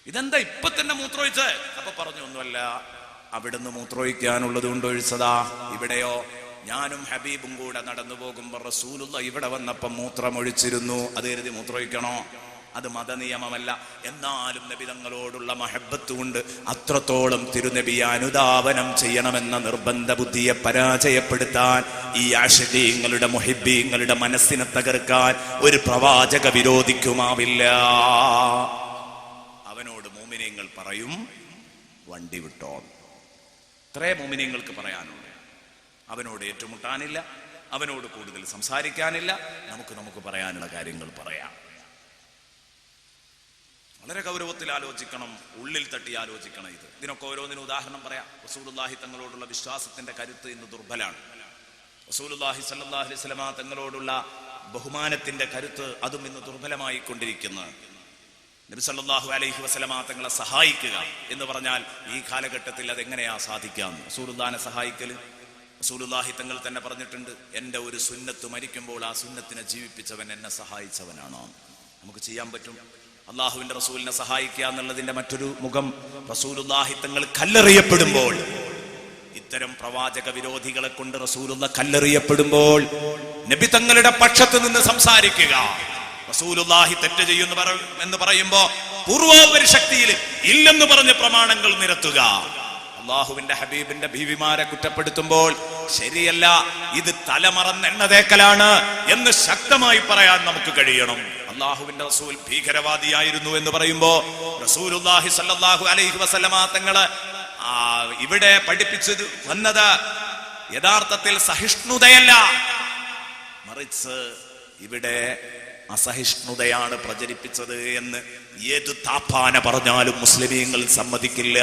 ഇതെന്താ ഇപ്പൊ തന്നെ മൂത്രമൊഴിച്ച്? അപ്പൊ പറഞ്ഞു, ഒന്നുമല്ല, അവിടുന്ന് മൂത്രമൊഴിക്കാനുള്ളത് കൊണ്ട് ഒഴിച്ചതാ. ഇവിടെയോ ഞാനും ഹബീബും കൂടെ നടന്നു പോകുമ്പോ റസൂലുള്ള ഇവിടെ വന്നപ്പം മൂത്രമൊഴിച്ചിരുന്നു, അത് കരുതി മൂത്രമൊഴിക്കണോ? അത് മതനിയമമല്ല. എന്നാലും നബി തങ്ങളോടുള്ള മഹബത്ത് കൊണ്ട് അത്രത്തോളം തിരുനബിയെ അനുധാവനം ചെയ്യണമെന്ന നിർബന്ധ ബുദ്ധിയെ പരാജയപ്പെടുത്താൻ, ഈ ആശിഖീങ്ങളുടെ മുഹിബ്ബീങ്ങളുടെ മനസ്സിനെ തകർക്കാൻ ഒരു പ്രവാചക വിരോധിക്കുമാവില്ല. അവനോട് മുഅ്മിനീങ്ങൾ പറയും, വണ്ടി വിട്ടോ. ഇത്രേ മുഅ്മിനീങ്ങൾക്ക് പറയാനുള്ളൂ. അവനോട് ഏറ്റുമുട്ടാനില്ല, അവനോട് കൂടുതൽ സംസാരിക്കാനില്ല. നമുക്ക് പറയാനുള്ള കാര്യങ്ങൾ പറയാം. വളരെ ഗൗരവത്തിൽ ആലോചിക്കണം, ഉള്ളിൽ തട്ടി ആലോചിക്കണം. ഇതിനൊക്കെ ഓരോന്നിനും ഉദാഹരണം പറയാം. റസൂലുള്ളാഹി തങ്ങളോടുള്ള വിശ്വാസത്തിന്റെ കരുത്ത് ഇന്ന് ദുർബലാണ്. റസൂലുള്ളാഹി സ്വല്ലല്ലാഹു അലൈഹി വസല്ലമ തങ്ങളോടുള്ള ബഹുമാനത്തിന്റെ കരുത്ത് അതും ഇന്ന് ദുർബലമായി കൊണ്ടിരിക്കുന്നു. നബി സല്ലല്ലാഹു അലൈഹി വസല്ലമ തങ്ങളെ സഹായിക്കുക എന്ന് പറഞ്ഞാൽ ഈ കാലഘട്ടത്തിൽ അതെങ്ങനെയാ സാധിക്കാം? റസൂലുള്ളാഹിനെ സഹായിക്കൽ, റസൂലുള്ളാഹി തങ്ങൾ തന്നെ പറഞ്ഞിട്ടുണ്ട്, എൻ്റെ ഒരു സുന്നത്ത് മരിക്കുമ്പോൾ ആ സുന്നത്തിനെ ജീവിപ്പിച്ചവൻ എന്നെ സഹായിച്ചവനാണോ? നമുക്ക് ചെയ്യാൻ പറ്റും. അള്ളാഹുവിന്റെ റസൂലിനെ സഹായിക്കുക എന്നുള്ളതിന്റെ മറ്റൊരു മുഖം, റസൂലുള്ളാഹി തങ്ങൾ കല്ലെറിയപ്പെടുമ്പോൾ, ഇത്തരം പ്രവാചക വിരോധികളെ കൊണ്ട് റസൂലുള്ള കല്ലെറിയപ്പെടുമ്പോൾ നബി തങ്ങളുടെ പക്ഷത്ത് നിന്ന് സംസാരിക്കുക. റസൂലുള്ളാഹി തെറ്റ് ചെയ്യുന്നു എന്ന് പറയുമ്പോ പൂർവോപരി ശക്തിയിൽ ഇല്ലെന്ന് പറഞ്ഞ് പ്രമാണങ്ങൾ നിരത്തുക. അള്ളാഹുവിന്റെ ഹബീബിന്റെ ബീവിമാരെ കുറ്റപ്പെടുത്തുമ്പോൾ ശരിയല്ല, ഇത് തലമറന്നെണ്ണതേക്കലാണ് എന്ന് ശക്തമായി പറയാൻ നമുക്ക് കഴിയണം. അള്ളാഹുവിന്റെ റസൂൽ ഭീകരവാദിയായിരുന്നു എന്ന് പറയുമ്പോ റസൂലുള്ളാഹി സ്വല്ലല്ലാഹു അലൈഹി വസല്ലമ തങ്ങള് ഇവിടെ പഠിപ്പിച്ചത് വന്നത് യഥാർത്ഥത്തിൽ സഹിഷ്ണുതയല്ല, മറിച്ച് ഇവിടെ അസഹിഷ്ണുതയാണ് പ്രചരിപ്പിച്ചത് എന്ന് ഏത് താപ്പാന പറഞ്ഞാലും മുസ്ലിമീങ്ങൾ സമ്മതിക്കില്ല.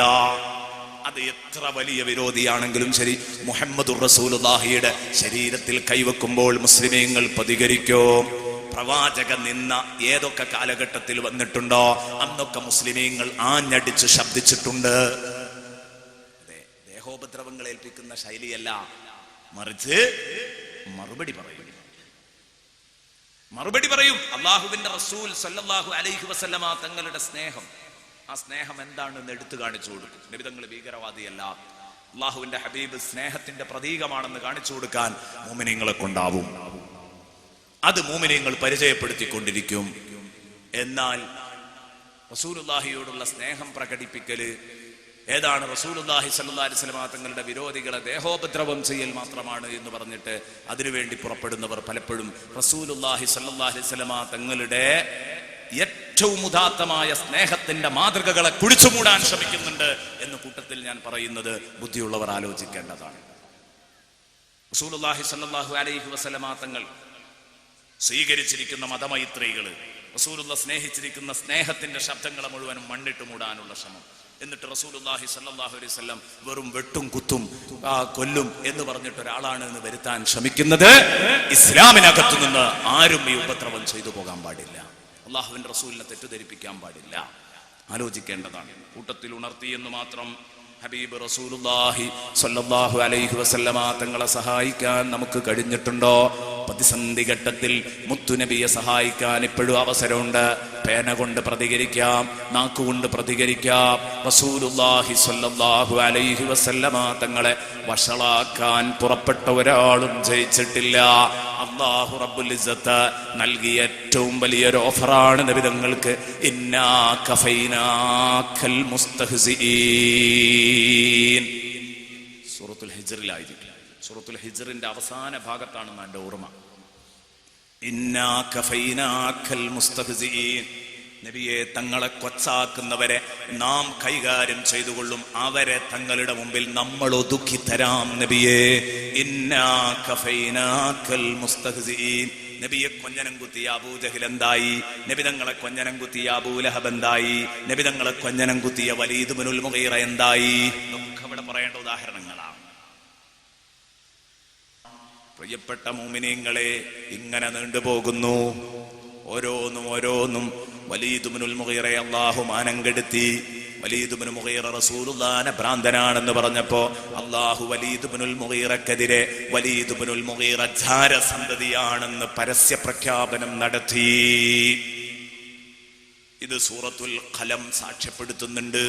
അത് എത്ര വലിയ വിരോധിയാണെങ്കിലും ശരി, മുഹമ്മദുർ റസൂലുള്ളാഹിയുടെ ശരീരത്തിൽ കൈവെക്കുമ്പോൾ മുസ്ലിമീങ്ങൾ പ്രതികരിക്കും. പ്രവാചക നിന്ന ഏതൊക്കെ കാലഘട്ടത്തിൽ വന്നിട്ടുണ്ടോ അന്നൊക്കെ മുസ്ലിമീങ്ങൾ ആഞ്ഞടിച്ച് ശബ്ദിച്ചിട്ടുണ്ട്. അതെ, ദേഹോപദ്രവങ്ങൾ ഏൽപ്പിക്കുന്ന ശൈലിയല്ല, മറിച്ച് മറുപടി പറയും. അള്ളാഹുവിന്റെ റസൂൽ സല്ലല്ലാഹു അലൈഹി വസല്ലമ തങ്ങളുടെ സ്നേഹം, ആ സ്നേഹം എന്താണെന്ന് എടുത്തു കാണിച്ചു കൊടുക്കും. നബി തങ്ങൾ ഭീകരവാദിയല്ല, അള്ളാഹുവിന്റെ ഹബീബ് സ്നേഹത്തിന്റെ പ്രതീകമാണെന്ന് കാണിച്ചു കൊടുക്കാൻ മുഅ്മിനീങ്ങളെ കൊണ്ടാവും. അത് മുഅ്മിനീങ്ങൾ പരിചയപ്പെടുത്തിക്കൊണ്ടിരിക്കും. എന്നാൽ റസൂലുള്ളാഹിയോടുള്ള സ്നേഹം പ്രകടിപ്പിക്കല് ഏതാണ്? റസൂലുള്ളാഹി സ്വല്ലല്ലാഹു അലൈഹി വസല്ലമ തങ്ങളുടെ വിരോധികളെ ദേഹോപദ്രവം ചെയ്യൽ മാത്രമാണ് എന്ന് പറഞ്ഞിട്ട് അതിനുവേണ്ടി പുറപ്പെടുന്നവർ പലപ്പോഴും റസൂലുള്ളാഹി സ്വല്ലല്ലാഹു അലൈഹി വസല്ലമ തങ്ങളുടെ ഏറ്റവും ഉദാത്തമായ സ്നേഹത്തിന്റെ മാതൃകകളെ കുഴിച്ചുമൂടാൻ ശ്രമിക്കുന്നുണ്ട് എന്ന് കൂട്ടത്തിൽ ഞാൻ പറയുന്നത് ബുദ്ധിയുള്ളവർ ആലോചിക്കേണ്ടതാണ്. റസൂലുള്ളാഹി സ്വല്ലല്ലാഹു അലൈഹി വസല്ലമ തങ്ങൾ സ്വീകരിച്ചിരിക്കുന്ന മതമൈത്രികള്, റസൂലുള്ള സ്നേഹിച്ചിരിക്കുന്ന സ്നേഹത്തിന്റെ ശബ്ദങ്ങളെ മുഴുവനും മണ്ണിട്ട് മൂടാനുള്ള ശ്രമം. എന്നിട്ട് റസൂലുള്ളാഹി സ്വല്ലല്ലാഹു അലൈഹി വസല്ലം വെറും വെട്ടും കുത്തും കൊല്ലും എന്ന് പറഞ്ഞിട്ട് ഒരാളാണ് എന്ന് വരുത്താൻ ശ്രമിക്കുന്നത്. ഇസ്ലാമിനകത്തു നിന്ന് ആരും ഈ ഉപദ്രവം ചെയ്തു പോകാൻ പാടില്ല. അള്ളാഹുവിന്റെ റസൂലിനെ തെറ്റിദ്ധരിപ്പിക്കാൻ പാടില്ല. ആലോചിക്കേണ്ടതാണ്. കൂട്ടത്തിൽ ഉണർത്തി എന്ന് മാത്രം ഹബീബ് റസൂലുള്ളാഹി സ്വല്ലല്ലാഹു അലൈഹി വസല്ലമ തങ്ങളെ സഹായിക്കാൻ നമുക്ക് കഴിഞ്ഞിട്ടുണ്ടോ? പ്രതിസന്ധി ഘട്ടത്തിൽ മുത്തുനബിയെ സഹായിക്കാൻ ഇപ്പോഴും അവസരമുണ്ട്. പേന കൊണ്ട് പ്രതികരിക്കാം, നാക്കുകൊണ്ട് പ്രതികരിക്കാം. റസൂലുള്ളാഹി സ്വല്ലല്ലാഹു അലൈഹി വസല്ലമ തങ്ങളെ വഷളാക്കാൻ പുറപ്പെട്ട ഒരാളും ജയിച്ചിട്ടില്ല. അല്ലാഹു റബ്ബുൽ ഇസ്സത്ത് നൽകിയ ഏറ്റവും വലിയൊരു ഓഫറാണ് നബി തങ്ങൾക്ക്. ഇന്നാ കഫൈനാക്കൽ മുസ്തഹ്സിഈൻ. സൂറത്തുൽ ഹിജ്റിലായിരിക്കും. സൂറത്തുൽ ഹിജ്റിന്റെ അവസാന ഭാഗത്താണ് എൻ്റെ ഓർമ്മ. ഇന്നാ കഫൈനാക്കൽ മുസ്തഹ്സിഈൻ. നബിയെ, തങ്ങളെ കൊച്ചാക്കുന്നവരെ നാം കൈകാര്യം ചെയ്തുകൊള്ളും, അവരെ തങ്ങളുടെ മുമ്പിൽ നമ്മൾ ഒതുക്കി തരാം നബിയെ. ഇന്നാ കഫൈനാക്കൽ മുസ്തഹ്സിഈൻ. നബിയെ കൊഞ്ഞനം കുത്തിയ അബൂജഹൽ എന്തായി? നബി തങ്ങളെ കൊഞ്ഞനം കുത്തിയ അബൂലഹബ് എന്തായി? നബി തങ്ങളെ കൊഞ്ഞനം കുത്തിയ വലീദ് ഇബ്നുൽ മുഗീറ എന്തായി? ഇതൊക്കെ ഇവിടെ പറയേണ്ട ഉദാഹരണങ്ങളാണ്. പ്രിയപ്പെട്ട മുഅ്മിനീങ്ങളെ, ഇങ്ങനെ നീണ്ടുപോകുന്നു. ഓരോന്നും വലീദ് ഇബ്നുൽ മുഗീറയെ അല്ലാഹു മാനം കെടുത്തി. വലീദ് ഇബ്നു മുഗീറ റസൂലുള്ളാഹിനെ ഭ്രാന്തനാണെന്ന് പറഞ്ഞപ്പോ അല്ലാഹു വലീദ് ഇബ്നുൽ മുഗീറക്കെതിരെ വലീദ് ഇബ്നുൽ മുഗീറ ജാരസന്തതിയാണെന്ന് പരസ്യ പ്രഖ്യാപനം നടത്തി. ഇത് സൂറത്തുൽ ഖലം സാക്ഷ്യപ്പെടുത്തുന്നുണ്ട്.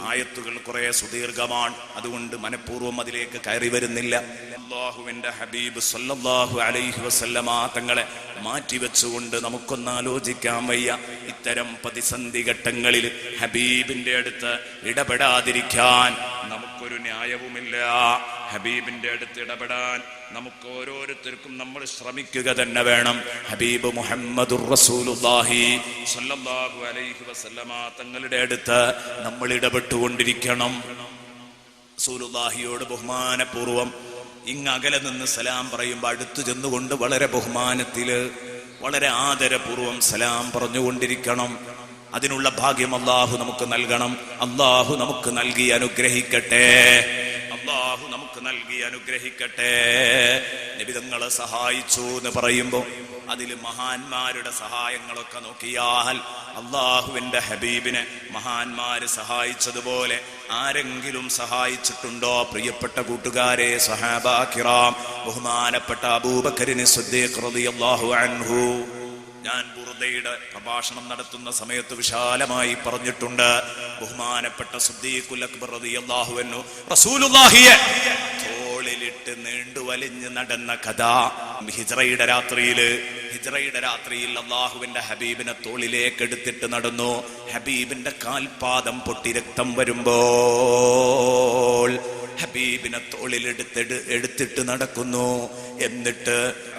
ആയത്തുകൾ കുറെ സുദീർഘമാണ്, അതുകൊണ്ട് മനഃപൂർവ്വം അതിലേക്ക് കയറി വരുന്നില്ല. അല്ലാഹുവിന്റെ ഹബീബ് സല്ലല്ലാഹു അലൈഹി വസല്ലമ തങ്ങളെ മാറ്റിവെച്ചുകൊണ്ട് നമുക്കൊന്ന് ആലോചിക്കാൻ വയ്യ. ഇത്തരം പ്രതിസന്ധി ഘട്ടങ്ങളിൽ ഹബീബിന്റെ അടുത്ത് ഇടപെടാതിരിക്കാൻ നമുക്കൊരു ന്യായവുമില്ല. ഹബീബിന്റെ അടുത്ത് ഇടപെടാൻ നമുക്ക് ഓരോരുത്തർക്കും നമ്മൾ ശ്രമിക്കുക തന്നെ വേണം. ഹബീബ് മുഹമ്മദുർ റസൂലുള്ളാഹി സ്വല്ലല്ലാഹു അലൈഹി വസല്ലമ തങ്ങളുടെ അടുത്ത് നമ്മൾ ഇടപെട്ടുകൊണ്ടിരിക്കണം. റസൂലുള്ളാഹിയോട് ബഹുമാനപൂർവം ഇങ്ങകലെ നിന്ന് സലാം പറയുമ്പോൾ അടുത്തു ചെന്നുകൊണ്ട് വളരെ ബഹുമാനത്തില് വളരെ ആദരപൂർവം സലാം പറഞ്ഞുകൊണ്ടിരിക്കണം. അതിനുള്ള ഭാഗ്യം അല്ലാഹു നമുക്ക് നൽകണം. അല്ലാഹു നമുക്ക് നൽകി അനുഗ്രഹിക്കട്ടെ. അല്ലാഹു നമുക്ക് നൽകി അനുഗ്രഹിക്കട്ടെ. നബി തങ്ങളെ സഹായിച്ചു എന്ന് പറയുമ്പോ അതില് മഹാന്മാരുടെ സഹായങ്ങളൊക്കെ നോക്കിയാൽ അല്ലാഹുവിന്റെ ഹബീബിനെ മഹാന്മാര് സഹായിച്ചതുപോലെ ആരെങ്കിലും സഹായിച്ചിട്ടുണ്ടോ? പ്രിയപ്പെട്ട കൂട്ടുകാരെ, സഹാബാ കിറാം, ബഹുമാനപ്പെട്ട അബൂബക്കറിന് സിദ്ദീഖ് റളിയല്ലാഹു അൻഹു, ഞാൻ ബുർദയുടെ പ്രഭാഷണം നടത്തുന്ന സമയത്ത് വിശാലമായി പറഞ്ഞിട്ടുണ്ട്. ബഹുമാനപ്പെട്ട സിദ്ദീഖുൽ അക്ബർ റളിയല്ലാഹു അൻഹു റസൂലുള്ളാഹിയെ തോളിലിട്ട് നീണ്ടു വലിഞ്ഞ് നടന്ന കഥ. ഹിജ്റയുടെ രാത്രിയിൽ അല്ലാഹുവിന്റെ ഹബീബിനെ തോളിലേക്ക് എടുത്തിട്ട് നടന്നു. ഹബീബിന്റെ കാൽപാദം പൊട്ടി രക്തം വരുമ്പോൾ ഹബീബിനെ തോളിലെടുത്തിട്ട് നടക്കുന്നു. എന്നിട്ട്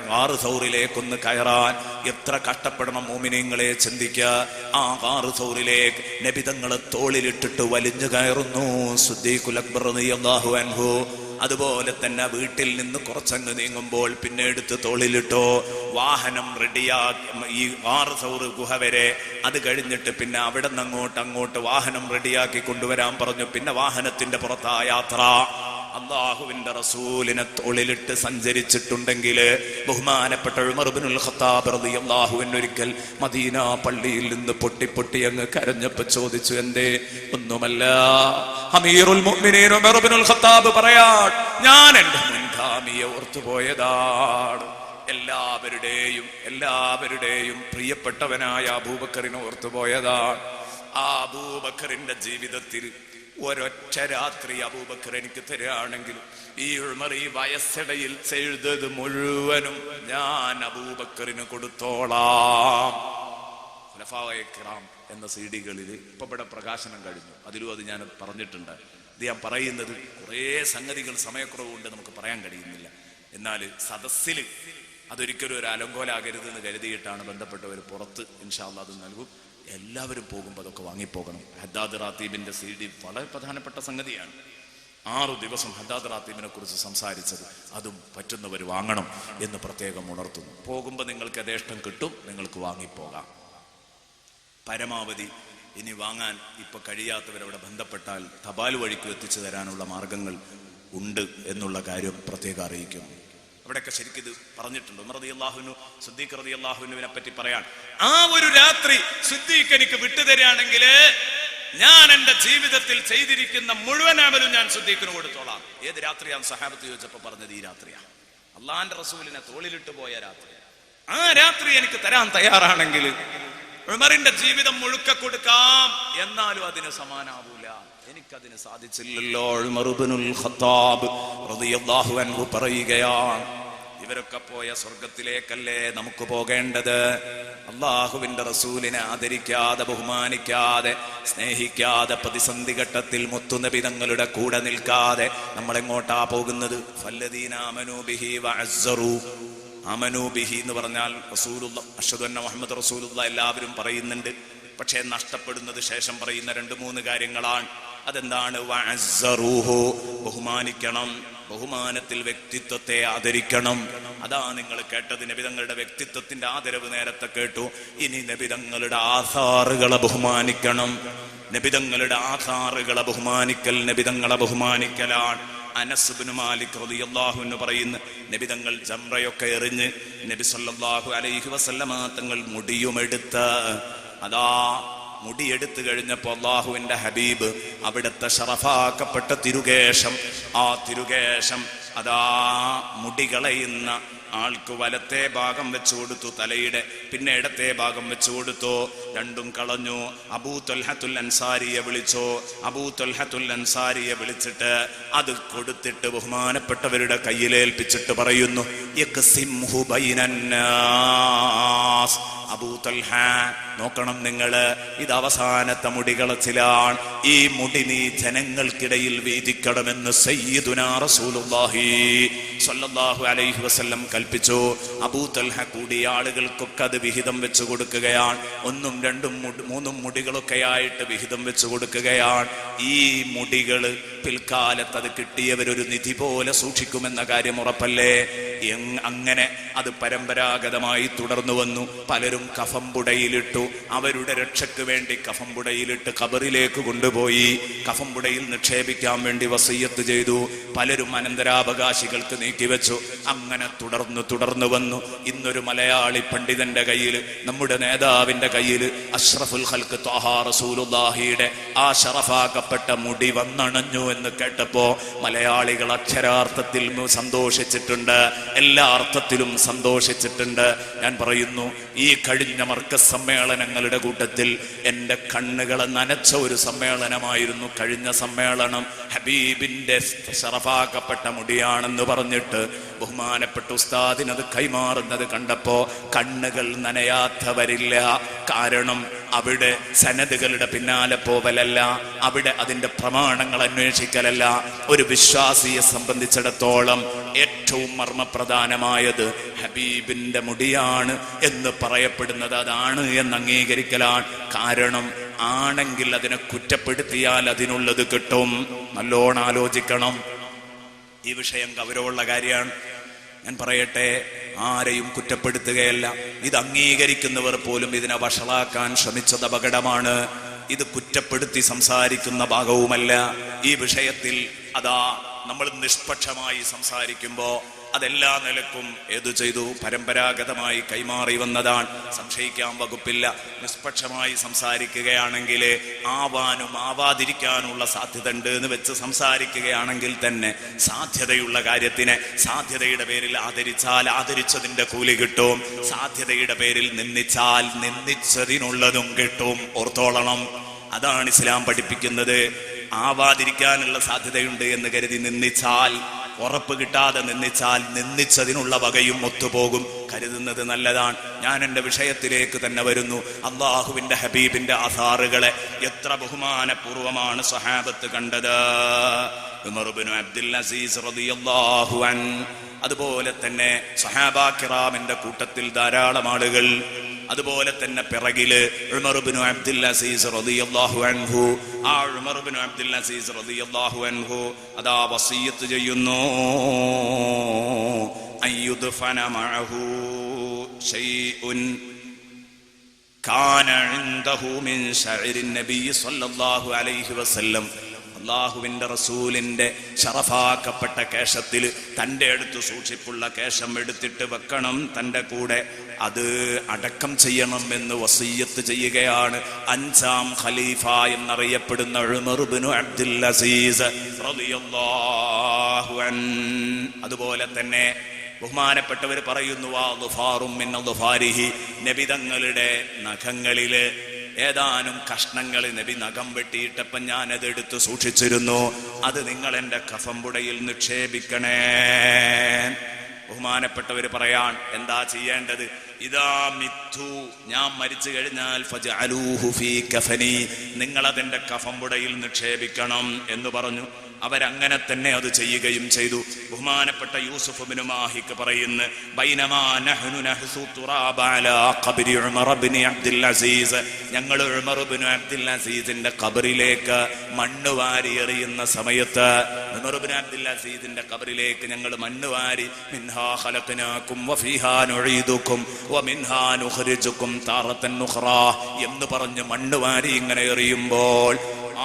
ഗാർ സൗറിലേക്കൊന്ന് കയറാൻ എത്ര കഷ്ടപ്പെടണം മോമിനീങ്ങളെ ചിന്തിക്കുക. ആ ഗാർ സൗറിലേക്ക് നബി തങ്ങളെ തോളിലിട്ടിട്ട് വലിഞ്ഞു കയറുന്നു സിദ്ദീഖുൽ അക്ബർ റളിയല്ലാഹു അൻഹു. അതുപോലെ തന്നെ വീട്ടിൽ നിന്ന് കുറച്ചങ്ങ് നീങ്ങുമ്പോൾ പിന്നെ എടുത്ത് തോളിലിട്ടോ. വാഹനം റെഡിയാക്കി ഈ ഗാർ സൗർ ഗുഹ വരെ, അത് കഴിഞ്ഞിട്ട് പിന്നെ അവിടെ നിന്ന് അങ്ങോട്ട് വാഹനം റെഡിയാക്കി കൊണ്ടുവരാൻ പറഞ്ഞു. പിന്നെ വാഹനത്തിന്റെ പുറത്താ യാത്ര. അല്ലാഹുവിന്റെ റസൂലിനെ തോളിലിട്ട് സഞ്ചരിച്ചിട്ടുണ്ടെങ്കിൽ ബഹുമാനപ്പെട്ട ഉമർ ഇബ്നുൽ ഖത്താബ് റളിയല്ലാഹു അൻഹു ഒരിക്കൽ മദീന പള്ളിയിൽ നിന്ന് പൊട്ടി അങ്ങ് കരഞ്ഞപ്പോ ചോദിച്ചു, എന്തേ? ഒന്നുമല്ല, അമീറുൽ മുഅ്മിനീൻ ഉമർ ഇബ്നുൽ ഖത്താബ് പറയാ, ഞാൻ എന്റെ മുൻഗാമിയെ ഓർത്തുപോയതാണ്. എല്ലാവരുടെയും പ്രിയപ്പെട്ടവനായ അബൂബക്കറിനെ ഓർത്തുപോയതാണ്. ആ അബൂബക്കറിന്റെ ജീവിതത്തിൽ ഒരൊറ്റ രാത്രി അബൂബക്കർ എനിക്ക് തരികയാണെങ്കിൽ ഈ ഉമർ ഈ വയസ്സിടയിൽ ചെയ്തത് മുഴുവനും ഞാൻ അബൂബക്കറിന് കൊടുത്തോളാം. ഖുലഫായെ കിറാം എന്ന സീഡികളിൽ ഇപ്പൊ ഇവിടെ പ്രകാശനം കഴിഞ്ഞു, അതിലും അത് ഞാൻ പറഞ്ഞിട്ടുണ്ട്. ഇത് ഞാൻ പറയുന്നത് കുറേ സംഗതികൾ സമയക്കുറവുകൊണ്ട് നമുക്ക് പറയാൻ കഴിയുന്നില്ല. എന്നാൽ സദസ്സിൽ അതൊരിക്കലും ഒരു അലങ്കോലാകരുതെന്ന് കരുതിയിട്ടാണ് ബന്ധപ്പെട്ടവർ പുറത്ത് ഇൻഷാ അല്ലാഹ് അത് നൽകും. എല്ലാവരും പോകുമ്പോൾ അതൊക്കെ വാങ്ങിപ്പോകണം. ഹദ്ദാദ് റാത്തീബിന്റെ CD വളരെ പ്രധാനപ്പെട്ട സംഗതിയാണ്. 6 ദിവസം ഹദ്ദാദ് റാത്തീബിനെ കുറിച്ച് സംസാരിച്ചത്, അതും പറ്റുന്നവർ വാങ്ങണം എന്ന് പ്രത്യേകം ഉണർത്തുന്നു. പോകുമ്പോൾ നിങ്ങൾക്ക് യഥേഷ്ടം കിട്ടും, നിങ്ങൾക്ക് വാങ്ങിപ്പോകാം. പരമാവധി ഇനി വാങ്ങാൻ ഇപ്പൊ കഴിയാത്തവരവിടെ ബന്ധപ്പെട്ടാൽ തപാൽ വഴിക്ക് എത്തിച്ചു തരാനുള്ള മാർഗങ്ങൾ ഉണ്ട് എന്നുള്ള കാര്യം പ്രത്യേകം അറിയിക്കുന്നു. അവിടെയൊക്കെ ശരിക്കും ഇത് പറഞ്ഞിട്ടുണ്ട്. ഉമർ റളിയല്ലാഹു അൻഹു സിദ്ദീഖ് റളിയല്ലാഹു അൻഹുവിനെ പറ്റി പറയാൻ, ആ ഒരു രാത്രി സിദ്ദീഖ് എനിക്ക് വിട്ടുതരാണെങ്കിൽ ഞാൻ എന്റെ ജീവിതത്തിൽ ചെയ്തിരിക്കുന്ന മുഴുവൻ അമലും ഞാൻ സിദ്ദീഖിന് കൊടുത്തോളാം. ഏത് രാത്രിയാണ് സഹാബത്ത് ചോദിച്ചപ്പോ പറഞ്ഞത് ഈ രാത്രിയാണ്, അള്ളാന്റെ റസൂലിനെ തോളിലിട്ട് പോയ രാത്രി. ആ രാത്രി എനിക്ക് തരാൻ തയ്യാറാണെങ്കിൽ ഉമറിന്റെ ജീവിതം മുഴുക്ക കൊടുക്കാം, എന്നാലും അതിന് സമാനാവൂല. എനിക്കതിന് സാധിച്ചില്ലല്ലോ. ഉമർ ഇബ്നുൽ ഖത്താബ് റളിയല്ലാഹു അൻഹു പറയുകയാണ്, ഇവരൊക്കെ പോയ സ്വർഗത്തിലേക്കല്ലേ നമുക്ക് പോകേണ്ടത്? അള്ളാഹുവിന്റെ റസൂലിനെ ആദരിക്കാതെ, ബഹുമാനിക്കാതെ, സ്നേഹിക്കാതെ, പ്രതിസന്ധി ഘട്ടത്തിൽ മുത്തുനബി തങ്ങളുടെ കൂടെ നിൽക്കാതെ നമ്മൾ എങ്ങോട്ടാ പോകുന്നത്? ഫല്ലദീന ആമനൂ ബിഹി വഅസ്സറൂ. ആമനൂ ബിഹി എന്ന് പറഞ്ഞാൽ റസൂലുള്ളാഹി, അഷ്ഹദു അന്ന മുഹമ്മദ് റസൂലുള്ളാഹി എല്ലാവരും പറയുന്നുണ്ട്. പക്ഷേ നഷ്ടപ്പെടുന്നത് ശേഷം പറയുന്ന 2-3 കാര്യങ്ങളാണ്. അതെന്താണ്? വഅസ്സറൂഹു, ബഹുമാനിക്കണം. ബഹുമാനത്തിൽ വ്യക്തിത്വത്തെ ആദരിക്കണം. അതാ നിങ്ങൾ കേട്ടത്. നബിതങ്ങളുടെ വ്യക്തിത്വത്തിന്റെ ആദരവ് നേരത്തെ കേട്ടു. ഇനി നബിതങ്ങളുടെ ആധാറുകളെ ബഹുമാനിക്കണം. നബിതങ്ങളുടെ ആധാറുകളെ ബഹുമാനിക്കൽ നബിതങ്ങളെ ബഹുമാനിക്കലാണ്. അനസ് ഇബ്നു മാലിക് റളിയല്ലാഹു അൻഹു പറയുന്നു, നബിതങ്ങൾ ജംറയൊക്കെ എറിഞ്ഞ് നബി സല്ലല്ലാഹു അലൈഹി വസല്ലമ തങ്ങൾ മുടിയുമെടുത്ത്, അതാ മുടിയെടുത്തു കഴിഞ്ഞപ്പോ അള്ളാഹുവിന്റെ ഹബീബ് അവിടുത്തെ ഷറഫാക്കപ്പെട്ട തിരുകേശം, ആ തിരുകേശം അതാ മുടി കളയുന്ന ആൾക്ക് വലത്തെ ഭാഗം വെച്ചു കൊടുത്തു തലയുടെ, പിന്നെ ഇടത്തെ ഭാഗം വെച്ചു കൊടുത്തു. രണ്ടും കളഞ്ഞു. അബൂ ത്വൽഹത്തുൽ അൻസാരിയെ വിളിച്ചു. അബൂ ത്വൽഹത്തുൽ അൻസാരിയെ വിളിച്ചിട്ട് അത് കൊടുത്തിട്ട് ബഹുമാനപ്പെട്ടവരുടെ കയ്യിലേൽപ്പിച്ചിട്ട് പറയുന്നു, യഖ്സിംഹു ബൈനന്നാസ്. അബൂ ത്വൽഹ, നോക്കണം നിങ്ങള്, ഇത് അവസാനത്തെ മുടികളച്ചിലാണ്. ഈ മുടി നീ ജനങ്ങൾക്കിടയിൽ വീതിക്കണമെന്ന് സയ്യിദുനാ റസൂലുള്ളാഹി സ്വല്ലല്ലാഹു അലൈഹി വസല്ലം കൽപ്പിച്ചു. അബൂ ത്വൽഹ കൂടി ആളുകൾക്കൊക്കെ അത് വിഹിതം വെച്ചു കൊടുക്കുകയാണ്. 1, 2, 3 മുടികളൊക്കെ ആയിട്ട് വിഹിതം വെച്ചു കൊടുക്കുകയാണ്. ഈ മുടികള് പിൽക്കാലത്ത് അത് കിട്ടിയവരൊരു നിധി പോലെ സൂക്ഷിക്കുമെന്ന കാര്യം ഉറപ്പല്ലേ? അങ്ങനെ അത് പരമ്പരാഗതമായി തുടർന്നു വന്നു. പലരും കഫംപുടയിലിട്ടു. അവരുടെ രക്ഷയ്ക്ക് വേണ്ടി കഫംപുടയിലിട്ട് ഖബറിലേക്ക് കൊണ്ടുപോയി കഫംപുടയിൽ നിക്ഷേപിക്കാൻ വേണ്ടി വസിയ്യത്ത് ചെയ്തു. പലരും അനന്തരാവകാശികൾക്ക് നീക്കിവെച്ചു. അങ്ങനെ തുടർന്നു വന്നു. ഇന്നൊരു മലയാളി പണ്ഡിതന്റെ കയ്യിൽ, നമ്മുടെ നേതാവിന്റെ കയ്യിൽ അഷ്റഫുൽ ഖൽഖ് ത്വാഹ റസൂലുള്ളാഹിയുടെ ആ ശറഫാക്കപ്പെട്ട മുടി വന്നണഞ്ഞു എന്ന് കേട്ടപ്പോ മലയാളികൾ അക്ഷരാർത്ഥത്തിൽ സന്തോഷിച്ചിട്ടുണ്ട്, എല്ലാ അർത്ഥത്തിലും സന്തോഷിച്ചിട്ടുണ്ട്. ഞാൻ പറയുന്നു, ഈ കഴിഞ്ഞ മർക്കസ് സമ്മേളനങ്ങളുടെ കൂട്ടത്തിൽ എൻ്റെ കണ്ണുകളെ നനച്ച ഒരു സമ്മേളനമായിരുന്നു കഴിഞ്ഞ സമ്മേളനം. ഹബീബിന്റെ ശറഫാക്കപ്പെട്ട മുടിയാണെന്ന് പറഞ്ഞിട്ട് ബഹുമാനപ്പെട്ട ഉസ്താദിനത് കൈമാറുന്നത് കണ്ടപ്പോ കണ്ണുകൾ നനയാത്തവരില്ല. കാരണം അവിടെ സനദുകളുടെ പിന്നാലെ പോവലല്ല, അവിടെ അതിന്റെ പ്രമാണങ്ങൾ അന്വേഷിക്കലല്ല. ഒരു വിശ്വാസിയെ സംബന്ധിച്ചിടത്തോളം ഏറ്റവും മർമ്മപ്രധാനമായത് ഹബീബിന്റെ മുടിയാണ് എന്ന് പറയപ്പെടുന്നത് അതാണ് എന്ന് അംഗീകരിക്കലാണ്. കാരണം ആണെങ്കിൽ അതിനെ കുറ്റപ്പെടുത്തിയാൽ അതിനുള്ളത് കിട്ടും. നല്ലോണം ആലോചിക്കണം. ഈ വിഷയം ഗൗരവമുള്ള കാര്യമാണ്. ഞാൻ പറയട്ടെ, ആരെയും കുറ്റപ്പെടുത്തുകയല്ല. ഇത് അംഗീകരിക്കുന്നവർ പോലും ഇതിനെ വഷളാക്കാൻ ശ്രമിച്ചത് അപകടമാണ്. ഇത് കുറ്റപ്പെടുത്തി സംസാരിക്കുന്ന ഭാഗവുമല്ല. ഈ വിഷയത്തിൽ അതാ നമ്മൾ നിഷ്പക്ഷമായി സംസാരിക്കുമ്പോ അതെല്ലാ നിലക്കും ഏതു ചെയ്തു പരമ്പരാഗതമായി കൈമാറി വന്നതാണ്. സംശയിക്കാൻ വകുപ്പില്ല. നിഷ്പക്ഷമായി സംസാരിക്കുകയാണെങ്കിൽ ആവാനും ആവാതിരിക്കാനുള്ള സാധ്യത ഉണ്ട് എന്ന് വെച്ച് സംസാരിക്കുകയാണെങ്കിൽ തന്നെ സാധ്യതയുള്ള കാര്യത്തിനെ സാധ്യതയുടെ പേരിൽ ആദരിച്ചാൽ ആദരിച്ചതിന്റെ കൂലി കിട്ടും. സാധ്യതയുടെ പേരിൽ നിന്ദിച്ചാൽ നിന്ദിച്ചതിനുള്ളതും കിട്ടും. ഓർത്തോളണം. അതാണ് ഇസ്ലാം പഠിപ്പിക്കുന്നത്. ആവാതിരിക്കാനുള്ള സാധ്യതയുണ്ട് എന്ന് കരുതി നിന്ദിച്ചാൽ, ഉറപ്പ് കിട്ടാതെ നിന്ദിച്ചാൽ നിന്ദിച്ചതിനുള്ള വകയും ഒത്തുപോകും. കരുതുന്നത് നല്ലതാണ്. ഞാൻ എൻ്റെ വിഷയത്തിലേക്ക് തന്നെ വരുന്നു. അള്ളാഹുവിന്റെ ഹബീബിന്റെ ആധാറുകളെ എത്ര ബഹുമാനപൂർവമാണ് സ്വഹാബത്ത് കണ്ടത്. ഉമർ ഇബ്നു അബ്ദുൽ അസീസ് റളിയല്ലാഹു അൻഹു, അതുപോലെ തന്നെ സ്വഹാബാ കിറാമിന്റെ കൂട്ടത്തിൽ ധാരാളം ആളുകൾ, അതുപോലെ തന്നെ പിറകില് ഉമർ ഇബ്നു അബ്ദുൽ അസീസ് റളിയല്ലാഹു അൻഹു. ആ ഉമർ ഇബ്നു അബ്ദുൽ അസീസ് റളിയല്ലാഹു അൻഹു അതാ വസിയ്യത്ത് ചെയ്യുന്നു, അയ്യുദ്ഫന മഅഹു ശൈഉൻ കാന ഇൻദഹു മിൻ ശഅരിൻ നബി സ്വല്ലല്ലാഹു അലൈഹി വസല്ലം. അള്ളാഹുവിന്റെ റസൂലിന്റെ ശറഫാക്കപ്പെട്ട കേശത്തിൽ തൻ്റെ അടുത്ത് സൂക്ഷിപ്പുള്ള കേശം എടുത്തിട്ട് വെക്കണം തൻ്റെ കൂടെ. അത് അടക്കം ചെയ്യണം എന്ന് വസിയ്യത്ത് ചെയ്യുകയാണ് 5ാം ഖലീഫ എന്നറിയപ്പെടുന്ന ഉമർ ഇബ്നു അബ്ദുൽ അസീസ് റളിയല്ലാഹു അൻഹു. അതുപോലെ തന്നെ ബഹുമാനപ്പെട്ടവർ പറയുന്നു, നബി തങ്ങളുടെ നഖങ്ങളില് ഏതാനും കഷ്ണങ്ങൾ നബി നഖം വെട്ടിയിട്ടപ്പം ഞാനത് എടുത്ത് സൂക്ഷിച്ചിരുന്നു. അത് നിങ്ങൾ എൻ്റെ കഫംപുടയിൽ നിക്ഷേപിക്കണേ. ബഹുമാനപ്പെട്ടവർ പറയാൻ എന്താ ചെയ്യേണ്ടത്? ഇദാ മിത്തു, ഞാൻ മരിച്ചു കഴിഞ്ഞാൽ ഫജഅലൂഹു ഫീ കഫനി, നിങ്ങൾ അതിൻ്റെ കഫംപുടയിൽ നിക്ഷേപിക്കണം എന്ന് പറഞ്ഞു. അവരങ്ങനെ തന്നെ അത് ചെയ്യുകയും ചെയ്തു. ബഹുമാനപ്പെട്ട യൂസുഫ് ഇബ്നു മാഹിക്ക് പറയുന്നു, ബൈനമാ നഹ്നു നഹ്സു തുറാബ അലാ ഖബ്രി ഉമർ ഇബ്നു അബ്ദുൽ അസീസ്, ഞങ്ങൾ ഉമർ ഇബ്നു അബ്ദുൽ അസീസിന്റെ ഖബറിലേക്ക് മണ്ണ് വാരി എറിയുന്ന സമയത്ത്, ഉമർ ഇബ്നു അബ്ദുൽ അസീസിന്റെ ഖബറിലേക്ക് ഞങ്ങൾ മണ്ണ് വാരി, മിൻഹാ ഖലഖനാകും വഫീഹാ നുഈദുകും വമിൻഹാ നുഖ്രിജുകും താറത്തൻ ഉഖ്റാ എന്ന് പറഞ്ഞ് മണ്ണ് വാരി ഇങ്ങനെ എറിയുമ്പോൾ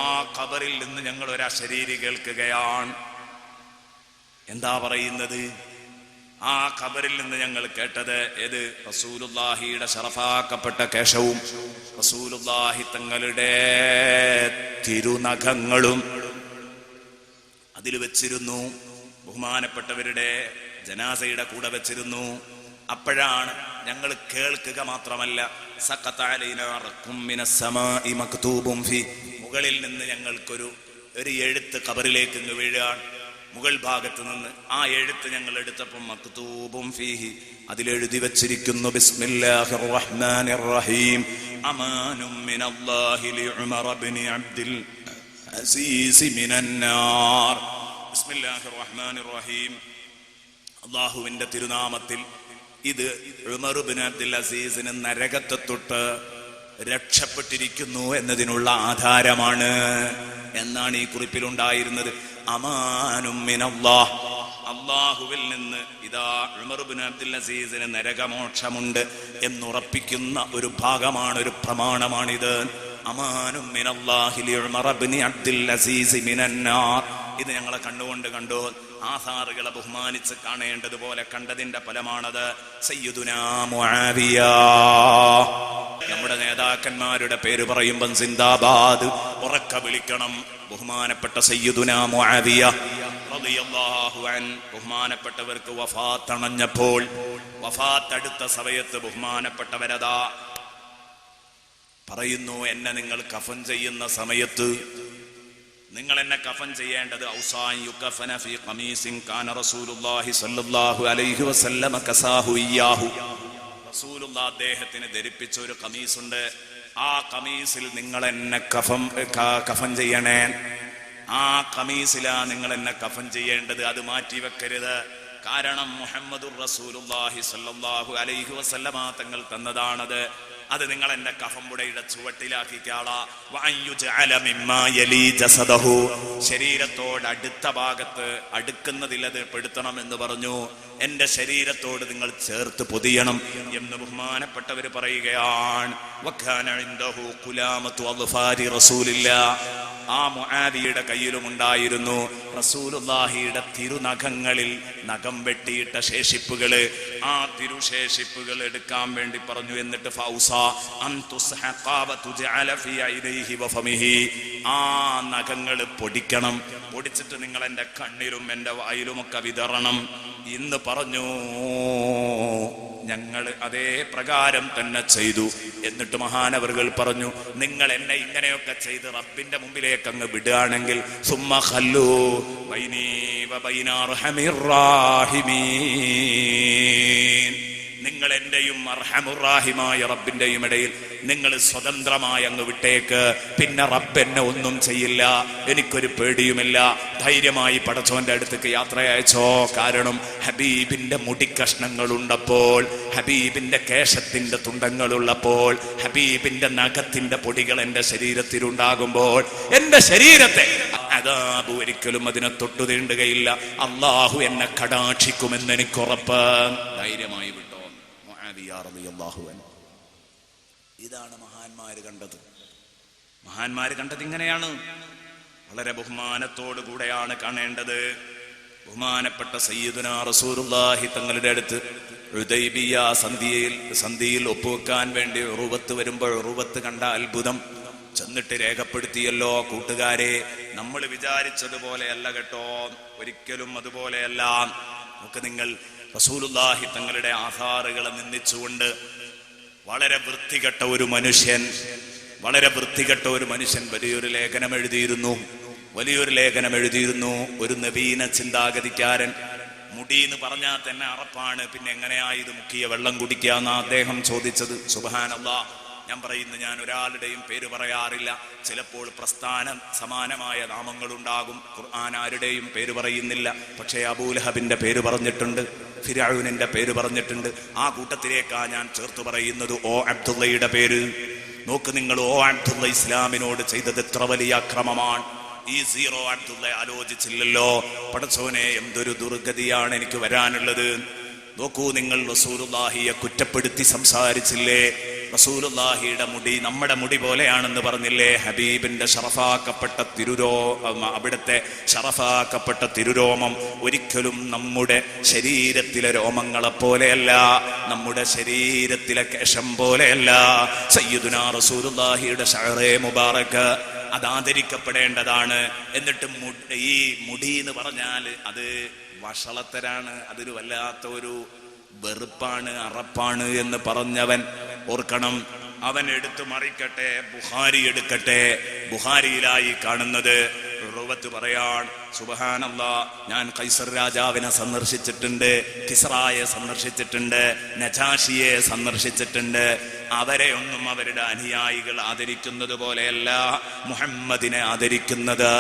ആ ഖബറിൽ നിന്ന് ഞങ്ങൾ ഒരു അശരീരി കേൾക്കുകയാണ്. എന്താ പറയുന്നത്? ആ ഖബറിൽ നിന്ന് ഞങ്ങൾ കേട്ടത് ഏത്? റസൂലുള്ളാഹിയുടെ ശറഫാക്കപ്പെട്ട കേശവും റസൂലുള്ളാഹി തങ്ങളുടെ തിരുനഖങ്ങളും അതിൽ വെച്ചിരുന്നു. ബഹുമാനപ്പെട്ടവരുടെ ജനാസയുടെ കൂടെ വെച്ചിരുന്നു. അപ്പോഴാണ് ഞങ്ങൾ കേൾക്കുക മാത്രമല്ല, മുകളിൽ നിന്ന് ഞങ്ങൾക്കൊരു എഴുത്ത് ഖബറിലേക്ക് ഇങ്ങ് വീഴുകയാണ്. മുകൾ ഭാഗത്ത് നിന്ന് ആ എഴുത്ത് ഞങ്ങൾ എടുത്തപ്പോൾ മക്തൂബും ഫീഹി, അതിലെഴുതി വെച്ചിരിക്കുന്നു ബിസ്മില്ലാഹിർ റഹ്മാനിർ റഹീം അമാനും മിനല്ലാഹി ലിഉമർ ഇബ്നു അബ്ദുൽ അസീസ് മിനന്നാർ. ബിസ്മില്ലാഹിർ റഹ്മാനിർ റഹീം, അല്ലാഹുവിന്റെ തിരുനാമത്തിൽ ഇത് ഉമർ ഇബ്നു അബ്ദുൽ അസീസിന് നരകത്തെ തൊട്ട് രക്ഷപ്പെട്ടിരിക്കുന്നു എന്നതിനുള്ള ആധാരമാണ് എന്നാണ് ഈ കുറിപ്പിലുണ്ടായിരുന്നത്. അമാനും മിനല്ലാഹ്, അല്ലാഹുവിൽ നിന്ന് ഇതാ ഉമർ ഇബ്നു അബ്ദുൽ അസീസിന് നരകമോക്ഷമുണ്ട് എന്നുറപ്പിക്കുന്ന ഒരു ഭാഗമാണ്, ഒരു പ്രമാണമാണിത്. അമാനും മിനല്ലാഹി ലിഉമർ ഇബ്നു അബ്ദുൽ അസീസ് മിനന്നാർ. ഇത് ഞങ്ങളെ കണ്ടുകൊണ്ട് കണ്ടു. ആസാറുകളെ ബഹുമാനിച്ച് കാണേണ്ടതുപോലെ കണ്ടതിന്റെ ഫലമാണത്. സയ്യിദുനാ മുആവിയ, നമ്മുടെ നേതാക്കന്മാരുടെ പേര് പറയുമ്പം സിന്ദാബാദ് ഉറക്ക വിളിക്കണം. ബഹുമാനപ്പെട്ട സയ്യിദുനാ മുആവിയ റളിയല്ലാഹു അൻഹു, ബഹുമാനപ്പെട്ടവർക്ക് വഫാത്ത് അണഞ്ഞപ്പോൾ, വഫാത്ത് അടുത്ത സമയത്ത് ബഹുമാനപ്പെട്ടവരതാ പറയുന്നു, എന്നെ നിങ്ങൾ കഫൻ ചെയ്യുന്ന സമയത്ത് നിങ്ങൾ എന്നെ കഫൻ ചെയ്യേണ്ടത് ഔസാൻ യുകഫന ഫീ ഖമീസിൻ കാന റസൂലുള്ളാഹി സ്വല്ലല്ലാഹു അലൈഹി വസല്ലമ കസാഹു ഇയ്യാഹു. റസൂലുള്ളാഹി അദ്ദേഹത്തിന് ധരിപ്പിച്ച ഒരു ഖമീസുണ്ട്. ആ ഖമീസിൽ നിങ്ങൾ എന്നെ കഫൻ ചെയ്യണേ. ആ ഖമീസിലാ നിങ്ങൾ എന്നെ കഫൻ ചെയ്യേണ്ടത്, അത് മാറ്റി വെക്കരുത്. കാരണം മുഹമ്മദുർ റസൂലുള്ളാഹി സ്വല്ലല്ലാഹു അലൈഹി വസല്ലമ തങ്ങൾ തന്നതാണത്. അത് നിങ്ങൾ എന്റെ കഫംപുടയുടെ ചുവട്ടിലാക്കിക്കാളാ. ശരീരത്തോട് അടുത്ത ഭാഗത്ത് അടുക്കുന്നതിൽ അത് പെടുത്തണം എന്ന് പറഞ്ഞു. എന്റെ ശരീരത്തോട് നിങ്ങൾ ചേർത്ത് പൊതിയണം എന്ന് ബഹുമാനപ്പെട്ടവര് പറയുകയാണ്. ആ മുആവിയുടെ കയ്യിലും ഉണ്ടായിരുന്നു റസൂലുള്ളാഹിയുടെ തിരുനഖങ്ങളിൽ നഖം വെട്ടിയിട്ട ശേഷിപ്പുകള്. ആ തിരുശേഷിപ്പുകൾ എടുക്കാൻ വേണ്ടി പറഞ്ഞു. എന്നിട്ട് ആ നഖങ്ങൾ പൊടിക്കണം. പൊടിച്ചിട്ട് നിങ്ങൾ എന്റെ കണ്ണിലും എന്റെ വായിലുമൊക്കെ വിതറണം എന്ന് പറഞ്ഞു. ഞങ്ങൾ അതേ പ്രകാരം തന്നെ ചെയ്തു. എന്നിട്ട് മഹാനവറുകൾ പറഞ്ഞു, നിങ്ങൾ എന്നെ ഇങ്ങനെയൊക്കെ ചെയ്ത് റബ്ബിന്റെ മുമ്പിലേക്ക് അങ്ങ് വിടുകയാണെങ്കിൽ സുമ്മ ഖല്ലൂ ബൈനീ വബൈന അർഹമിർ റാഹിമീൻ, നിങ്ങൾ എന്റെയും അർഹമുറാഹിമായ റബ്ബിന്റെയും ഇടയിൽ നിങ്ങൾ സ്വതന്ത്രമായി അങ്ങ് വിട്ടേക്ക്. പിന്നെ റബ്ബ് എന്നെ ഒന്നും ചെയ്യില്ല, എനിക്കൊരു പേടിയുമില്ല. ധൈര്യമായി പടച്ചോന്റെ അടുത്തേക്ക് യാത്ര അയച്ചോ. കാരണം ഹബീബിന്റെ മുടിക്കഷ്ണങ്ങൾ ഉണ്ടപ്പോൾ, ഹബീബിന്റെ കേശത്തിന്റെ തുണ്ടങ്ങളുള്ളപ്പോൾ, ഹബീബിന്റെ നഖത്തിന്റെ പൊടികൾ എന്റെ ശരീരത്തിലുണ്ടാകുമ്പോൾ എന്റെ ശരീരത്തെ അദാബ് ഒരിക്കലും അതിനെ തൊട്ടു തീണ്ടുകയില്ല. അള്ളാഹു എന്നെ കടാക്ഷിക്കുമെന്ന് എനിക്കുറപ്പ്. ധൈര്യമായി വിട്ടോ. ഇതാണ് മഹാന്മാര് കണ്ടത്. മഹാന്മാര് കണ്ടത് ഇങ്ങനെയാണ്. വളരെ ബഹുമാനത്തോടു കൂടെയാണ് കാണേണ്ടത്. ബഹുമാനപ്പെട്ട സയ്യിദുനാ റസൂലുള്ളാഹി തങ്ങളുടെ അടുത്ത് ഹുദൈബിയ സന്ധിയിൽ ഒപ്പുവെക്കാൻ വേണ്ടി ഉറുവത്ത് വരുമ്പോൾ ഉറുവത്ത് കണ്ട അത്ഭുതം ചെന്നിട്ട് രേഖപ്പെടുത്തിയല്ലോ. കൂട്ടുകാരെ, നമ്മൾ വിചാരിച്ചതുപോലെയല്ല കേട്ടോ, ഒരിക്കലും അതുപോലെയല്ല. നമുക്ക് നിങ്ങൾ റസൂലുള്ളാഹി തങ്ങളുടെ ആധാറുകളെ നിന്ദിച്ചുകൊണ്ട് വളരെ വൃത്തികെട്ട ഒരു മനുഷ്യൻ വലിയൊരു ലേഖനം എഴുതിയിരുന്നു. ഒരു നവീന ചിന്താഗതിക്കാരൻ. മുടി എന്ന് പറഞ്ഞാൽ തന്നെ അറപ്പാണ്, പിന്നെ എങ്ങനെയാ ഇത് മുക്കിയ വെള്ളം കുടിക്കാന്നാ അദ്ദേഹം ചോദിച്ചത്. സുബ്ഹാനല്ലാഹ്. ഞാൻ ഒരാളുടെയും പേര് പറയാറില്ല. ചിലപ്പോൾ പ്രസ്ഥാന സമാനമായ നാമങ്ങളുണ്ടാകും. ഖുർആൻ ആരുടെയും പേര് പറയുന്നില്ല. പക്ഷേ അബൂലഹബിന്റെ പേര് പറഞ്ഞിട്ടുണ്ട്, ഫിർഔനിന്റെ പേര് പറഞ്ഞിട്ടുണ്ട്. ആ കൂട്ടത്തിലേക്കാ ഞാൻ ചേർത്ത് പറയുന്നത് ഓ അബ്ദുള്ളയുടെ പേര്. നോക്ക് നിങ്ങൾ, ഓ അബ്ദുള്ള ഇസ്ലാമിനോട് ചെയ്തത് എത്ര വലിയ അക്രമമാണ്. ഈ സീറോ അബ്ദുള്ള ആലോചിച്ചില്ലല്ലോ. പടച്ചോനെ, എന്തൊരു ദുർഗതിയാണ് എനിക്ക് വരാനുള്ളത്. നോക്കൂ നിങ്ങൾ, റസൂലുള്ളാഹിയെ കുറ്റപ്പെടുത്തി സംസാരിച്ചില്ലേ? റസൂലുള്ളാഹിയുടെ മുടി നമ്മുടെ മുടി പോലെയാണെന്ന് പറഞ്ഞില്ലേ? ഹബീബിന്റെ ഷറഫാക്കപ്പെട്ട അവിടുത്തെ ഷറഫാക്കപ്പെട്ട തിരുരോമം ഒരിക്കലും നമ്മുടെ ശരീരത്തിലെ രോമങ്ങളെ പോലെയല്ല, നമ്മുടെ ശരീരത്തിലെ കേശം പോലെയല്ല. സയ്യിദുനാ റസൂലുള്ളാഹിയുടെ ശഅറേ മുബാറക അത് ആദരിക്കപ്പെടേണ്ടതാണ്. എന്നിട്ട് ഈ മുടി എന്ന് പറഞ്ഞാൽ അത് വഷളത്തരാണ്, അതൊരു വല്ലാത്ത ഒരു വെറുപ്പാണ്, അറപ്പാണ് എന്ന് പറഞ്ഞവൻ ഓർക്കണം. അവൻ എടുത്തു മറിക്കട്ടെ, ബുഖാരി എടുക്കട്ടെ. ബുഖാരിയിലായി കാണുന്നത് ഉർവത്ത് പറയാൻ, സുബ്ഹാനല്ലാഹ്, ഞാൻ കൈസർ രാജാവിനെ സന്ദർശിച്ചിട്ടുണ്ട്, കിസ്റായെ സന്ദർശിച്ചിട്ടുണ്ട്, നജാഷിയെ സന്ദർശിച്ചിട്ടുണ്ട്. അവരെ ഒന്നും അവരുടെ അനുയായികൾ ആദരിക്കുന്നത് പോലെയല്ല മുഹമ്മദിനെ ആദരിക്കുന്നത്.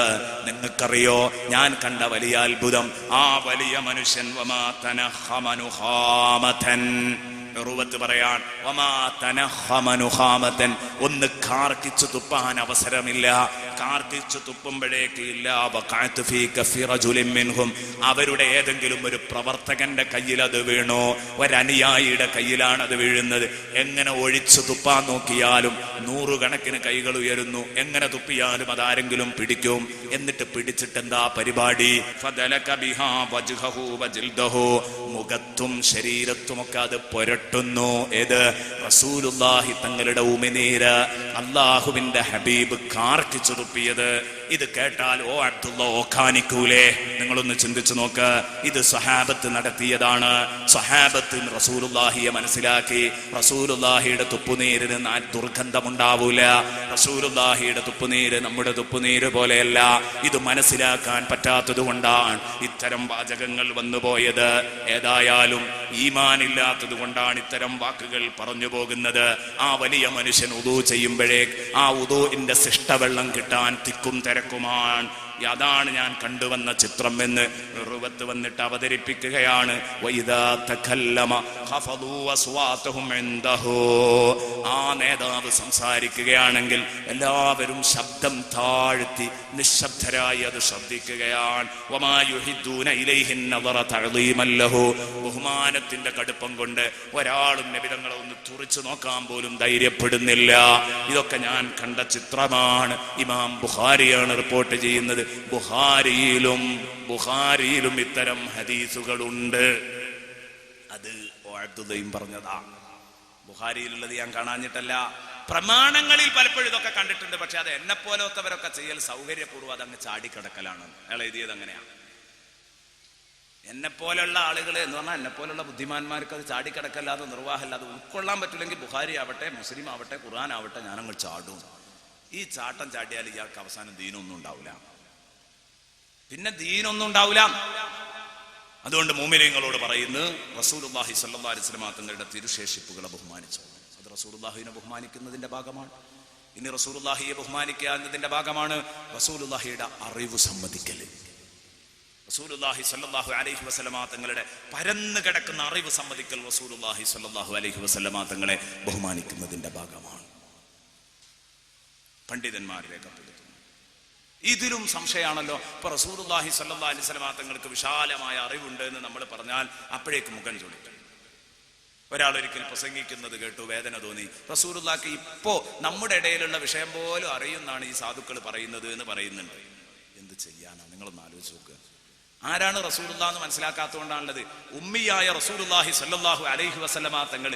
നിങ്ങൾക്കറിയോ, ഞാൻ കണ്ട വലിയ അത്ഭുതം, ആ വലിയ മനുഷ്യൻ വമാ തനഖമനുഖാമതൻ, ഉർവത്ത് പറയാൻ, വമാ തനഖമനുഖാമതൻ, ഒന്ന് കാർക്കിച്ചു തുപ്പാൻ അവസരമില്ല. കാർക്കിച്ചു തുപ്പുമ്പോഴേക്ക് ഇല്ല വഖഅതു ഫീ കഫി റജുലിൻ മിൻഹും, അവരുടെ ഏതെങ്കിലും ഒരു പ്രവർത്തകന്റെ കയ്യിൽ അത് വീണോ, ഒരനുയായിയുടെ കയ്യിലാണ് അത് വീഴുന്നത്. എങ്ങനെ ഒഴിച്ചു തുപ്പാൻ നോക്കിയാലും നൂറുകണക്കിന് കൈകൾ ഉയരുന്നു. എങ്ങനെ തുപ്പിയാലും അതാരെങ്കിലും പിടിക്കും. എന്നിട്ട് പിടിച്ചിട്ട് എന്താ പരിപാടി? ഫദലക ബിഹാ വജ്ഹഹു വജിൽദഹു, മുഖത്തും ശരീരത്തുമൊക്കെ അത് പുരട്ടുന്നു. ഏത്? റസൂലുള്ളാഹി തങ്ങളുടെ ഉമിനീര്, അല്ലാഹുവിന്റെ ഹബീബ് കാർക്കിച്ചു തുപ്പിയത്. ഇത് കേട്ടാൽ ഓ അബ്ദുള്ള ഓഖാനിക്കൂലേ? നിങ്ങളൊന്ന് ചിന്തിച്ചു നോക്ക്. ഇത് സ്വഹാബത്ത് നടത്തിയതാണ്. സ്വഹാബത്ത് റസൂലുള്ളാഹിയെ മനസ്സിലാക്കി. റസൂലുള്ളാഹിയുടെ തുപ്പുനീരിന് ദുർഗന്ധമുണ്ടാവൂല. റസൂലുള്ളാഹിയുടെ തുപ്പുനീര് നമ്മുടെ തുപ്പുനീര് പോലെയല്ല. ഇത് മനസ്സിലാക്കാൻ പറ്റാത്തത് കൊണ്ടാണ് ഇത്തരം വാചകങ്ങൾ വന്നുപോയത്. ഏതായാലും ഈമാനില്ലാത്തത് കൊണ്ടാണ് ഇത്തരം വാക്കുകൾ പറഞ്ഞു പോകുന്നത്. ആ വലിയ മനുഷ്യൻ ഉദൂ ചെയ്യുമ്പോഴേ ആ ഉദൂഇന്റെ ശിഷ്ടവെള്ളം കിട്ടാൻ തിക്കും തിരക്കുമാണ്. അതാണ് ഞാൻ കണ്ടുവന്ന ചിത്രം എന്ന് ഉർവത്ത് വന്നിട്ട് അവതരിപ്പിക്കുകയാണ്. വഇദാ തകല്ലമ ഖഫദൂ അസ്വാതഹും ഇൻദഹു, ആ നേതാവ് സംസാരിക്കുകയാണെങ്കിൽ എല്ലാവരും ശബ്ദം താഴ്ത്തി നിശബ്ദരായി അത് ശ്രദ്ധിക്കുകയാണ്. വമാ യുഹിദ്ദൂന ഇലൈഹി നദറ തഅളീമൻ ലഹു, ബഹുമാനത്തിന്റെ കടുപ്പം കൊണ്ട് ഒരാളും നബി തങ്ങളെ ഒന്ന് തുറിച്ചു നോക്കാൻ പോലും ധൈര്യപ്പെടുന്നില്ല. ഇതൊക്കെ ഞാൻ കണ്ട ചിത്രമാണ്. ഇമാം ബുഖാരിയാണ് റിപ്പോർട്ട് ചെയ്യുന്നത്. ബുഖാരിയിലും ഇത്തരം ഹദീസുകളുണ്ട്. അത് അബ്ദുള്ളയും പറഞ്ഞതാ. ബുഖാരിയിലുള്ളത് ഞാൻ കാണാഞ്ഞിട്ടല്ല, പ്രമാണങ്ങളിൽ പലപ്പോഴും ഇതൊക്കെ കണ്ടിട്ടുണ്ട്. പക്ഷെ അത് എന്നെ പോലത്തവരൊക്കെ ചെയ്യൽ സൗകര്യപൂർവ്വം അതങ്ങ് ചാടിക്കിടക്കലാണ്. അയാൾ എഴുതിയത് അങ്ങനെയാണ്. എന്നെ പോലുള്ള ആളുകൾ എന്ന് പറഞ്ഞാൽ എന്നെ പോലുള്ള ബുദ്ധിമാന്മാർക്ക് അത് ചാടിക്കിടക്കല്ലാതെ നിർവാഹമല്ല. അത് ഉൾക്കൊള്ളാൻ പറ്റില്ലെങ്കിൽ ബുഖാരി ആവട്ടെ, മുസ്ലിം ആവട്ടെ, ഖുർആൻ ആവട്ടെ, ഞാനങ്ങ് ചാടും. ഈ ചാട്ടം ചാടിയാൽ ഇയാൾക്ക് അവസാനം ദീനൊന്നും ഉണ്ടാവില്ല. പിന്നെ ദീനൊന്നും ഉണ്ടാവില്ല. അതുകൊണ്ട് മുഅ്മിനീങ്ങളോട് പറയുന്നു, റസൂലുള്ളാഹി സ്വല്ലല്ലാഹു അലൈഹി വസല്ലം തങ്ങളുടെ തിരുശേഷിപ്പുകളെ ബഹുമാനിച്ചു. അത് റസൂലുള്ളാഹിനെ ബഹുമാനിക്കുന്നതിന്റെ ഭാഗമാണ്. ഇനി റസൂലുള്ളാഹിയെ ബഹുമാനിക്കുക എന്നതിന്റെ ഭാഗമാണ് റസൂലുള്ളാഹിയുടെ അറിവ് സമ്മതിക്കൽ. റസൂലുള്ളാഹി സ്വല്ലല്ലാഹു അലൈഹി വസല്ലം തങ്ങളുടെ പരന്നു കിടക്കുന്ന അറിവ് സമ്മതിക്കൽ റസൂലുള്ളാഹി സ്വല്ലല്ലാഹു അലൈഹി വസല്ലം തങ്ങളെ ബഹുമാനിക്കുന്നതിന്റെ ഭാഗമാണ്. പണ്ഡിതന്മാർ രേഖപ്പെടുത്തുന്നു. ഇതിലും സംശയമാണല്ലോ. ഇപ്പൊ റസൂലുള്ളാഹി സ്വല്ലല്ലാഹു അലൈഹി വസല്ലം തങ്ങൾക്ക് വിശാലമായ അറിവുണ്ട് എന്ന് നമ്മൾ പറഞ്ഞാൽ അപ്പോഴേക്ക് മുഖം ചൊളിക്കും. ഒരാൾ ഒരിക്കൽ പ്രസംഗിക്കുന്നത് കേട്ടു, വേദന തോന്നി. റസൂലുള്ളാഹിക്ക് ഇപ്പോ നമ്മുടെ ഇടയിലുള്ള വിഷയം പോലും അറിയുന്നതാണ് ഈ സാധുക്കൾ പറയുന്നത് എന്ന് പറയുന്നുണ്ട്. എന്ത് ചെയ്യാനാ? നിങ്ങളൊന്ന് ആലോചിച്ച് നോക്കുക. ആരാണ് റസൂലുള്ളാഹി എന്ന് മനസ്സിലാക്കാത്തതുകൊണ്ടാണുള്ളത്. ഉമ്മിയായ റസൂലുള്ളാഹി സ്വല്ലല്ലാഹു അലൈഹി വസല്ലമ തങ്ങൾ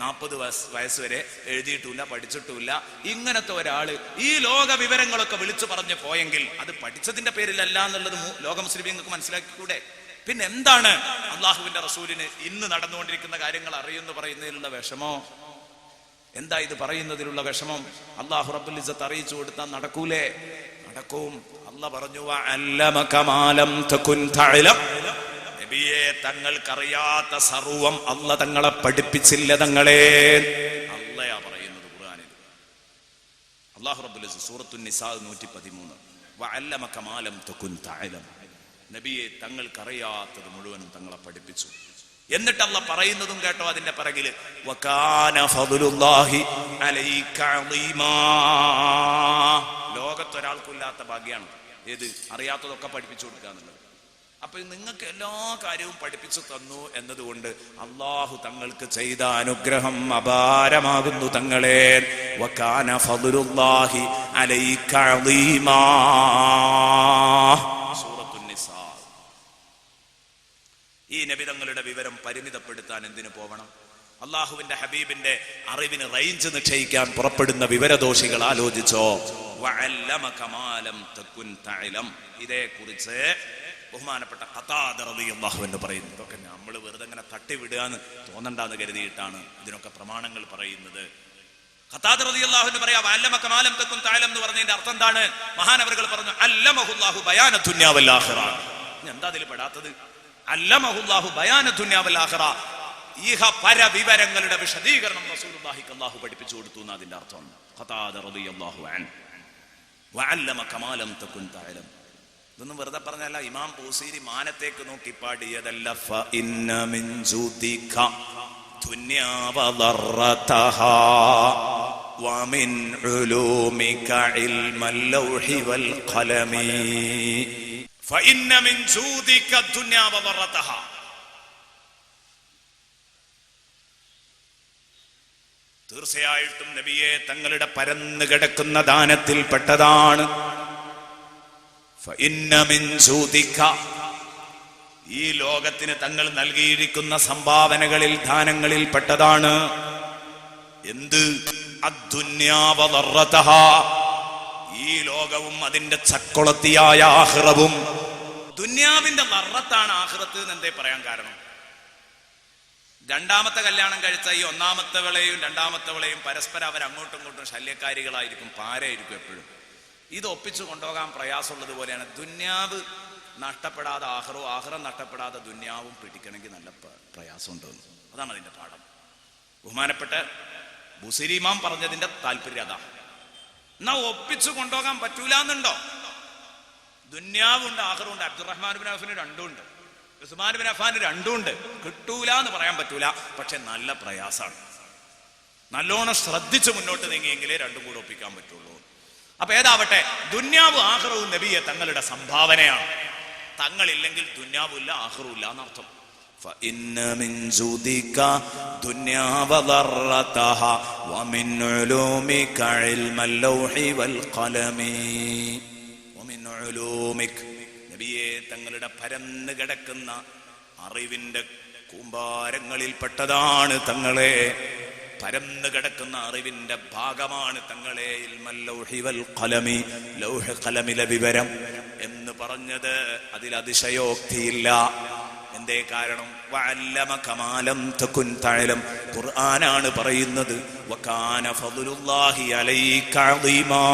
40 വയസ്സ് വരെ എഴുതിയിട്ടില്ല, പഠിച്ചിട്ടില്ല. ഇങ്ങനത്തെ ഒരാള് ഈ ലോക വിവരങ്ങളൊക്കെ വിളിച്ചു പറഞ്ഞു പോയെങ്കിൽ അത് പഠിച്ചതിന്റെ പേരിലല്ല എന്നുള്ളത് ലോക മുസ്ലിമീങ്ങൾക്ക് മനസ്സിലാക്കിക്കൂടെ? പിന്നെ എന്താണ് അള്ളാഹുവിന്റെ റസൂലിന് ഇന്ന് നടന്നുകൊണ്ടിരിക്കുന്ന കാര്യങ്ങൾ അറിയുമെന്ന് പറയുന്നതിലുള്ള വിഷമോ? എന്താ ഇത് പറയുന്നതിലുള്ള വിഷമം? അള്ളാഹു റബ്ബുൽ ഇസ്സത്ത് അറിയിച്ചു കൊടുത്താൽ നടക്കൂലേ? നടക്കും. അല്ലാഹ് പറഞ്ഞു, വഅല്ലമക മാ ലം തകുൻ തഅലം, നബിയെ തങ്ങൾക്കറിയാത്ത സർവം അല്ലാഹ് തങ്ങളെ പഠിപ്പിച്ചില്ല തങ്ങളെ. അല്ലാഹ് പറയുന്നത് ഖുർആനിൽ. അല്ലാഹു റബ്ബുൽ ഇസ്സത്ത് സൂറത്തുൻ നിസാ 113, വഅല്ലമക മാ ലം തകുൻ തഅലം, നബിയെ തങ്ങൾക്കറിയാത്തത് മുഴുവനും തങ്ങളെ പഠിപ്പിച്ചു. എന്നിട്ട് അല്ലാഹ് പറയുന്നതും കേട്ടോ അതിന്റെ പിറകില്, വകാന ഫദ്ലുല്ലാഹി അലൈക അളീമാ, ലോകത്തൊരാൾക്കില്ലാത്ത ഭാഗ്യാണ് ഏത്? അറിയാത്തതൊക്കെ പഠിപ്പിച്ചു കൊടുക്കുക എന്നുള്ളത്. അപ്പൊ നിങ്ങൾക്ക് എല്ലാ കാര്യവും പഠിപ്പിച്ചു തന്നു എന്നതുകൊണ്ട് അള്ളാഹു തങ്ങൾക്ക് ചെയ്ത അനുഗ്രഹം അപാരമാകുന്നു തങ്ങളെ. വകാന ഫദ്ലുല്ലാഹി അലൈക അളീമാ, സൂറത്തുൻ നിസാ. ഈ നബി തങ്ങളുടെ വിവരം പരിമിതപ്പെടുത്താൻ എന്തിനു പോകണം? അള്ളാഹുവിന്റെ ഹബീബിന്റെ അറിവിന് റേഞ്ച് നിശ്ചയിക്കാൻ പുറപ്പെടുന്ന വിവരദോഷികൾ ആലോചിച്ചോ. ഇതേക്കുറിച്ച് ബഹുമാനപ്പെട്ട ഖതാദ റളിയല്ലാഹു അൻഹു പറയുന്നു. ഇതൊക്കെ നമ്മൾ വെറുതെ ഇങ്ങനെ തട്ടിവിടുകയെന്ന് തോന്നണ്ടെന്ന് കരുതിയിട്ടാണ് ഇതിനൊക്കെ പ്രമാണങ്ങൾ പറയുന്നത്. ഖതാദ റളിയല്ലാഹു അൻഹു പറയാ വഅല്ലമക മാ ലം തകുൻ തഅലം എന്ന് പറഞ്ഞതിന്റെ അർത്ഥം എന്താണ്? മഹാനവറുകൾ പറഞ്ഞു അല്ലമഹുല്ലാഹു ബയാന ദുനിയ വൽ ആഖിറ. എന്താ അതിൽ പെടാത്തത്? അല്ലമഹുല്ലാഹു ബയാന ദുനിയ വൽ ആഖിറ, ഈഹ പര വിവരങ്ങളുടെ വിശദീകരണം റസൂലുള്ളാഹിക്ക് അല്ലാഹു പഠിപ്പിച്ചു കൊടുത്തു എന്ന് അതിന്റെ അർത്ഥം. ഖതാദ റളിയല്ലാഹു അൻഹു വഅല്ലമക മാ ലം തകുൻ തഅലം. ഇതൊന്നും വെറുതെ പറഞ്ഞല്ല. ഇമാം ബൂസീരി മാനത്തേക്ക് നോക്കി പാടിയതല്ല. ഫഇന്ന മിൻ ജൂദിക ദുനിയ വദറതഹാ വമിൻ ഉലൂമിക ഇൽമൽ ലൗഹി വൽ ഖലമി. ഫഇന്ന മിൻ ജൂദിക ദുനിയ വദറതഹാ, തീർച്ചയായിട്ടും നബിയെ തങ്ങളുടെ പരന്നു കിടക്കുന്ന ദാനത്തിൽപ്പെട്ടതാണ്. ഫഇന്ന മിൻ ജൂദിക, ഈ ലോകത്തിന് തങ്ങൾ നൽകിയിരിക്കുന്ന സംഭാവനകളിൽ ദാനങ്ങളിൽ പെട്ടതാണ് എന്ത്? അദ്ദുന്യാ വദറതഹാ, ഈ ലോകവും അതിന്റെ ചക്കൊളത്തിയായ ആഖിറവും. ദുന്യാവിന്റെ ദറത്താണ് ആഖിറത്ത് എന്ന് എന്തേ പറയാൻ കാരണം? രണ്ടാമത്തെ കല്യാണം കഴിച്ച ഈ ഒന്നാമത്തെവളെയും രണ്ടാമത്തെവളെയും പരസ്പരം അവർ അങ്ങോട്ടും ഇങ്ങോട്ടും ശല്യക്കാരികളായിരിക്കും, പാരായിരിക്കും എപ്പോഴും. ഇത് ഒപ്പിച്ചു കൊണ്ടുപോകാൻ പ്രയാസമുള്ളത് പോലെയാണ്. ദുന്യാവ് നഷ്ടപ്പെടാതെ ആഖിറവും, ആഖിറം നഷ്ടപ്പെടാതെ ദുന്യാവും പിടിക്കണമെങ്കിൽ നല്ല പ്രയാസമുണ്ട്. അതാണ് അതിന്റെ പാഠം. ബഹുമാനപ്പെട്ട ബുസീരി ഇമാം പറഞ്ഞതിന്റെ താല്പര്യം അതാ. എന്നാ ഒപ്പിച്ചു കൊണ്ടുപോകാൻ പറ്റൂല എന്നുണ്ടോ? ദുന്യാവുണ്ട് ആഖിറവുണ്ട്. അബ്ദുറഹ്മാൻ ബിൻ ഔഫിന് രണ്ടുമുണ്ട്, ഉസ്മാൻ ബിൻ അഫ്ഫാന് രണ്ടുമുണ്ട്. കിട്ടൂല എന്ന് പറയാൻ പറ്റൂല, പക്ഷെ നല്ല പ്രയാസമാണ്. നല്ലോണം ശ്രദ്ധിച്ച് മുന്നോട്ട് നീങ്ങിയെങ്കിലേ രണ്ടും കൂടെ ഒപ്പിക്കാൻ പറ്റുള്ളൂ. അപ്പൊ ഏതാവട്ടെ, ദുന്യാവും ആഖിറവും നബിയെ തങ്ങളുടെ സംഭാവനയാണ്. തങ്ങളില്ലെങ്കിൽ ദുന്യാവില്ല ആഖിറവില്ല എന്നർത്ഥം. فإن من جودك دنيا وضرتها ومن علومك علم اللوح والقلم ومن علومك, നബിയെ തങ്ങളുടെ പരന്നു കിടക്കുന്ന അറിവിന്റെ കൂമ്പാരങ്ങളിൽ പെട്ടതാണ് തങ്ങളെ, പരന്നു കിടക്കുന്ന അറിവിന്റെ ഭാഗമാണ് തങ്ങളെ. ഇൽമൽ ലൗഹി വൽ ഖലമി, ലൗഹ് ഖലമിലെ വിവരം എന്ന് പറഞ്ഞത് അതിൽ അതിശയോക്തിയില്ല. എന്തേ കാരണം? വഅല്ലമക മാ ലം തകുൻ തഅലം, ഖുർആനാണ് പറയുന്നത്. വകാന ഫദ്ലുല്ലാഹി അലൈക അളീമാ,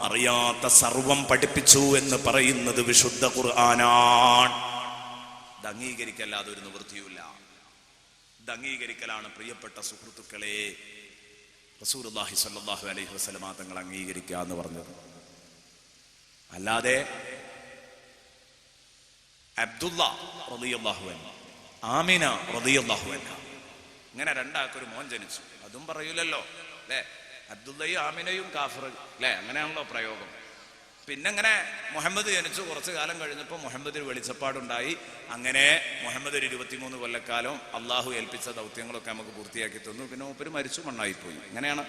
അറിയാത്ത സർവം പഠിപ്പിച്ചു എന്ന് പറയുന്നത് വിശുദ്ധ ഖുർആനാണ്. ഇത് അംഗീകരിക്കല്ലാതെ ഒരു നിവൃത്തിയുമില്ല. ഇത് അംഗീകരിക്കലാണ് പ്രിയപ്പെട്ട സുഹൃത്തുക്കളെ റസൂലുള്ളാഹി സ്വല്ലല്ലാഹു അലൈഹി വസല്ലമ തങ്ങൾ അംഗീകരിക്കുക എന്ന് പറഞ്ഞത്. അല്ലാതെ അബ്ദുള്ള റളിയല്ലാഹു അൻഹു, ആമിന റളിയല്ലാഹു അൻഹ, ഇങ്ങനെ രണ്ടാൾക്കൊരു മോൻ ജനിച്ചു, അതും പറയൂലല്ലോ അല്ലെ? അബ്ദുള്ളയും ആമിനയും കാഫിർ അല്ലെ? അങ്ങനെയാണല്ലോ പ്രയോഗം. പിന്നെ ഇങ്ങനെ മുഹമ്മദ് ജനിച്ചു. കുറച്ചു കാലം കഴിഞ്ഞപ്പോൾ മുഹമ്മദിന് വെളിച്ചപ്പാടുണ്ടായി. അങ്ങനെ മുഹമ്മദ് ഒരു 23 കൊല്ലക്കാലം അള്ളാഹു ഏൽപ്പിച്ച ദൗത്യങ്ങളൊക്കെ നമുക്ക് പൂർത്തിയാക്കി തന്നു. പിന്നെ മൂപ്പര് മരിച്ചു, മണ്ണായിപ്പോയി. ഇങ്ങനെയാണ്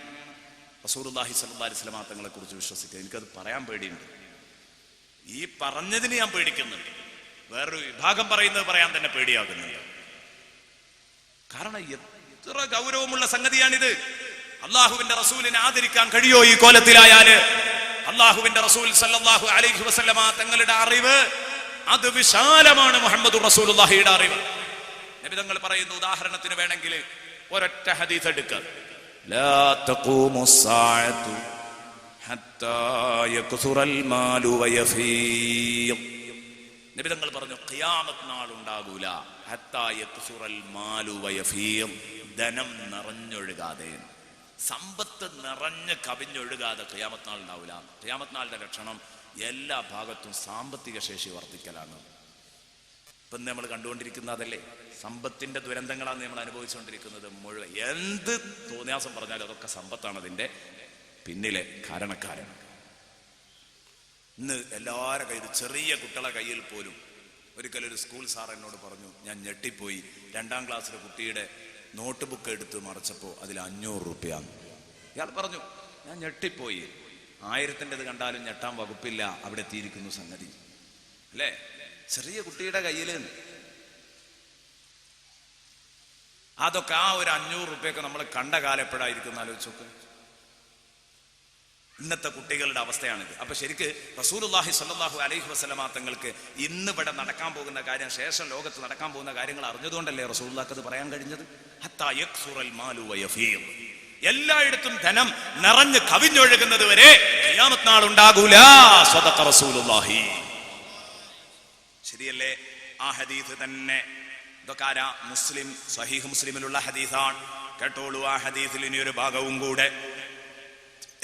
റസൂലുള്ളാഹി സ്വല്ലല്ലാഹു അലൈഹി വസല്ലമ തങ്ങളെ കുറിച്ച് വിശ്വസിക്കുക. എനിക്കത് പറയാൻ പേടിയുണ്ട്. ഈ പറഞ്ഞതിന് ഞാൻ പേടിക്കുന്നുണ്ട്. വേറൊരു വിഭാഗം പറയുന്നത് പറയാൻ തന്നെ പേടിയാകുന്നുണ്ട്. കാരണം എത്ര ഗൗരവമുള്ള സംഗതിയാണിത്. അള്ളാഹുവിന്റെ റസൂലിനെ ആദരിക്കാൻ കഴിയോ ഈ കോലത്തിലായാല്? അള്ളാഹുവിന്റെ റസൂൽ സല്ലല്ലാഹു അലൈഹി വസല്ലമ തങ്ങളുടെ അറിവ് അത് വിശാലമാണ്. മുഹമ്മദ് റസൂലുള്ളാഹിയുടെ അറിവ്. നബി തങ്ങൾ പറയുന്ന ഉദാഹരണത്തിന് വേണമെങ്കിൽ ഒരൊറ്റ ഹദീസ് എടുക്കുക. ലാ തഖൂമുസ് സാഅതു ഹത്താ യക്സുറൽ മാലു വയഫീദ്. നബി തങ്ങൾ പറഞ്ഞു ഖിയാമത്ത് നാൾ ഉണ്ടാകൂല. ഹത്താ യക്സുറൽ മാലു വയഫീദ്, ധനം നിറഞ്ഞൊഴുകാതെ, സമ്പത്ത് നിറഞ്ഞ് കവിഞ്ഞൊഴുകാതെ ഖിയാമത്ത് നാൾ ഉണ്ടാവില്ല. ഖിയാമത്ത് നാളിന്റെ ലക്ഷണം എല്ലാ ഭാഗത്തും സാമ്പത്തിക ശേഷി വർദ്ധിക്കലാണ്. ഇപ്പം നമ്മൾ കണ്ടുകൊണ്ടിരിക്കുന്ന അതല്ലേ? സമ്പത്തിന്റെ ദുരന്തങ്ങളാണ് നമ്മൾ അനുഭവിച്ചുകൊണ്ടിരിക്കുന്നത് മുഴുവൻ. എന്ത് തോന്നിയാസം പറഞ്ഞാലും അതൊക്കെ സമ്പത്താണ് അതിന്റെ പിന്നിലെ കാരണക്കാരൻ. ഇന്ന് എല്ലാവരുടെ കയ്യിൽ, ചെറിയ കുട്ടികളെ കയ്യിൽ പോലും, ഒരിക്കലൊരു സ്കൂൾ സാർ എന്നോട് പറഞ്ഞു, ഞാൻ ഞെട്ടിപ്പോയി. 2ാം ക്ലാസ്സിലെ കുട്ടിയുടെ നോട്ട് ബുക്ക് എടുത്ത് മറിച്ചപ്പോൾ അതിൽ 500 രൂപയാണ്. ഇയാൾ പറഞ്ഞു, ഞാൻ ഞെട്ടിപ്പോയി. 1000-ൻ്റെത് കണ്ടാലും ഞെട്ടാൻ വകുപ്പില്ല, അവിടെ എത്തിയിരിക്കുന്നു സംഗതി അല്ലേ? ചെറിയ കുട്ടിയുടെ കയ്യിൽ അതൊക്കെ ആ ഒരു 500 റുപ്യൊക്കെ നമ്മൾ കണ്ട കാലം എപ്പോഴായിരിക്കും ആലോചിച്ച് നോക്ക്. ഇന്നത്തെ കുട്ടികളുടെ അവസ്ഥയാണിത്. അപ്പൊ ശരിക്ക് റസൂലുള്ളാഹി സ്വല്ലല്ലാഹു അലൈഹി വസല്ലമ തങ്ങൾക്ക് ഇന്ന് ഇവിടെ നടക്കാൻ പോകുന്ന കാര്യം, ശേഷം ലോകത്ത് നടക്കാൻ പോകുന്ന കാര്യങ്ങൾ അറിഞ്ഞതുകൊണ്ടല്ലേ റസൂലുള്ളാഹിക്ക് അത് പറയാൻ കഴിഞ്ഞത്. ഹത്താ യക്സുറൽ മാലു വയഫീദ്, എല്ലായിടത്തും ധനം നിറഞ്ഞ് കവിഞ്ഞൊഴുകുന്നത് വരെ ഖിയാമത്ത് നാൾ ഉണ്ടാകൂല. സദഖ റസൂലുള്ളാഹി. ശരിയല്ലേ? ആ ഹദീസ് തന്നെ ഇതൊക്കെ മുസ്ലിം, സ്വഹീഹ് മുസ്ലിമിലുള്ള ഹദീസാണ്. കേട്ടോളൂ ആ ഹദീസിൽ ഇനി ഒരു ഭാഗവും കൂടെ.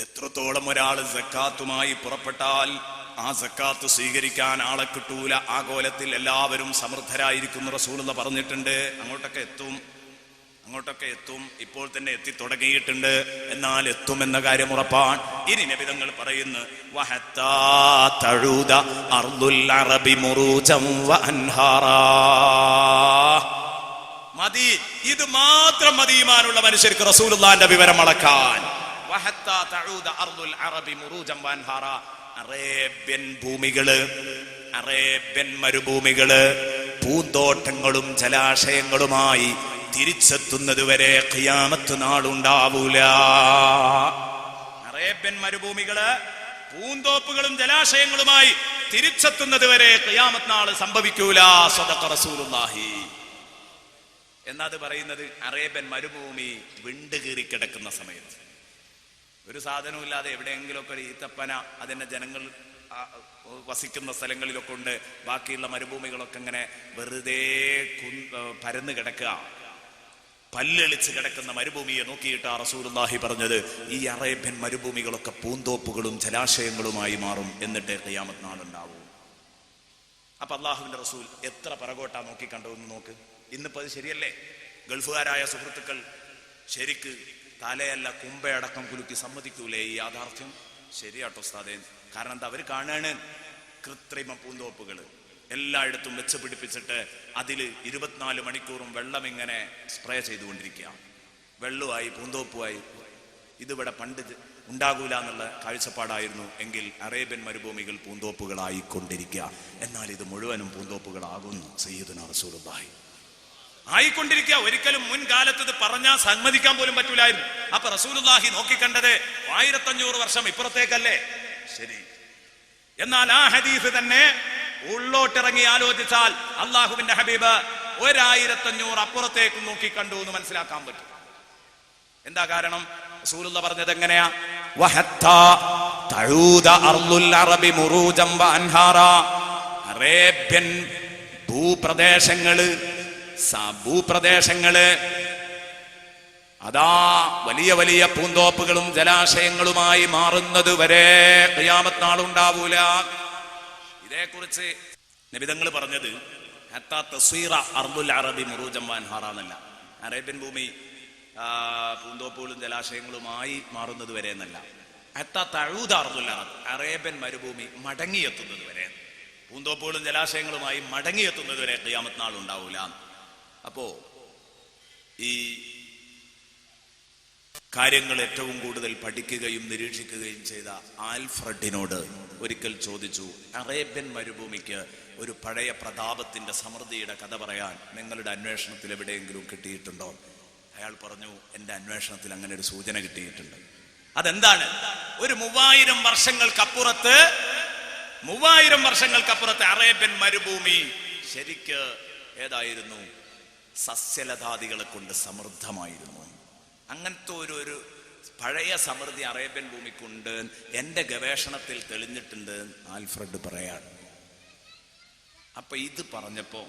എത്രത്തോളം ഒരാൾ സക്കാത്തുമായി പുറപ്പെട്ടാൽ ആ സക്കാത്ത് സ്വീകരിക്കാൻ ആളെ കിട്ടൂല. ആഗോളത്തിൽ എല്ലാവരും സമൃദ്ധരായിരിക്കും റസൂലുള്ളാഹി പറഞ്ഞിട്ടുണ്ട്. അങ്ങോട്ടൊക്കെ എത്തും. ഇപ്പോൾ തന്നെ എത്തി തുടങ്ങിയിട്ടുണ്ട്. എന്നാൽ എത്തുമെന്ന കാര്യം ഉറപ്പാണ്. ഇനി നബി തങ്ങൾ പറയുന്നു, വഹത്താ തഊദ അർദുൽ അറബി മുറൂജൻ വഅൻഹാറാ. മതി, ഇത് മാത്രം മതി ഈമാനുള്ള മനുഷ്യർക്ക് റസൂലുള്ളാഹിന്റെ വിവരം അളക്കാൻ. വഹത്താ തഊദ അർദുൽ അറബി മുറൂജൻ വഅൻഹാറാ. അറേബ്യൻ ഭൂമികള്, അറേബ്യൻ മരുഭൂമികള് പൂന്തോട്ടങ്ങളും ജലാശയങ്ങളുമായി തിരിച്ചെത്തുന്നത് വരെ ഖിയാമത്ത് നാളുണ്ടാവൂല. അറേബ്യൻ മരുഭൂമികള് പൂന്തോപ്പുകളും ജലാശയങ്ങളുമായി തിരിച്ചെത്തുന്നത് വരെ ഖിയാമത്ത് നാള് സംഭവിക്കൂല. സദഖ റസൂലുള്ളാഹി. എന്നത് പറയുന്നത് അറേബ്യൻ മരുഭൂമി വിണ്ടുകീറി കിടക്കുന്ന സമയത്ത്, ഒരു സാധനവും ഇല്ലാതെ എവിടെയെങ്കിലുമൊക്കെ ഒരു ഈത്തപ്പന അതിന്റെ ജനങ്ങൾ വസിക്കുന്ന സ്ഥലങ്ങളിലൊക്കെ ഉണ്ട്. ബാക്കിയുള്ള മരുഭൂമികളൊക്കെ ഇങ്ങനെ വെറുതെ പരന്ന് കിടക്കുക, പല്ലെളിച്ച് കിടക്കുന്ന മരുഭൂമിയെ നോക്കിയിട്ടാ റസൂലുള്ളാഹി പറഞ്ഞത്, ഈ അറേബ്യൻ മരുഭൂമികളൊക്കെ പൂന്തോപ്പുകളും ജലാശയങ്ങളുമായി മാറും, എന്നിട്ട് ഖിയാമത്ത് നാളുണ്ടാവും. അപ്പൊ അള്ളാഹുവിന്റെ റസൂൽ എത്ര പിറകോട്ടാ നോക്കിക്കണ്ടോന്ന് നോക്ക്. ഇന്നിപ്പോ അത് ശരിയല്ലേ? ഗൾഫുകാരായ സുഹൃത്തുക്കൾ ശരിക്ക് തലയല്ല കുമ്പയടക്കം കുലുക്കി സമ്മതിക്കൂലേ ഈ യാഥാർത്ഥ്യം? ശരിയാട്ടോ ഉസ്താദേ. കാരണം എന്താ, അവർ കാണാണ് കൃത്രിമ പൂന്തോപ്പുകൾ എല്ലായിടത്തും വെച്ച് പിടിപ്പിച്ചിട്ട് അതിൽ 24 മണിക്കൂറും വെള്ളം ഇങ്ങനെ സ്പ്രേ ചെയ്തുകൊണ്ടിരിക്കുക. വെള്ളവുമായി പൂന്തോപ്പുമായി. ഇതിവിടെ പണ്ട് ഉണ്ടാകൂല എന്നുള്ള കാഴ്ചപ്പാടായിരുന്നു എങ്കിൽ അറേബ്യൻ മരുഭൂമികൾ പൂന്തോപ്പുകളായിക്കൊണ്ടിരിക്കുക. എന്നാൽ ഇത് മുഴുവനും പൂന്തോപ്പുകളാകുന്നു സയ്യിദുനാ റസൂലുള്ളാഹി. ആയിക്കൊണ്ടിരിക്കുക. ഒരിക്കലും മുൻകാലത്ത് ഇത് പറഞ്ഞാൽ സമ്മതിക്കാൻ പോലും പറ്റൂലായിരുന്നു. അപ്പൊ റസൂലുള്ളാഹി നോക്കിക്കണ്ടത് 1500 വർഷം ഇപ്പുറത്തേക്കല്ലേ? ശരി. എന്നാൽ ആ ഹദീസ് തന്നെ ഉള്ളോട്ടിറങ്ങി ആലോചിച്ചാൽ അള്ളാഹുവിന്റെ ഹബീബ് 1500 അപ്പുറത്തേക്ക് നോക്കിക്കണ്ടു എന്ന് മനസ്സിലാക്കാൻ പറ്റും. എന്താ കാരണം? റസൂലുള്ളാഹി പറഞ്ഞത് എങ്ങനെയാ? വഹത്താ തഊദ അർദുൽ അറബി മുറൂജൻ വഅൻഹാറാ. അറേബ്യൻ ഭൂപ്രദേശങ്ങള് അതാ വലിയ വലിയ പൂന്തോപ്പുകളും ജലാശയങ്ങളുമായി മാറുന്നത് വരെ ഖിയാമത്ത് നാളുണ്ടാവൂല. ഇതേക്കുറിച്ച് നബിതങ്ങൾ പറഞ്ഞത് ഹത്താ തസ്വീറ അർദുൽ അറബി മുറൂജൻ വഅൻഹാറാ എന്നല്ല. അറേബ്യൻ ഭൂമി പൂന്തോപ്പുകളും ജലാശയങ്ങളുമായി മാറുന്നത് വരെ എന്നല്ല. ഹത്താ തഊദ അർദുൽ അറബ്, അറേബ്യൻ മരുഭൂമി മടങ്ങിയെത്തുന്നത് വരെ, പൂന്തോപ്പുകളും ജലാശയങ്ങളുമായി മടങ്ങിയെത്തുന്നത് വരെ ഖിയാമത്ത് നാളുണ്ടാവൂല. അപ്പോ ഈ കാര്യങ്ങൾ ഏറ്റവും കൂടുതൽ പഠിക്കുകയും നിരീക്ഷിക്കുകയും ചെയ്ത ആൽഫ്രഡിനോട് ഒരിക്കൽ ചോദിച്ചു, അറേബ്യൻ മരുഭൂമിക്ക് ഒരു പഴയ പ്രതാപത്തിന്റെ സമൃദ്ധിയുടെ കഥ പറയാൻ നിങ്ങളുടെ അന്വേഷണത്തിൽ എവിടെയെങ്കിലും കിട്ടിയിട്ടുണ്ടോ? അയാൾ പറഞ്ഞു, എന്റെ അന്വേഷണത്തിൽ അങ്ങനെ ഒരു സൂചന കിട്ടിയിട്ടുണ്ട്. അതെന്താണ്? ഒരു 3000 വർഷങ്ങൾക്കപ്പുറത്ത് അറേബ്യൻ മരുഭൂമി ശരിക്ക് ഏതായിരുന്നു? സസ്യലതാദികളെ കൊണ്ട് സമൃദ്ധമായിരുന്നു. അങ്ങനത്തെ ഒരു പഴയ സമൃദ്ധി അറേബ്യൻ ഭൂമിക്കുണ്ട്. എന്റെ ഗവേഷണത്തിൽ തെളിഞ്ഞിട്ടുണ്ട് ആൽഫ്രഡ് പറയാണ്. അപ്പൊ ഇത് പറഞ്ഞപ്പോ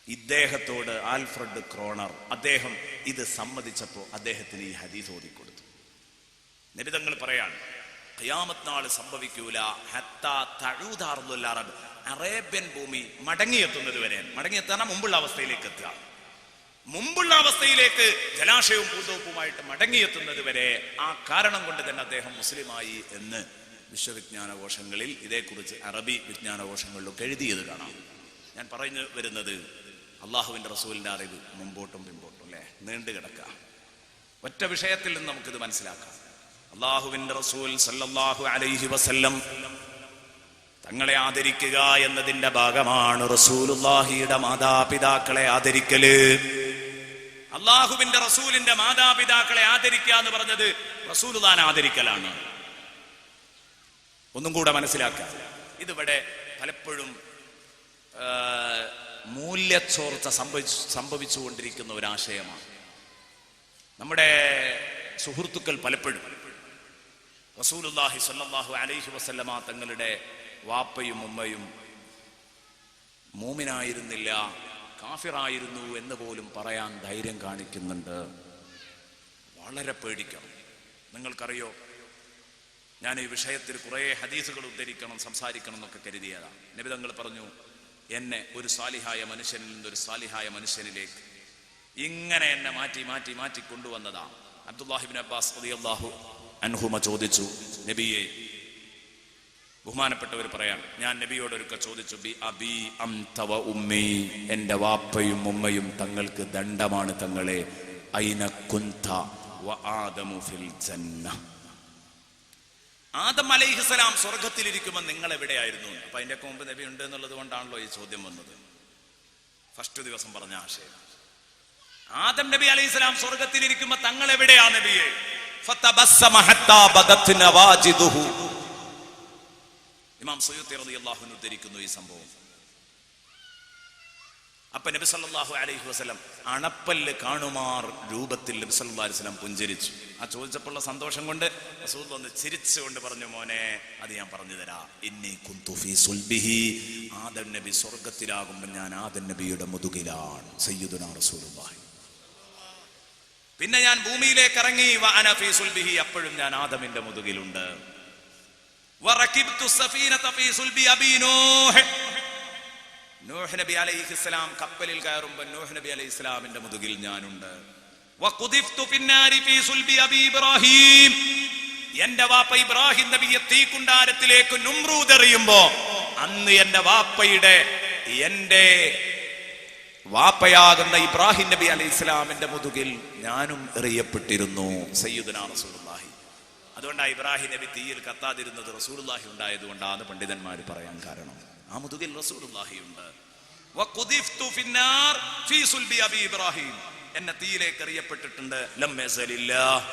ഇദ്ദേഹത്തോട് ആൽഫ്രഡ് ക്രോണർ അദ്ദേഹം ഇത് സമ്മതിച്ചപ്പോ അദ്ദേഹത്തിന് ഈ ഹദീസ് ഓതിക്കൊടുത്തു. നബി തങ്ങൾ പറയാണ്, ഖിയാമത്ത് നാള് സംഭവിക്കൂല ഹത്താ തഊദ അർദുൽ അറബ്. അറേബ്യൻ ഭൂമി മടങ്ങിയെത്തുന്നത് വരെ, മടങ്ങിയെത്താൻ മുമ്പുള്ള അവസ്ഥയിലേക്ക് എത്തുക, മുമ്പുള്ള അവസ്ഥയിലേക്ക് ജലാശയവും പൂന്തോപ്പുമായിട്ട് മടങ്ങിയെത്തുന്നത് വരെ. ആ കാരണം കൊണ്ട് തന്നെ അദ്ദേഹം മുസ്ലിമായി എന്ന് വിശ്വവിജ്ഞാനകോശങ്ങളിൽ ഇതേക്കുറിച്ച് അറബി വിജ്ഞാനകോശങ്ങളിലൊക്കെ എഴുതിയത് കാണാം. ഞാൻ പറഞ്ഞു വരുന്നത്, അള്ളാഹുവിന്റെ റസൂലിന്റെ അറിവ് മുമ്പോട്ടും പിമ്പോട്ടും അല്ലെ നീണ്ടു കിടക്കുക. ഒറ്റ വിഷയത്തിൽ നിന്ന് നമുക്കിത് മനസ്സിലാക്കാം. അള്ളാഹുവിന്റെ റസൂൽ സല്ലല്ലാഹു അലൈഹി വസല്ലം തങ്ങളെ ആദരിക്കുക എന്നതിന്റെ ഭാഗമാണ് റസൂലുള്ളാഹിയുടെ മാതാപിതാക്കളെ ആദരിക്കല്. അള്ളാഹുവിന്റെ റസൂലിന്റെ മാതാപിതാക്കളെ ആദരിക്കുക എന്ന് പറഞ്ഞത് റസൂലുള്ളാഹിനെ ആദരിക്കലാണ്. ഒന്നും കൂടെ മനസ്സിലാക്കുക, ഇതിവിടെ പലപ്പോഴും മൂല്യച്ചോർച്ച സംഭവിച്ചുകൊണ്ടിരിക്കുന്ന ഒരാശയമാണ്. നമ്മുടെ സുഹൃത്തുക്കൾ പലപ്പോഴും റസൂലുള്ളാഹി സ്വല്ലല്ലാഹു അലൈഹി വസല്ലമ തങ്ങളുടെ വാപ്പയും ഉമ്മയും മൂമിനായിരുന്നില്ല, കാഫിറായിരുന്നു എന്ന് പോലും പറയാൻ ധൈര്യം കാണിക്കുന്നുണ്ട്. വളരെ പേടിക്കണം. നിങ്ങൾക്കറിയോ, ഞാൻ ഈ വിഷയത്തിൽ കുറേ ഹദീസുകൾ ഉദ്ധരിക്കണം, സംസാരിക്കണം എന്നൊക്കെ കരുതിയതാണ്. നബി തങ്ങൾ പറഞ്ഞു, എന്നെ ഒരു സാലിഹായ മനുഷ്യനിൽ നിന്നൊരു സാലിഹായ മനുഷ്യനിലേക്ക് ഇങ്ങനെ എന്നെ മാറ്റി മാറ്റി മാറ്റി കൊണ്ടുവന്നതാ. അബ്ദുല്ലാഹി ഇബ്നു അബ്ബാസ് റളിയല്ലാഹു അൻഹുമ ചോദിച്ചു, നബിയെ, ബഹുമാനപ്പെട്ടവർ പറയാണ്, ഞാൻ നബിയോടൊരുക്കെ ചോദിച്ചു, ബി അബി അംത വ ഉമ്മി, എന്റെ വാപ്പയും ഉമ്മയും തങ്ങൾക്ക് ദണ്ഡമാണ് തങ്ങളെ. ഐന കുന്ത വ ആദമു ഫിൽ ജന്ന, ആദം അലൈഹിസ്സലാം സ്വർഗത്തിലിരിക്കുമ്പോൾ നിങ്ങൾ എവിടെയായിരുന്നു? അപ്പൊ അതിന്റെ മുമ്പ് നബി ഉണ്ട് എന്നുള്ളത് കൊണ്ടാണല്ലോ ഈ ചോദ്യം വന്നത്. ഫസ്റ്റ് ദിവസം പറഞ്ഞ ആശയം, ആദം നബി അലൈഹിസ്സലാം സ്വർഗത്തിലിരിക്കുമ്പോൾ തങ്ങൾ എവിടെയാ നബിയെ? ഫതബസ്സമ ഹത്താ ബദത് നവാജിദുഹു. ഇമാം സുയൂത്തി റളിയല്ലാഹു അൻഹു ഉദ്ധരിക്കുന്നു ഈ സംഭവം. അപ്പൊ നബി സല്ലല്ലാഹു അലൈഹി വസല്ലം അണപ്പല്ല് കാണുമാർ രൂപത്തിൽ നബി സല്ലല്ലാഹു അലൈഹി വസല്ലം പുഞ്ചിരിച്ചു. ആ ചോദിച്ചപ്പോഴുള്ള സന്തോഷം കൊണ്ട് റസൂൽ വന്ന് ചിരിച്ചുകൊണ്ട് പറഞ്ഞു, മോനെ, അത് ഞാൻ പറഞ്ഞു തരാം. ഇന്നി കുന്തു ഫീ സുൽബിഹി, ആദം നബി സ്വർഗത്തിലാകുമ്പോൾ ഞാൻ ആദം നബിയുടെ മുതുകിലാണ്, സയ്യിദുനാ റസൂലുള്ളാഹി. പിന്നെ ഞാൻ ഭൂമിയിലേക്ക് ഇറങ്ങി, വ അന ഫീ സുൽബിഹി, അപ്പോഴും ഞാൻ ആദമിന്റെ മുതുകിലുണ്ട്. വറകിബ്തു സഫീനത ഫീ സുൽബി അബീ നൂഹ്, നൂഹ് നബി അലൈഹിസ്സലാം കപ്പലിൽ കയറുമ്പോൾ നൂഹ് നബി അലൈഹിസ്സലാമിന്റെ മുതുകിൽ ഞാനുണ്ട്. വഖുദിഫ്തു ഫിന്നാരി ഫീ സുൽബി അബീ ഇബ്രാഹിം, എന്റെ വാപ്പ ഇബ്രാഹിം നബിയെ തീക്കുണ്ടാരത്തിലേക്ക് നുംറൂദ് എറിയുമ്പോ അന്ന് എന്റെ വാപ്പയാകുന്ന ഇബ്രാഹിം നബി അലൈഹിസ്സലാമിന്റെ മുതുകിൽ ഞാനും എറിയപ്പെട്ടിരുന്നു, സയ്യിദുനാ റസൂലുള്ളാഹി. അതുകൊണ്ടാണ് ഇബ്രാഹിം നബി തീയിൽ കത്താതിരുന്നത് റസൂലുള്ളാഹി ഉണ്ടായതുകൊണ്ടാണ് പണ്ഡിതന്മാർ പറയാൻ കാരണം. ആ മുതുകിൽ റസൂലുള്ളാഹി ഉണ്ട്. വഖുദിഫ്തു ഫിന്നാർ ഫീ സുൽബി അബീ ഇബ്രാഹിം, എന്നെ തീയിലേക്ക് എറിയപ്പെട്ടിട്ടുണ്ട്. ലം യസലില്ലാഹ്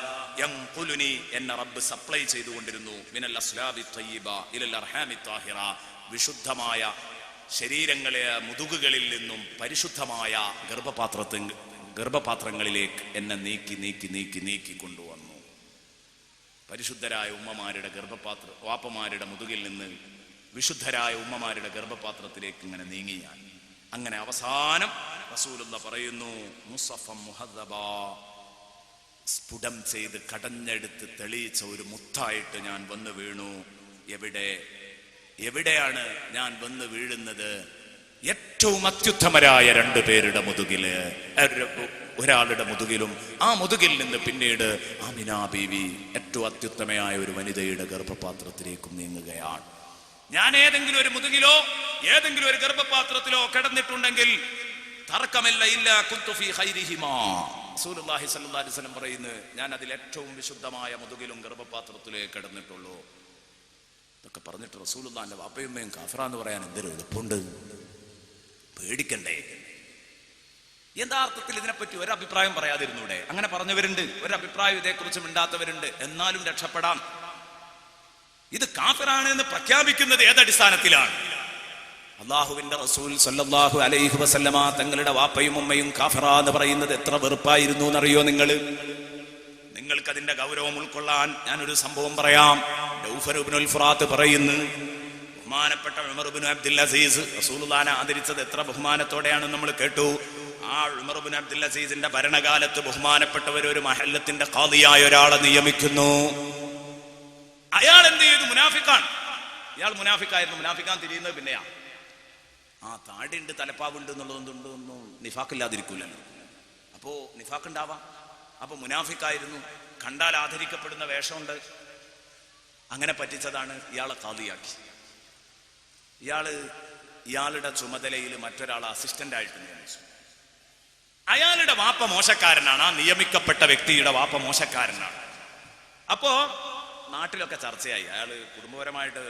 യൻഖുലുനി, എന്നെ റബ്ബ് സപ്ലൈ ചെയ്തുകൊണ്ടിരുന്നു. മിനൽ അസ്ലാബി തയ്യിബ ഇലൽ അർഹാമി താഹിറ, വിശുദ്ധമായ ശരീരങ്ങളെ മുതുകുകളിൽ നിന്നും പരിശുദ്ധമായ ഗർഭപാത്രങ്ങളിലേക്ക് എന്നെ നീക്കി നീക്കി നീക്കി നീക്കി കൊണ്ടുവന്നു. പരിശുദ്ധരായ ഉമ്മമാരുടെ വാപ്പമാരുടെ മുതുകിൽ നിന്ന് വിശുദ്ധരായ ഉമ്മമാരുടെ ഗർഭപാത്രത്തിലേക്ക് ഇങ്ങനെ നീങ്ങി ഞാൻ. അങ്ങനെ അവസാനം റസൂലുള്ളാഹി പറയുന്നു, മുസഫം മുഹദ്ദബാ, സ്ഫുടം ചെയ്ത് കടഞ്ഞെടുത്ത് തെളിയിച്ച ഒരു മുത്തായിട്ട് ഞാൻ വന്നു വീണു. എവിടെയാണ് ഞാൻ വന്ന് വീഴുന്നത്? ഏറ്റവും അത്യുത്തമരായ രണ്ടു പേരുടെ മുതുകില്, ഒരാളുടെ മുതുകിലും ആ മുതുകിൽ നിന്ന് പിന്നീട് ആമിന ബീവി ഏറ്റവും അത്യുത്തമയായ ഒരു വനിതയുടെ ഗർഭപാത്രത്തിലേക്കും നീങ്ങുകയാണ്. ഞാൻ ഏതെങ്കിലും ഒരു മുതുകിലോ ഏതെങ്കിലും ഒരു ഗർഭപാത്രത്തിലോ കിടന്നിട്ടുണ്ടെങ്കിൽ തർക്കമില്ല, ഇല്ല കുന്തു ഫീ ഖൈരിഹിമാ, റസൂലുള്ളാഹി സ്വല്ലല്ലാഹു അലൈഹി വസല്ലം പറയുന്നു, ഞാൻ അതിൽ ഏറ്റവും വിശുദ്ധമായ മുതുകിലും ഗർഭപാത്രത്തിലേ കിടന്നിട്ടുള്ളൂ. ഇതൊക്കെ പറഞ്ഞിട്ട് റസൂലുള്ളാഹിന്റെ വാപ്പയുമ്മയും കാഫിറാന്ന് പറയാൻ എന്തൊരു എളുപ്പമുണ്ട്? പേടിക്കണ്ടേ? യഥാർത്ഥത്തിൽ ഇതിനെപ്പറ്റി ഒരഭിപ്രായം പറയാതിരുന്നൂടെ? അങ്ങനെ പറഞ്ഞവരുണ്ട്, ഒരഭിപ്രായം ഇതേക്കുറിച്ച് മിണ്ടാത്തവരുണ്ട്. എന്നാലും രക്ഷപ്പെടാം. ഇത് കാഫിറാണ് എന്ന് പ്രഖ്യാപിക്കുന്നത് ഏതടിസ്ഥാനത്തിലാണ്? അള്ളാഹുവിന്റെ റസൂൽ സല്ലല്ലാഹു അലൈഹി വസല്ലമ തങ്ങളുടെ വാപ്പയും ഉമ്മയും കാഫിറ എന്ന് പറയുന്നത് എത്ര വെറുപ്പായിരുന്നു എന്നറിയോ നിങ്ങൾക്ക് അതിന്റെ ഗൗരവം ഉൾക്കൊള്ളാൻ ഞാനൊരു സംഭവം പറയാം. ദൗഫർ ഇബ്നുൽ ഫുറാത്ത് പറയുന്നു, ബഹുമാനപ്പെട്ട ഉമർ ഇബ്നു അബ്ദുൽ അസീസ് റസൂലുള്ളാഹിനെ ആദരിച്ചത് എത്ര ബഹുമാനത്തോടെയാണെന്ന് നമ്മൾ കേട്ടു. ആ ഉമർ ഇബ്നു അബ്ദുൽ അസീസിന്റെ ഭരണകാലത്ത് ബഹുമാനപ്പെട്ടവർ ഒരു മഹല്ലത്തിന്റെ ഖാദിയായ ഒരാളെ നിയമിക്കുന്നു. അയാൾ എന്ത് ചെയ്തു? മുനാഫിക്കാണ്. ഇയാൾ മുനാഫിക്കായിരുന്നു. മുനാഫിക്കാൻ തിരിയുന്നത് പിന്നെയാ. ആ താടിയുണ്ട്, തലപ്പാവുണ്ട് എന്നുള്ളതൊന്നും നിഫാക്കില്ലാതിരിക്കൂലല്ലോ. അപ്പോ നിഫാക്കുണ്ടാവാം. അപ്പൊ മുനാഫിക്കായിരുന്നു, കണ്ടാൽ ആദരിക്കപ്പെടുന്ന വേഷമുണ്ട്. അങ്ങനെ പറ്റിച്ചതാണ്, ഇയാളെ ഖാദിയാക്കി. ഇയാളുടെ ചുമതലയിൽ മറ്റൊരാളെ അസിസ്റ്റന്റ് ആയിട്ട് നിയമിച്ചു. അയാളുടെ വാപ്പ മോശക്കാരനാണ്. ആ നിയമിക്കപ്പെട്ട വ്യക്തിയുടെ വാപ്പ മോശക്കാരനാണ്. അപ്പോ നാട്ടിലൊക്കെ ചർച്ചയായി. അയാള് കുടുംബപരമായിട്ട്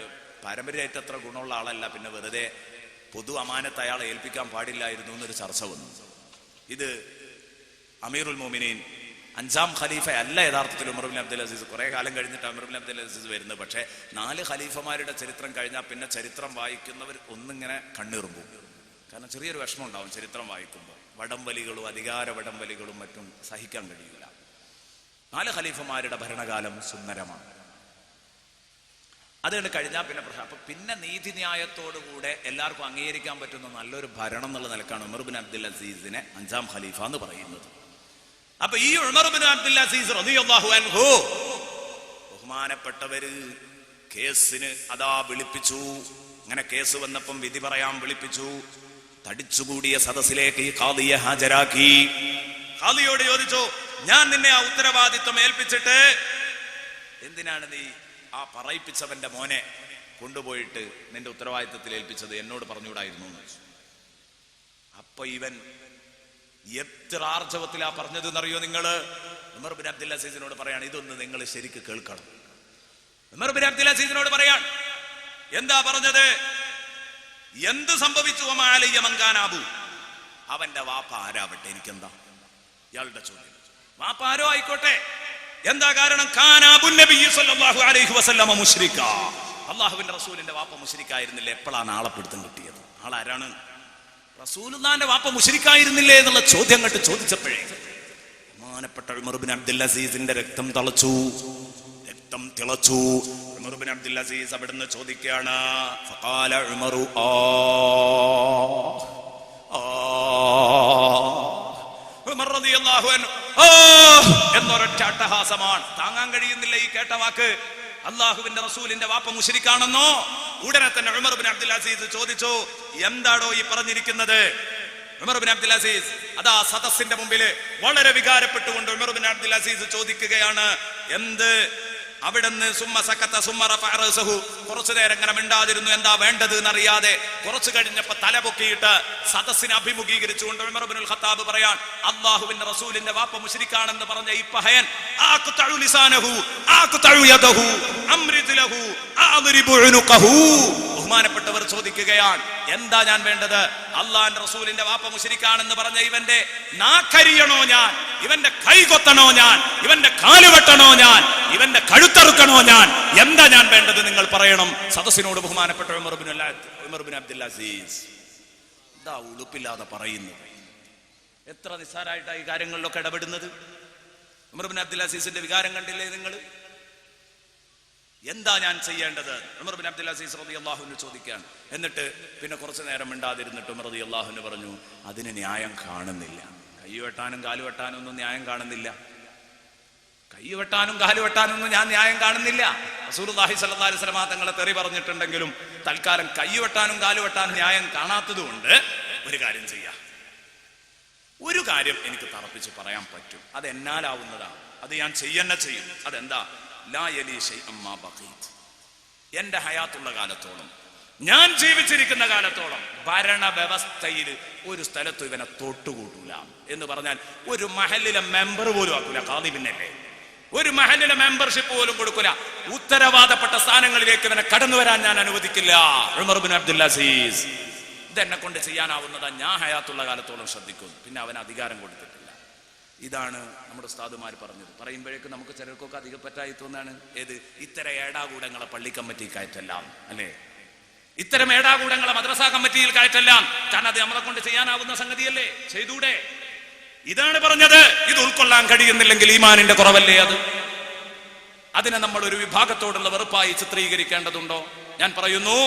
പാരമ്പര്യമായിട്ട് അത്ര ഗുണമുള്ള ആളല്ല, പിന്നെ വെറുതെ പൊതു അമാനത്ത് അയാളെ ഏൽപ്പിക്കാൻ പാടില്ലായിരുന്നു എന്നൊരു ചർച്ച വന്നു. ഇത് അമീറുൽ മോമിനീൻ, 5ാം ഖലീഫ അല്ല യഥാർത്ഥത്തിൽ ഉമർ ബിൻ അബ്ദുൽ അസീസ്. കുറെ കാലം കഴിഞ്ഞിട്ട് ഉമർ ബിൻ അബ്ദുൽ അസീസ് വരുന്നത്. പക്ഷേ 4 ഖലീഫമാരുടെ ചരിത്രം കഴിഞ്ഞാൽ പിന്നെ ചരിത്രം വായിക്കുന്നവർ ഒന്നിങ്ങനെ കണ്ണിറുമ്പും. കാരണം ചെറിയൊരു വിഷമം ഉണ്ടാവും ചരിത്രം വായിക്കുമ്പോൾ. വടംവലികളും അധികാര വടംവലികളും മറ്റും സഹിക്കാൻ കഴിയില്ല. 4 ഖലീഫമാരുടെ ഭരണകാലം സുന്ദരമാണ്. അതുകൊണ്ട് കഴിഞ്ഞാൽ പിന്നെ നീതിന്യായത്തോടുകൂടെ എല്ലാവർക്കും അംഗീകരിക്കാൻ പറ്റുന്ന നല്ലൊരു ഭരണം എന്നുള്ള നിലക്കാണ് ഉമർ ബിൻ അബ്ദുൽ അസീസിനെ 5ാം ഖലീഫ എന്ന് പറയുന്നത്. അപ്പൊ ഈ ഉമർ ബിൻ അബ്ദുൽ അസീസ് റളിയല്ലാഹു അൻഹു ബഹുമാനപ്പെട്ടവര് കേസിന് അതാ വിളിപ്പിച്ചു. അങ്ങനെ കേസ് വന്നപ്പം വിധി പറയാൻ വിളിപ്പിച്ചു. തടിച്ചുകൂടിയ സദസ്സിലേക്ക് ഈ ഖാദിയെ ഹാജരാക്കി. ഖാദിയോട് ചോദിച്ചു, ഞാൻ നിന്നെ ആ ഉത്തരവാദിത്വം ഏൽപ്പിച്ചിട്ട് എന്തിനാണ് നീ ആ പറയിപ്പിച്ചവന്റെ മോനെ കൊണ്ടുപോയിട്ട് നിന്റെ ഉത്തരവാദിത്വത്തിൽ ഏൽപ്പിച്ചത്? എന്നോട് പറഞ്ഞുകൂടായിരുന്നു എന്ന് ചോദിച്ചു. അപ്പൊ ഇവൻ എത്ര ആർജവത്തിലാ പറഞ്ഞത് എന്നറിയോ നിങ്ങള്? ഉമർ ബിൻ അബ്ദുൽ അസീസിനോട് പറയാണ്, ഇതൊന്ന് നിങ്ങൾ ശരിക്ക് കേൾക്കണം. ഉമർ ബിൻ അബ്ദുൽ അസീസിനോട് പറയാൻ എന്താ പറഞ്ഞത്? എന്ത് സംഭവിച്ചു? മങ്കാനാബു, അവന്റെ വാപ്പ ആരാവട്ടെ, എനിക്കെന്താ? ഇയാളുടെ ചോദ്യം. വാപ്പ ആരോ ആയിക്കോട്ടെ, എന്താ കാരണം? അള്ളാഹുവിന്റെ റസൂലിന്റെ വാപ്പ മുശ്രിക്കായിരുന്നില്ല. എപ്പോഴാണ് ആളെ പിടുത്തം കിട്ടിയത്? ആളാരാണ്? റസൂലുള്ളാഹിന്റെ വാപ്പ മുശ്രിക്കായിരുന്നില്ലേ എന്നുള്ള ചോദ്യം കണ്ട് ചോദിച്ചപ്പോഴേ ബഹുമാനപ്പെട്ട ഉമർ ബിൻ അബ്ദുൽ അസീസിന്റെ രക്തം തിളച്ചു. ഉമർ ബിൻ അബ്ദുൽ അസീസ് അവിടുന്ന് ചോദിക്കുകയാണ്, ഫഖാല ഉമറു ഉമർ റളിയല്ലാഹു അൻഹു എന്നൊരൊറ്റ അട്ടഹാസമാണ്. താങ്ങാൻ കഴിയുന്നില്ല ഈ കേട്ട വാക്ക്. അള്ളാഹുവിന്റെ റസൂലിന്റെ വാപ്പ മുശ്രിക്കാണെന്നോ? ഉടനെ തന്നെ ഉമർ ബിൻ അബ്ദുൽ അസീസ് ചോദിച്ചു, എന്താടോ ഈ പറഞ്ഞിരിക്കുന്നത്? ഉമർ ബിൻ അബ്ദുൽ അസീസ് അതാ സദസ്സിന്റെ മുമ്പില് വളരെ വികാരപ്പെട്ടുകൊണ്ട് ഉമർ ബിൻ അബ്ദുൽ അസീസ് ചോദിക്കുകയാണ്, എന്ത്? അവിടുന്ന് കുറച്ചു നേരം ഇങ്ങനെ മിണ്ടാതിരുന്നു. എന്താ വേണ്ടത് എന്നറിയാതെ കുറച്ചു കഴിഞ്ഞപ്പോ തല പൊക്കിയിട്ട് സദസ്സിനെ അഭിമുഖീകരിച്ചുകൊണ്ട് ഉമർ ഇബ്നുൽ ഖത്താബ് പറയാൻ, അള്ളാഹുവിന്റെ റസൂലിന്റെ വാപ്പ മുശ്രിക്കാണെന്ന് പറഞ്ഞ ഈ പഹയൻ ബഹുമാനപ്പെട്ടവർ ചോദിക്കുകയാണ്, എന്താ ഞാൻ വേണ്ടത്? അള്ളാഹുവിന്റെ റസൂലിന്റെ വാപ്പ മുശ്രിക്കാണെന്ന് പറഞ്ഞ ഇവന്റെ നാക്കരിയണോ ഞാൻ? ഇവന്റെ കൈ കൊത്തണോ ഞാൻ? ഇവന്റെ കാല് വെട്ടണോ ഞാൻ? ഇവന്റെ കഴുത്തറുക്കണോ ഞാൻ? എന്താ ഞാൻ വേണ്ടത്? നിങ്ങൾ പറയണം. സദസ്സിനോട് ബഹുമാനപ്പെട്ട ഉമർ ബിൻ അബ്ദുൽ അസീസ് എന്താ ഉളുപ്പില്ലാതെ പറയുന്നത്? എത്ര നിസ്സാരമായിട്ടാണ് ഈ കാര്യങ്ങളിലൊക്കെ ഇടപെടുന്നത്. ഉമർ ബിൻ അബ്ദുൽ അസീസിന്റെ വികാരം കണ്ടില്ലേ നിങ്ങൾ? എന്താ ഞാൻ ചെയ്യേണ്ടത്? ഉമർ ബിൻ അബ്ദുൽ അസീസ് റളിയല്ലാഹു അൻഹു ചോദിക്കാൻ. എന്നിട്ട് പിന്നെ കുറച്ചു നേരം മിണ്ടാതിരുന്നിട്ട് ഉമർ റളിയല്ലാഹു അൻഹു പറഞ്ഞു, അതിന് ന്യായം കാണുന്നില്ല. കൈ വെട്ടാനും കാല് വെട്ടാനും ഒന്നും ന്യായം കാണുന്നില്ല. കൈ വെട്ടാനും കാല് വെട്ടാനും ഒന്നും ഞാൻ ന്യായം കാണുന്നില്ല. റസൂലുള്ളാഹി സ്വല്ലല്ലാഹു അലൈഹി വസല്ലം തങ്ങളെ തെറി പറഞ്ഞിട്ടുണ്ടെങ്കിലും തൽക്കാലം കൈ വെട്ടാനും കാല് വെട്ടാനും ന്യായം കാണാത്തത് കൊണ്ട് ഒരു കാര്യം ചെയ്യാം. ഒരു കാര്യം എനിക്ക് തറപ്പിച്ച് പറയാൻ പറ്റും. അത് എന്നാലാവുന്നതാണ്. അത് ഞാൻ ചെയ്യന്നെ ചെയ്യും. അതെന്താ? എന്റെ ഹയാത്തുള്ള കാലത്തോളം, ഞാൻ ജീവിച്ചിരിക്കുന്ന കാലത്തോളം ഭരണ വ്യവസ്ഥയിൽ ഒരു സ്ഥലത്ത് ഇവനെ തൊട്ടുകൂട്ടൂല എന്ന് പറഞ്ഞാൽ ഒരു മഹല്ലിലെ മെമ്പർ പോലും ആക്കൂല. ഖാദി പിന്നല്ലേ, ഒരു മഹല്ലിലെ മെമ്പർഷിപ്പ് പോലും കൊടുക്കൂല. ഉത്തരവാദപ്പെട്ട സ്ഥാനങ്ങളിലേക്ക് ഇവനെ കടന്നു വരാൻ ഞാൻ അനുവദിക്കില്ല. ഉമർ ബിൻ അബ്ദുൽ അസീസ് ഇതെന്നെ കൊണ്ട് ചെയ്യാനാവുന്നതാ. ഞാൻ ഹയാത്തുള്ള കാലത്തോളം ശ്രദ്ധിക്കും. പിന്നെ അവന് അധികാരം കൊടുത്തിട്ടില്ല. ഇതാണ് നമ്മുടെ ഉസ്താദുമാർ പറഞ്ഞത്. പറയുമ്പോഴേക്കും നമുക്ക് ചിലർക്കൊക്കെ അധികപ്പറ്റായി തോന്നാണ്. ഏത്? ഇത്തരം ഏടാകൂടങ്ങളെ പള്ളി കമ്മിറ്റി കയറ്റെല്ലാം, അല്ലേ? ഇത്തരം ഏടാകൂടങ്ങളെ മദ്രസ കമ്മിറ്റിയിൽ കയറ്റെല്ലാം. കാരണം അത് നമ്മളെ കൊണ്ട് ചെയ്യാനാവുന്ന സംഗതിയല്ലേ? ചെയ്തൂടെ? ഇതാണ് പറഞ്ഞത്. ഇത് ഉൾക്കൊള്ളാൻ കഴിയുന്നില്ലെങ്കിൽ ഈമാനിന്റെ കുറവല്ലേ അത്? അതിനെ നമ്മൾ ഒരു വിഭാഗത്തോടുള്ള വെറുപ്പായി ചിത്രീകരിക്കേണ്ടതുണ്ടോ? ഞാൻ പറയുന്നു,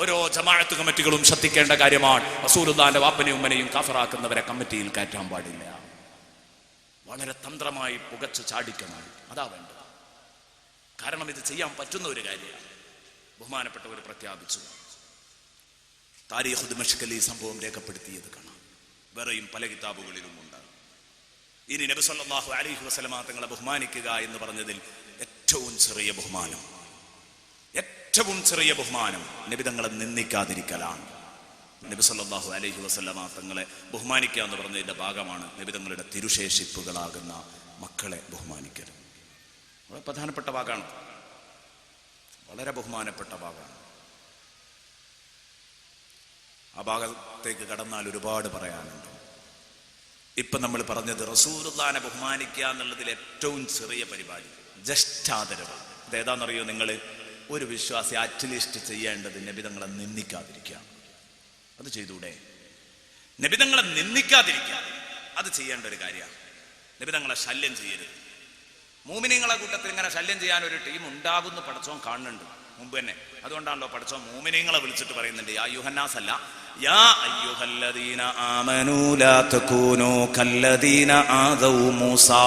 ഓരോ ജമാഅത്ത് കമ്മിറ്റികളും ശ്രദ്ധിക്കേണ്ട കാര്യമാണ്. റസൂലുള്ളാഹിന്റെ വാപ്പനെയും ഉമ്മനെയും കാഫിറാക്കുന്നവരെ കമ്മിറ്റിയിൽ കയറ്റാൻ പാടില്ല. വളരെ തന്ത്രമായി പുകച്ചു ചാടിക്കണം. അതാ വേണ്ടത്. കാരണം ഇത് ചെയ്യാൻ പറ്റുന്ന ഒരു കാര്യമാണ്. ബഹുമാനപ്പെട്ടവർ പ്രഖ്യാപിച്ചു. താരീഖ് ദിമഷ്കിൽ ഈ സംഭവം രേഖപ്പെടുത്തിയത് കാണാം. വേറെയും പല കിതാബുകളിലും ഉണ്ട്. ഇനി നബി സല്ലല്ലാഹു അലൈഹി വസല്ലമ തങ്ങളെ ബഹുമാനിക്കുക എന്ന് പറഞ്ഞതിൽ ഏറ്റവും ചെറിയ ബഹുമാനം നബി തങ്ങളെ നിന്ദിക്കാതിരിക്കലാണ്. നബി സല്ലല്ലാഹു അലൈഹി വസല്ലമ തങ്ങളെ ബഹുമാനിക്കുക എന്ന് പറഞ്ഞതിന്റെ ഭാഗമാണ് നബി തങ്ങളുടെ തിരുശേഷിപ്പുകളാകുന്ന മക്കളെ ബഹുമാനിക്കൽ. വളരെ പ്രധാനപ്പെട്ട ഭാഗമാണ്. വളരെ ബഹുമാനപ്പെട്ട ഭാഗമാണ്. ആ ഭാഗത്തേക്ക് കടന്നാൽ ഒരുപാട് പറയാനുണ്ട്. ഇപ്പൊ നമ്മൾ പറഞ്ഞത് റസൂലുള്ളാഹിനെ ബഹുമാനിക്കുക എന്നുള്ളതിൽ ഏറ്റവും ചെറിയ പരിപാടി ജസ്റ്റ് ആദരവ്. അതേതാണെന്നറിയോ നിങ്ങൾ? ഒരു വിശ്വാസി അറ്റ്ലീസ്റ്റ് ചെയ്യേണ്ടത് നബിതങ്ങളെ നിന്ദിക്കാതിരിക്കുക. അത് ചെയ്തൂടെ? നബിതങ്ങളെ നിന്ദിക്കാതിരിക്കുക അത് ചെയ്യേണ്ട ഒരു കാര്യമാണ്. നബിതങ്ങളെ ശല്യം ചെയ്യരുത്. മൂമിനീങ്ങളെ കൂട്ടത്തിൽ ഇങ്ങനെ ശല്യം ചെയ്യാൻ ഒരു ടീം ഉണ്ടാകുന്നു പടച്ചോൻ കാണുന്നുണ്ട് മുമ്പ് തന്നെ. അതുകൊണ്ടാണല്ലോ പടച്ചോൻ മൂമിനീങ്ങളെ വിളിച്ചിട്ട് പറയുന്നുണ്ട്, യാ യുഹന്നാസ് അല്ല, യാ അയ്യുഹല്ലദീന ആമനൂ ലാ തകൂനൂ കല്ലദീന ആദൗ മൂസാ.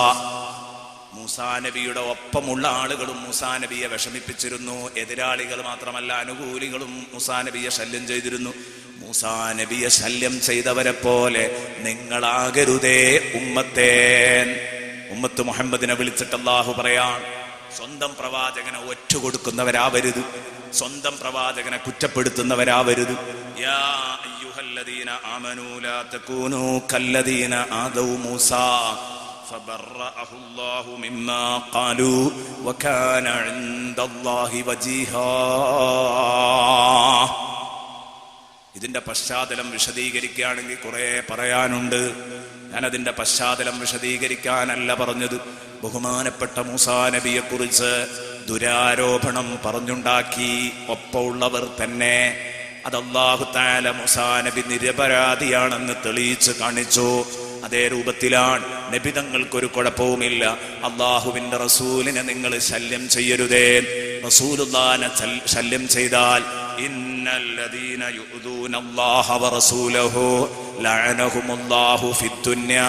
മൂസാ നബിയുടെ ഒപ്പമുള്ള ആളുകളും മൂസാ നബിയെ വിഷമിപ്പിച്ചിരുന്നു. എതിരാളികൾ മാത്രമല്ല അനുകൂലികളും മൂസാ നബിയെ ശല്യം ചെയ്തിരുന്നു. മൂസാ നബിയെ ശല്യം ചെയ്തവരെ പോലെ നിങ്ങളാകരുതേ ഉമ്മത്തേ. ഉമ്മത്ത് മുഹമ്മദിനെ വിളിച്ചിട്ട് അല്ലാഹു പറയാൻ, സ്വന്തം പ്രവാചകനെ ഒറ്റുകൊടുക്കുന്നവരാവരുത്, സ്വന്തം പ്രവാചകനെ കുറ്റപ്പെടുത്തുന്നവരാവരുത്. യാ അയ്യുഹല്ലദീന ആമനൂ ലാ തകൂനൂ കല്ലദീന ആദൗ മൂസാ ഫബറഅഹു അല്ലാഹു മിമ്മാ ഖാലൂ വകാന ഇൻദല്ലാഹി വജീഹാ. ഇതിന്റെ പശ്ചാത്തലം വിശദീകരിക്കുകയാണെങ്കിൽ കുറെ പറയാനുണ്ട്. ഞാനതിന്റെ പശ്ചാത്തലം വിശദീകരിക്കാനല്ല പറഞ്ഞത്. ബഹുമാനപ്പെട്ട മൂസാ നബിയെ കുറിച്ച് ദുരാരോപണം പറഞ്ഞുണ്ടാക്കി ഒപ്പമുള്ളവർ തന്നെ. അത് അല്ലാഹു തആല മൂസാ നബി നിരപരാധിയാണെന്ന് തെളിയിച്ച് കാണിച്ചു. അതേ രൂപത്തിലാണ് നബി തങ്ങൾക്കൊരു കുഴപ്പവുമില്ല. അള്ളാഹുവിന്റെ റസൂലിനെ നിങ്ങൾ ശല്യം ചെയ്യരുതേ. റസൂലുള്ളാഹിനെ ശല്യം ചെയ്താൽ ഇന്നല്ലദീന യുദൂന അല്ലാഹ വറസൂലഹു ലഅനഹുമുല്ലാഹു ഫിദ്ദുനിയ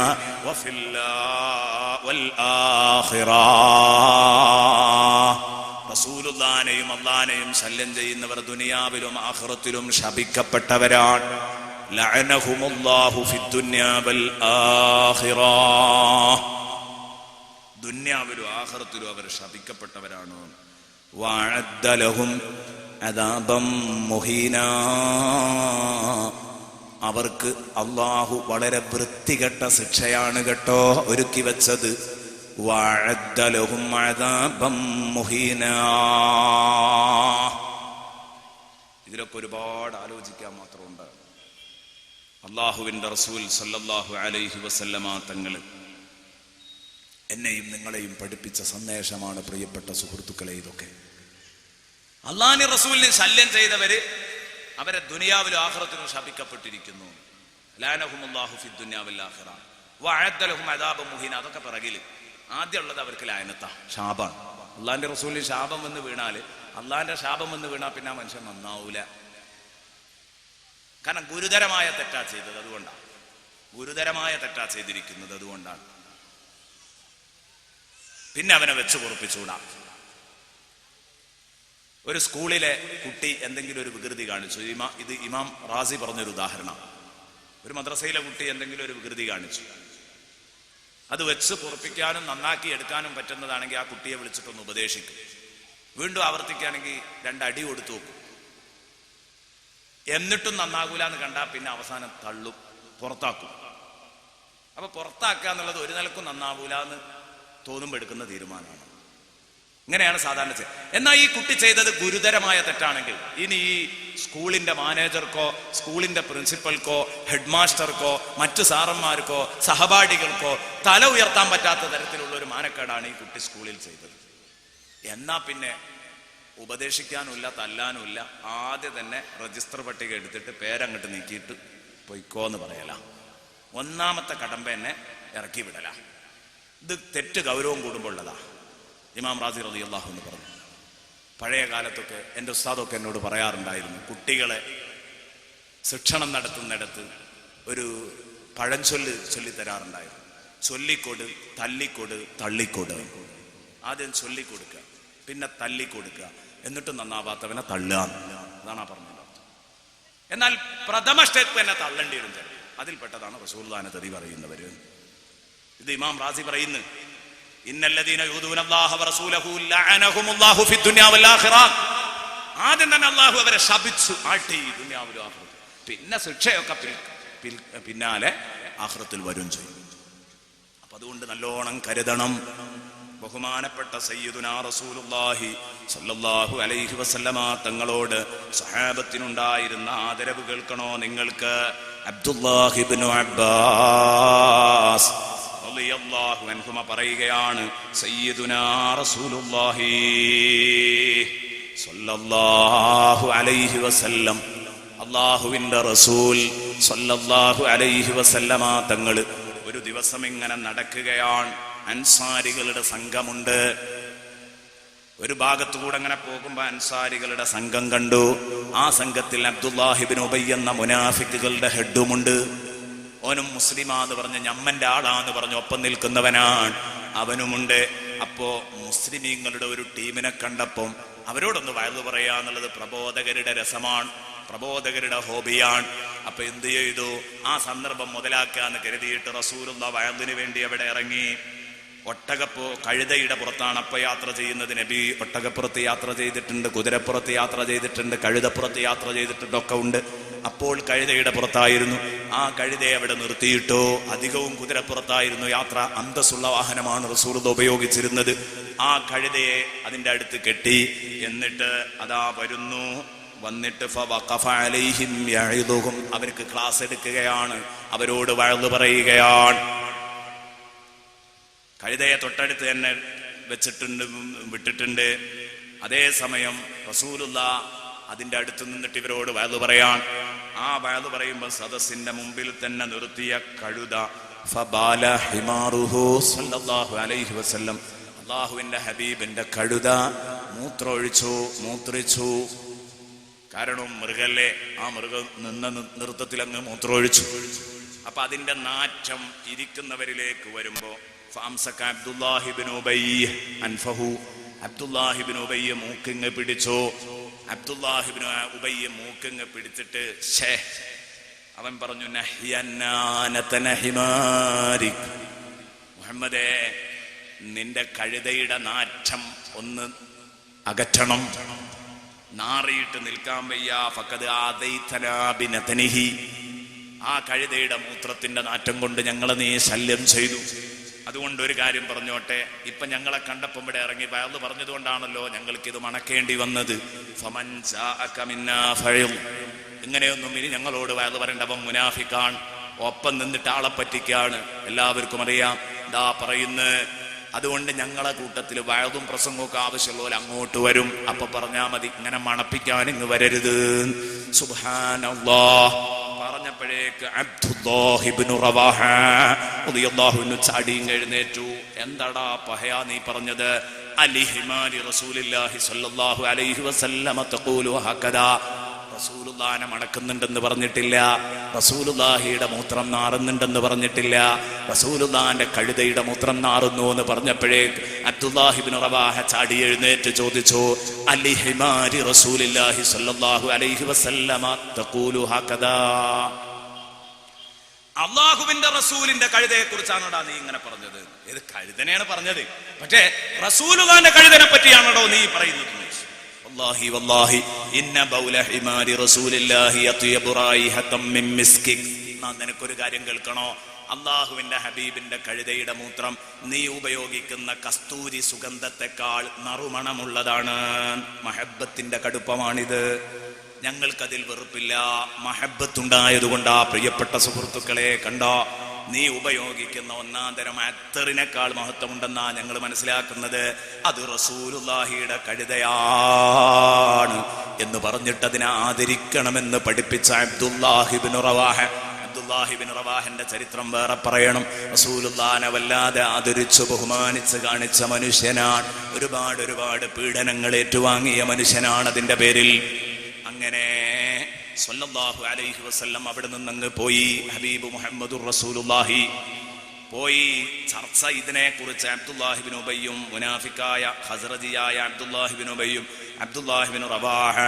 വൽ ആഖിറ. റസൂലുള്ളാഹിനെയും അല്ലാഹനെയും ശല്യം ചെയ്യുന്നവർ ദുനിയാവിലും ആഖിറത്തിലും ശപിക്കപ്പെട്ടവരാണ്. ലഅനഹുമുല്ലാഹു ഫിദ്ദുനിയ വൽ ആഖിറ. ദുനിയാവിലും ആഖിറത്തിലും അവർ ശപിക്കപ്പെട്ടവരാണ്. വഅദ്ദ ലഹും അദാബം മുഹീനാ. അവർക്ക് അല്ലാഹു വളരെ വൃത്തികെട്ട ശിക്ഷയാണ് കേട്ടോ ഒരുക്കി വെച്ചത്. വഅദ്ദ ലഹും അദാബം മുഹീനാ. ഇതിലൊക്കെ ഒരുപാട് ആലോചിക്കാൻ മാത്രമുണ്ട്. അല്ലാഹുവിന്റെ റസൂൽ സല്ലല്ലാഹു അലൈഹി വസല്ലമ തങ്ങൾ എന്നെയും നിങ്ങളെയും പഠിപ്പിച്ച സന്ദേശമാണ് പ്രിയപ്പെട്ട സുഹൃത്തുക്കളെ. ഇതൊക്കെ അല്ലാഹുവിന്റെ റസൂലിനെ ശല്യം ചെയ്തവര് അവരെ ദുനിയാവിലും ആഖിറത്തിലും ശപിക്കപ്പെട്ടിരിക്കുന്നു. ലഅനഹുമുല്ലാഹു ഫിദ്ദുനിയ വൽ ആഖിറ വഅദ്ദ ലഹും അദാബൻ മുഹീന. അതൊക്കെ പിറകില് ആദ്യമുള്ളത് അവർക്ക് ലഅനത്താ, ശാപാണ്. അല്ലാഹുവിന്റെ റസൂലിന് ശാപം വന്ന് വീണാല്, അല്ലാഹുവിന്റെ ശാപം വന്ന് വീണാൽ പിന്നെ മനുഷ്യൻ നന്നാവൂല. കാരണം ഗുരുതരമായ തെറ്റാ ചെയ്തത്, അതുകൊണ്ടാണ്. ഗുരുതരമായ തെറ്റാ ചെയ്തിരിക്കുന്നത്, അതുകൊണ്ടാണ്. പിന്നെ അവനെ വെച്ച് പൊറുപ്പിച്ചുകൂടാ. ഒരു സ്കൂളിലെ കുട്ടി എന്തെങ്കിലും ഒരു വികൃതി കാണിച്ചു. ഇത് ഇമാം റാസി പറഞ്ഞൊരു ഉദാഹരണം. ഒരു മദ്രസയിലെ കുട്ടി എന്തെങ്കിലും ഒരു വികൃതി കാണിച്ചു. അത് വെച്ച് പൊറുപ്പിക്കാനും നന്നാക്കി എടുക്കാനും പറ്റുന്നതാണെങ്കിൽ ആ കുട്ടിയെ വിളിച്ചിട്ടൊന്ന് ഉപദേശിക്കും. വീണ്ടും ആവർത്തിക്കുകയാണെങ്കിൽ 2 അടി കൊടുത്തു നോക്കും. എന്നിട്ടും നന്നാകൂല എന്ന് കണ്ടാൽ പിന്നെ അവസാനം തള്ളും, പുറത്താക്കും. അപ്പൊ പുറത്താക്കുക എന്നുള്ളത് ഒരു നിലക്കും നന്നാവൂല എന്ന് തോന്നുമ്പോൾ എടുക്കുന്ന തീരുമാനമാണ്. ഇങ്ങനെയാണ് സാധാരണ ചെയ്യുന്നത്. എന്നാൽ ഈ കുട്ടി ചെയ്തത് ഗുരുതരമായ തെറ്റാണെങ്കിൽ ഇനി ഈ സ്കൂളിന്റെ മാനേജർക്കോ സ്കൂളിന്റെ പ്രിൻസിപ്പൽക്കോ ഹെഡ് മാസ്റ്റർക്കോ മറ്റു സാറന്മാർക്കോ സഹപാഠികൾക്കോ തല ഉയർത്താൻ പറ്റാത്ത തരത്തിലുള്ള ഒരു മാനക്കേടാണ് ഈ കുട്ടി സ്കൂളിൽ ചെയ്തത്. എന്നാ പിന്നെ ഉപദേശിക്കാനുമില്ല, തല്ലാനുമില്ല. ആദ്യം തന്നെ രജിസ്റ്റർ പട്ടിക എടുത്തിട്ട് പേരങ്ങോട്ട് നീക്കിയിട്ട് പൊയ്ക്കോ എന്ന് പറയല. ഒന്നാമത്തെ കടമ്പ എന്നെ ഇറക്കി വിടല. ഇത് തെറ്റ് ഗൗരവം കൂടുമ്പോൾ ഉള്ളതാ. ഇമാം റാസി റളിയല്ലാഹു അൻഹു പറഞ്ഞു, പഴയ കാലത്തൊക്കെ എൻ്റെ ഉസ്താദൊക്കെ എന്നോട് പറയാറുണ്ടായിരുന്നു, കുട്ടികളെ ശിക്ഷണം നടത്തുന്നിടത്ത് ഒരു പഴഞ്ചൊല്ല് ചൊല്ലിത്തരാറുണ്ടായിരുന്നു. ചൊല്ലിക്കൊട്, തല്ലിക്കൊട്, തള്ളിക്കൊട്. ആദ്യം ചൊല്ലിക്കൊടുക്കുക, പിന്നെ തല്ലിക്കൊടുക്കുക, എന്നിട്ട് നന്നാവാത്തവനെ തള്ളുക. അതാണ് ആ പറഞ്ഞത്. എന്നാൽ പ്രഥമ സ്റ്റെപ്പ് എന്നെ തള്ളേണ്ടി വരും. അതിൽപ്പെട്ടതാണ് റസൂലുള്ളാഹിനെ തെറി പറയുന്നവര്. ഇത് ഇമാം റാസി പറയുന്നു, ഇന്നല്ലദീന യൂദൂന അല്ലാഹ വറസൂലഹു ലഅനഹുമുല്ലാഹു ഫിദ്ദുനിയ വൽ ആഖിറ. ആദ്യം തന്നെ അല്ലാഹു അവരെ ശപിച്ചു ആട്ടി ദുനിയാവിലും ആഖിറത്തിൽ. പിന്നെ ശിക്ഷയൊക്കെ പിന്നാലെ ആഖിറത്തിൽ വരും ചെയ്യും. അപ്പൊ അതുകൊണ്ട് നല്ലോണം കരുതണം. ബഹുമാനപ്പെട്ട സയ്യിദുനാ റസൂലുള്ളാഹി സ്വല്ലല്ലാഹു അലൈഹി വസല്ലമ തങ്ങളോട് സഹാബത്തിനുണ്ടായിരുന്ന ആദരവ് കേൾക്കണോ നിങ്ങൾക്ക്? അബ്ദുല്ലാഹി ഇബ്നു അബ്ബാസ് റളിയല്ലാഹു അൻഹുമ പറയുകയാണ്, സയ്യിദുനാ റസൂലുള്ളാഹി സ്വല്ലല്ലാഹു അലൈഹി വസല്ലം, അല്ലാഹുവിന്റെ റസൂൽ സ്വല്ലല്ലാഹു അലൈഹി വസല്ലമ തങ്ങൾ ഒരു ദിവസം ഇങ്ങനെ നടക്കുകയാണ്. അൻസാരികളുടെ സംഘമുണ്ട്. ഒരു ഭാഗത്തുകൂടെ അങ്ങനെ പോകുമ്പോ അൻസാരികളുടെ സംഘം കണ്ടു. ആ സംഘത്തിൽ അബ്ദുല്ലാഹി ഇബ്നു ഉബയ്യ് എന്ന മുനാഫിക്കുകളുടെ ഹെഡുമുണ്ട്. ഓനും മുസ്ലിമാന്ന് പറഞ്ഞ് ഞമ്മന്റെ ആളാന്ന് പറഞ്ഞ് ഒപ്പം നിൽക്കുന്നവനാണ്, അവനുമുണ്ട്. അപ്പോ മുസ്ലിമീങ്ങളുടെ ഒരു ടീമിനെ കണ്ടപ്പം അവരോടൊന്ന് വയലു പറയാന്നുള്ളത് പ്രബോധകരുടെ രസമാണ്, പ്രബോധകരുടെ ഹോബിയാണ്. അപ്പൊ എന്ത് ചെയ്തു? ആ സന്ദർഭം മുതലാക്കാന്ന് കരുതിയിട്ട് റസൂലുള്ളാഹി വയലിന് വേണ്ടി അവിടെ ഇറങ്ങി. കഴുതയുടെ പുറത്താണ് അപ്പൊ യാത്ര ചെയ്യുന്നത്. നബി ഒട്ടകപ്പുറത്ത് യാത്ര ചെയ്തിട്ടുണ്ട്, കുതിരപ്പുറത്ത് യാത്ര ചെയ്തിട്ടുണ്ട്, കഴുതപ്പുറത്ത് യാത്ര ചെയ്തിട്ടുണ്ട്, ഒക്കെ ഉണ്ട്. അപ്പോൾ കഴുതയുടെ പുറത്തായിരുന്നു. ആ കഴുതയെ അവിടെ നിർത്തിയിട്ടോ. അധികവും കുതിരപ്പുറത്തായിരുന്നു യാത്ര. അന്തസ്സുള്ള വാഹനമാണ് റസൂലുള്ളാഹി ഉപയോഗിച്ചിരുന്നത്. ആ കഴുതയെ അതിന്റെ അടുത്ത് കെട്ടി. എന്നിട്ട് അതാ വരുന്നു. വന്നിട്ട് ഫവഖഫ അലൈഹിം യഇദുഹും, അവർക്ക് ക്ലാസ് എടുക്കുകയാണ്, അവരോട് വഅദ് പറയുകയാണ്. കഴുതയെ തൊട്ടടുത്ത് തന്നെ വെച്ചിട്ടുണ്ട്, വിട്ടിട്ടുണ്ട്. അതേസമയം റസൂലുള്ളാഹി അതിന്റെ അടുത്ത് നിന്നിട്ട് ഇവരോട് വഅദ് പറയാൻ. ആ വഅദ് പറയുമ്പോൾ സദസ്സിന്റെ മുമ്പിൽ തന്നെ നിർത്തിയ കഴുത ഫബാല ഹിമാറുഹു സല്ലല്ലാഹു അലൈഹി വസല്ലം, അല്ലാഹുവിന്റെ ഹബീബിന്റെ കഴുത മൂത്രിച്ചു. കാരണം മൃഗല്ലേ, ആ മൃഗം നിന്ന നൃത്തത്തിൽ അങ്ങ് മൂത്രമൊഴിച്ചു. അപ്പൊ അതിന്റെ നാറ്റം ഇരിക്കുന്നവരിലേക്ക് വരുമ്പോ ഫാംസക അബ്ദുല്ലാഹി ഇബ്നു ഉബയ്യ് അൻഫഹു, അബ്ദുല്ലാഹി ഇബ്നു ഉബയ്യ് മൂക്കിങ് പിടിച്ചു. അബ്ദുല്ലാഹി ഇബ്നു ഉബയ്യ് മൂക്കിങ് പിടിച്ചിട്ട് അവൻ പറഞ്ഞു, മുഹമ്മദേ, നിന്റെ കഴുതയുടെ നാറ്റം ഒന്ന് അകറ്റണം, നാറിയിട്ട് നിൽക്കാൻ വയ്യ. ഫഖദ് ആദൈതനാ ബിനതനിഹി, ആ കഴുതയുടെ മൂത്രത്തിന്റെ നാറ്റം കൊണ്ട് ഞങ്ങളെ നീ ശല്യം ചെയ്തു. അതുകൊണ്ട് ഒരു കാര്യം പറഞ്ഞോട്ടെ, ഇപ്പൊ ഞങ്ങളെ കണ്ടപ്പോൾ ഇവിടെ ഇറങ്ങി വയല് പറഞ്ഞതുകൊണ്ടാണല്ലോ ഞങ്ങൾക്ക് ഇത് മണക്കേണ്ടി വന്നത്. ഫമൻ ജാഅക മിന്നാ ഫഇൽ, ഇങ്ങനെയൊന്നും ഇനി ഞങ്ങളോട് വയല് പറയേണ്ടവൻ മുനാഫിക്കാണ്, ഒപ്പം നിന്നിട്ട് ആളെ പറ്റിക്കാണ്, എല്ലാവർക്കും അറിയാം. ദാ പറയുന്നു. അതുകൊണ്ട് ഞങ്ങളെ കൂട്ടത്തിൽ വയതും പ്രസംഗമൊക്കെ ആവശ്യമുള്ളവർ അങ്ങോട്ട് വരും. അപ്പൊ പറഞ്ഞാ മതി, ഇങ്ങനെ മണപ്പിക്കാൻ ഇങ്ങ് വരരുത്. സുബ്ഹാനല്ലാഹ് പറഞ്ഞപ്പോഴേക്ക് അബ്ദുല്ലാഹി ഇബ്നു റവാഹ റളിയല്ലാഹു അൻഹു ചാടിയും എഴുന്നേറ്റു. എന്താടാ പഹയാ നീ പറഞ്ഞത്? അലിഹിമാനി റസൂലുള്ളാഹി സ്വല്ലല്ലാഹു അലൈഹി വസല്ലമ തഖൂലു ഹകദാ, റസൂലുള്ളാഹിനെ മണക്കുന്നുണ്ടെന്ന് പറഞ്ഞിട്ടില്ല, റസൂലുള്ളാഹിയുടെ മൂത്രം നാറുന്നുണ്ടെന്ന് പറഞ്ഞിട്ടില്ല, റസൂലുള്ളാഹിന്റെ കഴുതയുടെ മൂത്രം നാറുന്നു എന്ന് പറഞ്ഞപ്പോഴേക്ക് അബ്ദുല്ലാഹി ഇബ്നു റവാഹ ചാടി എഴുന്നേറ്റ് ചോദിച്ചു, അലിഹിമാരി റസൂലുള്ളാഹി സ്വല്ലല്ലാഹു അലൈഹി വസല്ലമ തഖൂലു ഹകദാ, അല്ലാഹുവിന്റെ റസൂലിന്റെ കഴുതയെ കുറിച്ചാണോടാ നീ ഇങ്ങനെ പറഞ്ഞത്? ഏത് കഴുതനെയാണ് പറഞ്ഞത്? പക്ഷേ റസൂലുള്ളാഹിന്റെ കഴുതനെ പറ്റിയാണോ നീ പറയുന്നത്? വല്ലാഹി വല്ലാഹി ഇന്ന ബൗല ഹിമാരി റസൂലില്ലാഹി അത്യബു റൈഹതം മിൻ മിസ്കിക്. നിനക്കൊരു കാര്യം കേൾക്കണോ? അല്ലാഹുവിന്റെ ഹബീബിന്റെ കഴുതയുടെ മൂത്രം നീ ഉപയോഗിക്കുന്ന കസ്തൂരി സുഗന്ധത്തെക്കാൾ നറുമണമുള്ളതാണ്. മഹബ്ബത്തിന്റെ കടുപ്പമാണിത്. ഞങ്ങൾക്കതിൽ വെറുപ്പില്ല, മഹബ്ബത്തുണ്ടായതുകൊണ്ടാ. പ്രിയപ്പെട്ട സുഹൃത്തുക്കളെ, കണ്ടോ, നീ ഉപയോഗിക്കുന്ന ഒന്നാം തരം അത്തറിനേക്കാൾ മഹത്വമുണ്ടെന്നാ ഞങ്ങൾ മനസ്സിലാക്കുന്നത്. അത് റസൂലുള്ളാഹിയുടെ കഴുതയാണ് എന്ന് പറഞ്ഞിട്ട് അതിനെ ആദരിക്കണമെന്ന് പഠിപ്പിച്ച അബ്ദുല്ലാഹി ഇബ്നു റവാഹ. അബ്ദുല്ലാഹി ഇബ്നു റവാഹന്റെ ചരിത്രം വേറെ പറയണം. റസൂലുള്ളാഹിനെ വല്ലാതെ ആദരിച്ചു ബഹുമാനിച്ച് കാണിച്ച മനുഷ്യനാണ്. ഒരുപാട് പീഡനങ്ങൾ ഏറ്റുവാങ്ങിയ മനുഷ്യനാണ് അതിന്റെ പേരിൽ. അങ്ങനെ സ്വല്ലല്ലാഹു അലൈഹി വസല്ലം അവിടെ നിന്നങ്ങ് പോയി. ഹബീബ് മുഹമ്മദുർ റസൂലുള്ളാഹി പോയി. ചർച്ച ഇതിനെ കുറിച്ച് അബ്ദുല്ലാഹി ഇബ്നു ഉബയ്യും മുനാഫിക്കായ ഖസ്റജിയായ അബ്ദുല്ലാഹി ഇബ്നു ഉബയ്യും അബ്ദുല്ലാഹി ഇബ്നു റവാഹ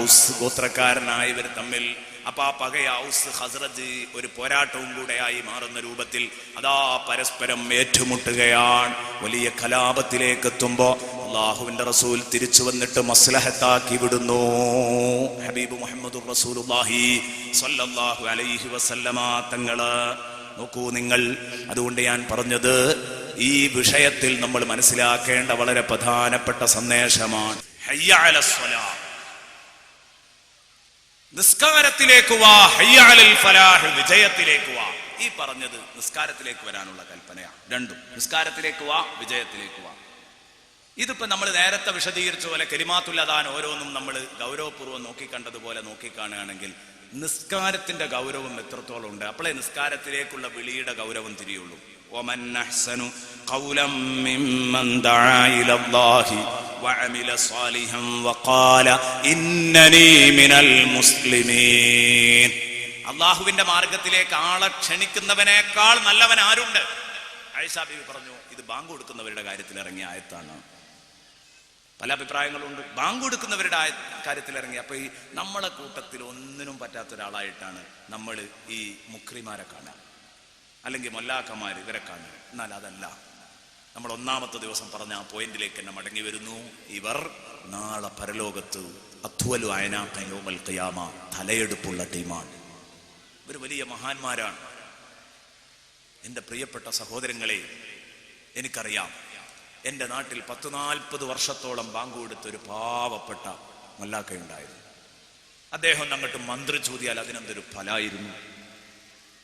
ഔസ് ഗോത്രക്കാരനായ ഇവർ തമ്മിൽ. അപ്പൊ ആ പകയ ഔസ് ഖസ്റജ് ഒരു പോരാട്ടവും കൂടെയായി മാറുന്ന രൂപത്തിൽ അതാ പരസ്പരം ഏറ്റുമുട്ടുകയാണ്. വലിയ കലാപത്തിലേക്ക് എത്തുമ്പോ അല്ലാഹുവിന്റെ റസൂൽ തിരിച്ചു വന്നിട്ട് മസ്ലഹത്താക്കി വിടുന്നു. ഹബീബ് മുഹമ്മദുർ റസൂലുള്ളാഹി സ്വല്ലല്ലാഹു അലൈഹി വസല്ലമ തങ്ങള് നോക്കൂ നിങ്ങൾ. അതുകൊണ്ട് ഞാൻ പറഞ്ഞത് ഈ വിഷയത്തിൽ നമ്മൾ മനസ്സിലാക്കേണ്ട വളരെ പ്രധാനപ്പെട്ട സന്ദേശമാണ്. ഹയ്യ അലസ്സലാ, നിസ്കാരത്തിലേക്ക് വാ, ഹയ്യ അലൽ ഫലാഹ്, വിജയത്തിലേക്ക് വാ. ഈ പറഞ്ഞത് നിസ്കാരത്തിലേക്ക് വരാനുള്ള കൽപ്പനയാണ്. രണ്ടും നിസ്കാരത്തിലേക്ക് വാ, വിജയത്തിലേക്ക് വാ. ഇതിപ്പോ നമ്മൾ നേരത്തെ വിശദീകരിച്ച പോലെ കലിമാത്തുൽ അദാൻ ഓരോന്നും നമ്മൾ ഗൗരവപൂർവ്വം നോക്കിക്കണ്ടതുപോലെ നോക്കിക്കാണുകയാണെങ്കിൽ നിസ്കാരത്തിന്റെ ഗൗരവം എത്രത്തോളം ഉണ്ട്, അപ്പോഴേ നിസ്കാരത്തിലേക്കുള്ള വിളിയുടെ ഗൗരവം തിരിയുള്ളൂ. വമൻ അഹ്സനു ഖൗലൻ മിമ്മൻ ദഅാ ഇലല്ലാഹി വഅമില സാലിഹൻ വഖാല ഇന്നനീ മിനൽ മുസ്ലിമീൻ. അല്ലാഹുവിന്റെ മാർഗത്തിലേക്ക് ആളെ ക്ഷണിക്കുന്നവനേക്കാൾ നല്ലവൻ ആരുണ്ട്? ആയിഷ ബീവി പറഞ്ഞു, ഇത് ബാങ്ക് കൊടുക്കുന്നവരുടെ കാര്യത്തിൽ ഇറങ്ങിയ ആയത്താണ്. പല അഭിപ്രായങ്ങളുണ്ട്. ബാങ്ക് കൊടുക്കുന്നവരുടെ കാര്യത്തിൽ ഇറങ്ങി. അപ്പൊ ഈ നമ്മളെ കൂട്ടത്തിൽ ഒന്നിനും പറ്റാത്ത ഒരാളായിട്ടാണ് നമ്മൾ ഈ മുക്രിമാരെ കാണുക, അല്ലെങ്കിൽ മൊല്ലാക്കന്മാർ ഇവരെ കാണുക. എന്നാൽ അതല്ല, നമ്മൾ ഒന്നാമത്തെ ദിവസം പറഞ്ഞ ആ പോയിന്റിലേക്ക് തന്നെ മടങ്ങി വരുന്നു. ഇവർ നാളെ പരലോകത്ത് അത്വലു അയനാഖ യൗമൽ ഖിയാമ, തലയെടുപ്പുള്ള ടീമാണ്. ഇവർ വലിയ മഹാന്മാരാണ്. എൻ്റെ പ്രിയപ്പെട്ട സഹോദരങ്ങളെ, എനിക്കറിയാം, എൻ്റെ നാട്ടിൽ 10-40 വർഷത്തോളം ബാങ്ക് കൊടുത്തൊരു പാവപ്പെട്ട മല്ലാക്കയുണ്ടായിരുന്നു. അദ്ദേഹം അങ്ങോട്ട് മന്ത്രി ചോദിയാൽ അതിനെന്തൊരു ഫലായിരുന്നു.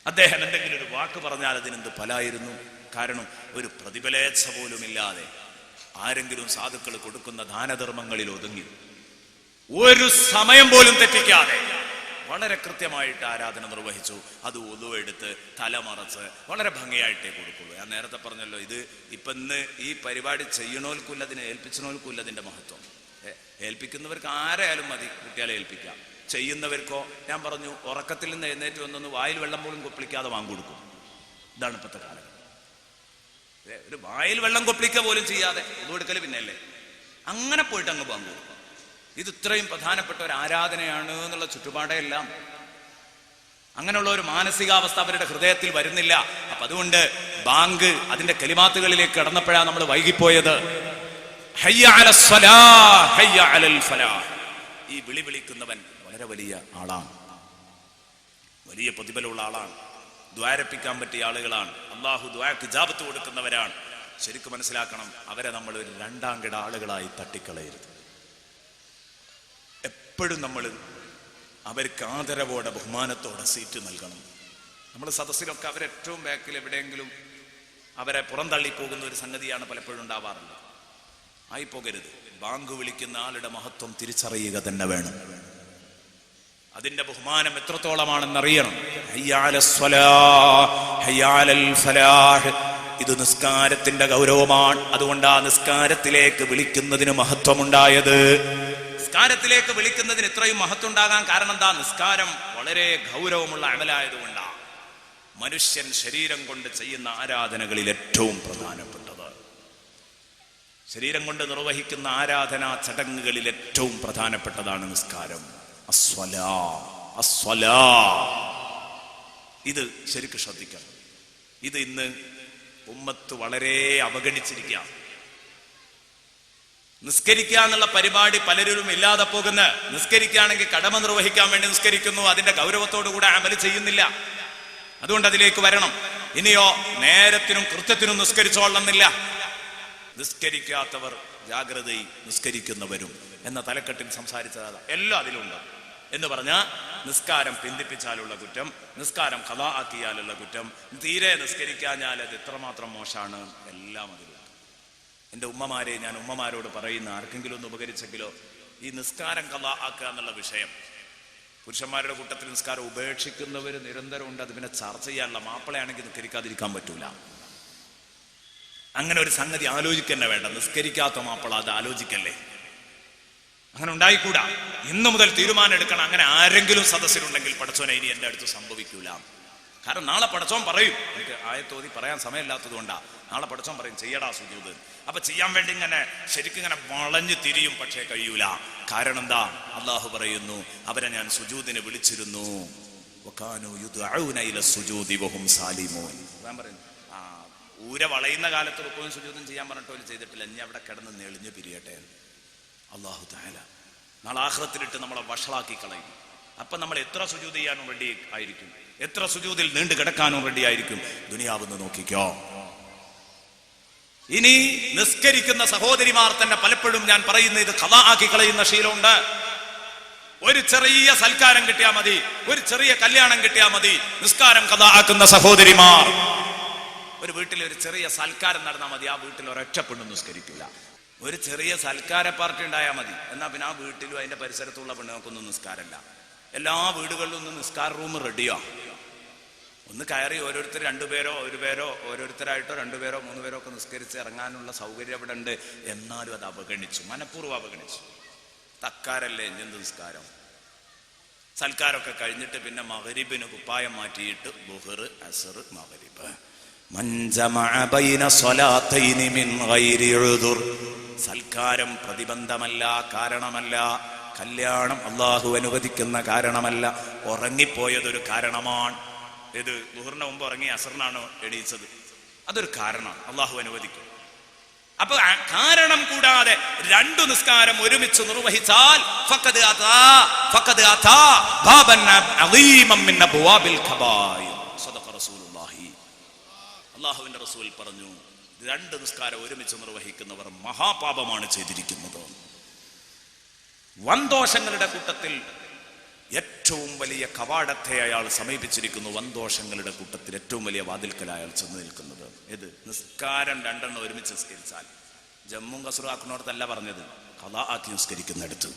അദ്ദേഹം എന്തെങ്കിലും ഒരു വാക്ക് പറഞ്ഞാൽ അതിനെന്ത് ഫലായിരുന്നു. കാരണം ഒരു പ്രതിഫലേച്ഛ പോലുമില്ലാതെ ആരെങ്കിലും സാധുക്കൾ കൊടുക്കുന്ന ദാനധർമ്മങ്ങളിൽ ഒതുങ്ങി ഒരു സമയം പോലും തെറ്റിക്കാതെ വളരെ കൃത്യമായിട്ട് ആരാധന നിർവഹിച്ചു. അത് ഒതു എടുത്ത് തലമറച്ച് വളരെ ഭംഗിയായിട്ടേ കൊടുക്കുള്ളൂ. ഞാൻ നേരത്തെ പറഞ്ഞല്ലോ, ഇത് ഇപ്പൊ ഇന്ന് ഈ പരിപാടി ചെയ്യണോൽക്കുല്ല, അതിനെ ഏൽപ്പിച്ചണോൽക്കുല്ല അതിന്റെ മഹത്വം. ഏൽപ്പിക്കുന്നവർക്ക് ആരായാലും മതി, കുട്ടികളെ ഏൽപ്പിക്കാം. ചെയ്യുന്നവർക്കോ ഞാൻ പറഞ്ഞു, ഉറക്കത്തിൽ നിന്ന് എഴുന്നേറ്റ് വന്നൊന്ന് വായിൽ വെള്ളം പോലും കൊപ്പിളിക്കാതെ വാങ്ങിക്കൊടുക്കും. ഇതാണ് ഇപ്പോഴത്തെ കാലം. ഒരു വായിൽ വെള്ളം കൊപ്പിളിക്കുക പോലും ചെയ്യാതെ ഒതു എടുക്കൽ പിന്നല്ലേ, അങ്ങനെ പോയിട്ട് അങ്ങ് വാങ്ങി കൊടുക്കും. ഇത് ഇത്രയും പ്രധാനപ്പെട്ട ഒരു ആരാധനയാണ് എന്നുള്ള ചുറ്റുപാടെല്ലാം അങ്ങനെയുള്ള ഒരു മാനസികാവസ്ഥ അവരുടെ ഹൃദയത്തിൽ വരുന്നില്ല. അപ്പൊ അതുകൊണ്ട് ബാങ്ക് അതിന്റെ കലിമാത്തുകളിലേക്ക് കടന്നപ്പോഴാണ് നമ്മൾ വൈകിപ്പോയത്. ഹയ്യ അലസ് സ്വലാഹ്, ഹയ്യ അലൽ ഫലാഹ്. ഈ വിളി വിളിക്കുന്നവൻ വളരെ വലിയ ആളാണ്, വലിയ പ്രതിഫലമുള്ള ആളാണ്, ദ്വാരപ്പിക്കാൻ പറ്റിയ ആളുകളാണ്. അള്ളാഹു ദ്വാക്ക് ഇജാബത്ത് കൊടുക്കുന്നവരാണ്. ശരിക്കും മനസ്സിലാക്കണം, അവരെ നമ്മൾ ഒരു രണ്ടാം കിട ആളുകളായി തട്ടിക്കളയരുത്. എപ്പോഴും നമ്മൾ അവർക്ക് ആദരവോടെ ബഹുമാനത്തോടെ സീറ്റ് നൽകണം. നമ്മുടെ സദസ്സിലൊക്കെ അവരേറ്റവും ബാക്കിൽ എവിടെയെങ്കിലും അവരെ പുറന്തള്ളി പോകുന്ന ഒരു സംഗതിയാണ് പലപ്പോഴും ഉണ്ടാവാറുള്ളത്. ആയിപ്പോകരുത്. ബാങ്ക് വിളിക്കുന്ന ആളുടെ മഹത്വം തിരിച്ചറിയുക തന്നെ വേണം. അതിന്റെ ബഹുമാനം എത്രത്തോളമാണെന്നറിയണം. ഇത് നിസ്കാരത്തിന്റെ ഗൗരവമാണ്. അതുകൊണ്ട് ആ നിസ്കാരത്തിലേക്ക് വിളിക്കുന്നതിന് മഹത്വമുണ്ടായത്. നിസ്കാരത്തിലേക്ക് വിളിക്കുന്നതിന് ഇത്രയും മഹത്വം ഉണ്ടാകാൻ കാരണം എന്താ? നിസ്കാരം വളരെ ഗൗരവമുള്ള അമലായതുകൊണ്ടാണ്. മനുഷ്യൻ ശരീരം കൊണ്ട് ചെയ്യുന്ന ആരാധനകളിൽ ഏറ്റവും പ്രധാനപ്പെട്ടത്, ശരീരം കൊണ്ട് നിർവഹിക്കുന്ന ആരാധനാ ചടങ്ങുകളിൽ ഏറ്റവും പ്രധാനപ്പെട്ടതാണ് നിസ്കാരം. അസ്വലാ, അസ്വലാ. ഇത് ശരിക്കും ശ്രദ്ധിക്കണം. ഇത് ഇന്ന് ഉമ്മത്ത് വളരെ അവഗണിച്ചിരിക്കുക. നിസ്കരിക്കുക എന്നുള്ള പരിപാടി പലരും ഇല്ലാതെ പോകുന്ന. നിസ്കരിക്കുകയാണെങ്കിൽ കടമ നിർവഹിക്കാൻ വേണ്ടി നിസ്കരിക്കുന്നു, അതിന്റെ ഗൗരവത്തോടുകൂടെ അമല് ചെയ്യുന്നില്ല. അതുകൊണ്ട് അതിലേക്ക് വരണം. ഇനിയോ നേരത്തിനും കൃത്യത്തിനും നിസ്കരിച്ചോളണമെന്നില്ല. നിസ്കരിക്കാത്തവർ ജാഗ്രതയിൽ, നിസ്കരിക്കുന്നവരും എന്ന തലക്കെട്ടിൽ സംസാരിച്ചതാണ്. എല്ലാം അതിലുണ്ട് എന്ന് പറഞ്ഞാൽ നിസ്കാരം പിന്തിപ്പിച്ചാലുള്ള കുറ്റം, നിസ്കാരം ഖളാ ആക്കിയാലുള്ള കുറ്റം, തീരെ നിസ്കരിക്കാഞ്ഞാൽ അത് എത്രമാത്രം മോശമാണ്, എല്ലാം അതിലുണ്ട്. എൻ്റെ ഉമ്മമാരെ ഞാൻ ഉമ്മമാരോട് പറയുന്ന, ആർക്കെങ്കിലും ഒന്ന് ഉപകരിച്ചെങ്കിലോ, ഈ നിസ്കാരം ഖളാ ആക്കുക എന്നുള്ള വിഷയം, പുരുഷന്മാരുടെ കൂട്ടത്തിൽ നിസ്കാരം ഉപേക്ഷിക്കുന്നവർ നിരന്തരം ഉണ്ട്. അത് പിന്നെ ചർച്ച ചെയ്യാനുള്ള, മാപ്പിളയാണെങ്കിൽ നിസ്കരിക്കാതിരിക്കാൻ പറ്റൂല. അങ്ങനെ ഒരു സംഗതി ആലോചിക്കന്നെ വേണ്ട. നിസ്കരിക്കാത്ത മാപ്പിള അത് ആലോചിക്കല്ലേ, അങ്ങനെ ഉണ്ടായിക്കൂടാ. ഇന്നു മുതൽ തീരുമാനം എടുക്കണം. അങ്ങനെ ആരെങ്കിലും സദസ്സിലുണ്ടെങ്കിൽ പടച്ചോനെ ഇനി എൻ്റെ അടുത്ത് സംഭവിക്കൂല. കാരണം നാളെ പടച്ചോൻ പറയും, എനിക്ക് ആയത്തോതി പറയാൻ സമയമില്ലാത്തത് കൊണ്ടാ, നാളെ പടച്ചോൻ പറയും ചെയ്യടാ സുജൂദ്. അപ്പൊ ചെയ്യാൻ വേണ്ടി ഇങ്ങനെ ശരിക്കും ഇങ്ങനെ വളഞ്ഞു തിരിയും, പക്ഷേ കഴിയൂല. കാരണം എന്താ? അള്ളാഹു പറയുന്നു, അവരെ ഞാൻ സുജൂദിന് വിളിച്ചിരുന്നു. ഊര വളയുന്ന കാലത്ത് റുക്കുവും സുജൂദും ചെയ്യാൻ പറഞ്ഞിട്ട് ചെയ്തിട്ടില്ല. ഇനി അവിടെ കിടന്ന് നെളിഞ്ഞു പിരിയട്ടെ. അള്ളാഹു തആല നാളെ ആഖിറത്തിലിട്ട് നമ്മളെ വഷളാക്കി കളയും. അപ്പൊ നമ്മൾ എത്ര സുജൂദ് ചെയ്യാനും റെഡി ആയിരിക്കും, എത്ര സുജൂദിൽ നീണ്ടു കിടക്കാനും റെഡി ആയിരിക്കും. ദുനിയാവെന്ന് നോക്കിക്കോ. ഇനി നിസ്കരിക്കുന്ന സഹോദരിമാർ തന്നെ പലപ്പോഴും ഞാൻ പറയുന്ന ഇത് ഖളാ ആക്കി കളയുന്ന ശീലമുണ്ട്. ഒരു ചെറിയ സൽക്കാരം കിട്ടിയാൽ മതി, ഒരു ചെറിയ കല്യാണം കിട്ടിയാൽ മതി, നിസ്കാരം ഖദാ ആക്കുന്ന സഹോദരിമാർ. ഒരു വീട്ടിൽ ഒരു ചെറിയ സൽക്കാരം നടന്നാൽ മതി, ആ വീട്ടിൽ ഒരൊറ്റ പെണ്ണും നിസ്കരിക്കില്ല. ഒരു ചെറിയ സൽക്കാര പാർട്ടി ഉണ്ടായാൽ മതി, എന്നാൽ പിന്നെ ആ വീട്ടിലും അതിന്റെ പരിസരത്തുള്ള പെണ്ണുങ്ങൾക്കൊന്നും നിസ്കാരമില്ല. എല്ലാ വീടുകളിലും ഒന്ന് നിസ്കാര റൂം റെഡിയോ, ഒന്ന് കയറി ഓരോരുത്തർ രണ്ടുപേരോ ഒരു പേരോ ഓരോരുത്തരായിട്ടോ രണ്ടുപേരോ മൂന്ന് പേരോ ഒക്കെ നിസ്കരിച്ച് ഇറങ്ങാനുള്ള സൗകര്യം അവിടെ ഉണ്ട്. എന്നാലും അത് അവഗണിച്ചു, മനഃപൂർവ്വം അവഗണിച്ചു. തക്കാരല്ലേ എന്ത് നിസ്കാരം? സൽക്കാരമൊക്കെ കഴിഞ്ഞിട്ട് പിന്നെ മഗ്‌രിബിന് കുപ്പായം മാറ്റിയിട്ട് ദുഹർ അസ്ർ മഗ്‌രിബ്. സൽക്കാരം പ്രതിബന്ധമല്ല, കാരണമല്ല. കല്യാണം അള്ളാഹു അനുവദിക്കുന്ന കാരണമല്ല. ഉറങ്ങിപ്പോയതൊരു കാരണമാണ്. ഇത് ദുഹറിന് മുമ്പ് ഉറങ്ങി അസറിനാണ് എണീച്ചത്, അതൊരു കാരണം, അള്ളാഹു അനുവദിക്കും. അപ്പൊ കാരണം കൂടാതെ രണ്ടു നിസ്കാരം ഒരുമിച്ച് നിർവഹിച്ചാൽ അള്ളാഹുവിന്റെ റസൂൽ പറഞ്ഞു, രണ്ട് നിസ്കാരം ഒരുമിച്ച് നിർവഹിക്കുന്നവർ മഹാപാപമാണ് ചെയ്തിരിക്കുന്നത്. വൻദോഷങ്ങളുടെ കൂട്ടത്തിൽ ഏറ്റവും വലിയ കവാടത്തെ അയാൾ സമീപിച്ചിരിക്കുന്നു. വൻദോഷങ്ങളുടെ കൂട്ടത്തിൽ ഏറ്റവും വലിയ വാതിൽക്കൽ അയാൾ ചെന്ന് നിൽക്കുന്നത് ഏത്? നിസ്കാരം രണ്ടെണ്ണം ഒരുമിച്ച് നിസ്കരിച്ചാൽ. ജമ്മു കസ്റു ആക്കുന്നോടത്തല്ല പറഞ്ഞത്, ഖളാ ആക്കി നിസ്കരിക്കുന്നിടത്ത്.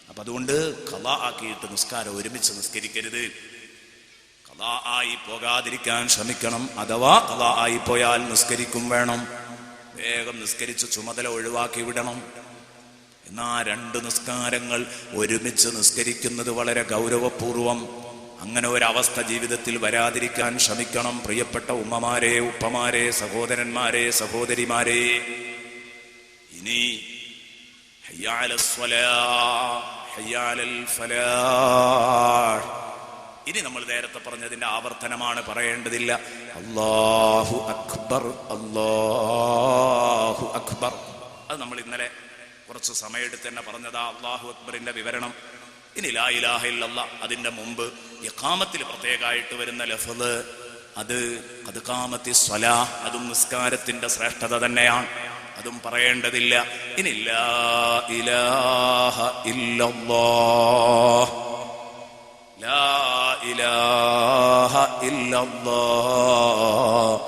അപ്പൊ അതുകൊണ്ട് ഖളാ ആക്കിയിട്ട് നിസ്കാരം ഒരുമിച്ച് നിസ്കരിക്കരുത്. ഖളാ ആയി പോകാതിരിക്കാൻ ശ്രമിക്കണം. അഥവാ ഖളാ ആയി പോയാൽ നിസ്കരിക്കും വേണം. വേഗം നിസ്കരിച്ച് ചുമതല ഒഴിവാക്കി വിടണം. എന്നാ രണ്ട് നിസ്കാരങ്ങൾ ഒരുമിച്ച് നിസ്കരിക്കുന്നത് വളരെ ഗൗരവപൂർവം. അങ്ങനെ ഒരവസ്ഥ ജീവിതത്തിൽ വരാതിരിക്കാൻ ശ്രമിക്കണം. പ്രിയപ്പെട്ട ഉമ്മമാരെ, ഉപ്പമാരെ, സഹോദരന്മാരെ, സഹോദരിമാരെ, ഇനി ഇനി നമ്മൾ നേരത്തെ പറഞ്ഞതിന്റെ ആവർത്തനമാണ്, പറയേണ്ടതില്ല. അല്ലാഹു അക്ബർ, അല്ലാഹു അക്ബർ. അത് നമ്മൾ ഇന്നലെ കുറച്ച് സമയമെടുത്ത് തന്നെ പറഞ്ഞതാ, അല്ലാഹു അക്ബറിന്റെ വിവരണം. ഇനി ലാ ഇലാഹ ഇല്ലല്ലാഹ്, അതിന്റെ മുമ്പ് ഇഖാമത്തിൽ പ്രത്യേകമായിട്ട് വരുന്ന ലഫ്ള്, അത് ഖദ് ഖാമത്തിസ് സ്വലാഹ്, അതും നിസ്കാരത്തിന്റെ ശ്രേഷ്ഠത തന്നെയാണ്, അതും പറയേണ്ടതില്ല. ഇനി ലാ ഇലാഹ ഇല്ലല്ലാഹ്, ലാ ഇലാഹ ഇല്ലല്ലാഹ്.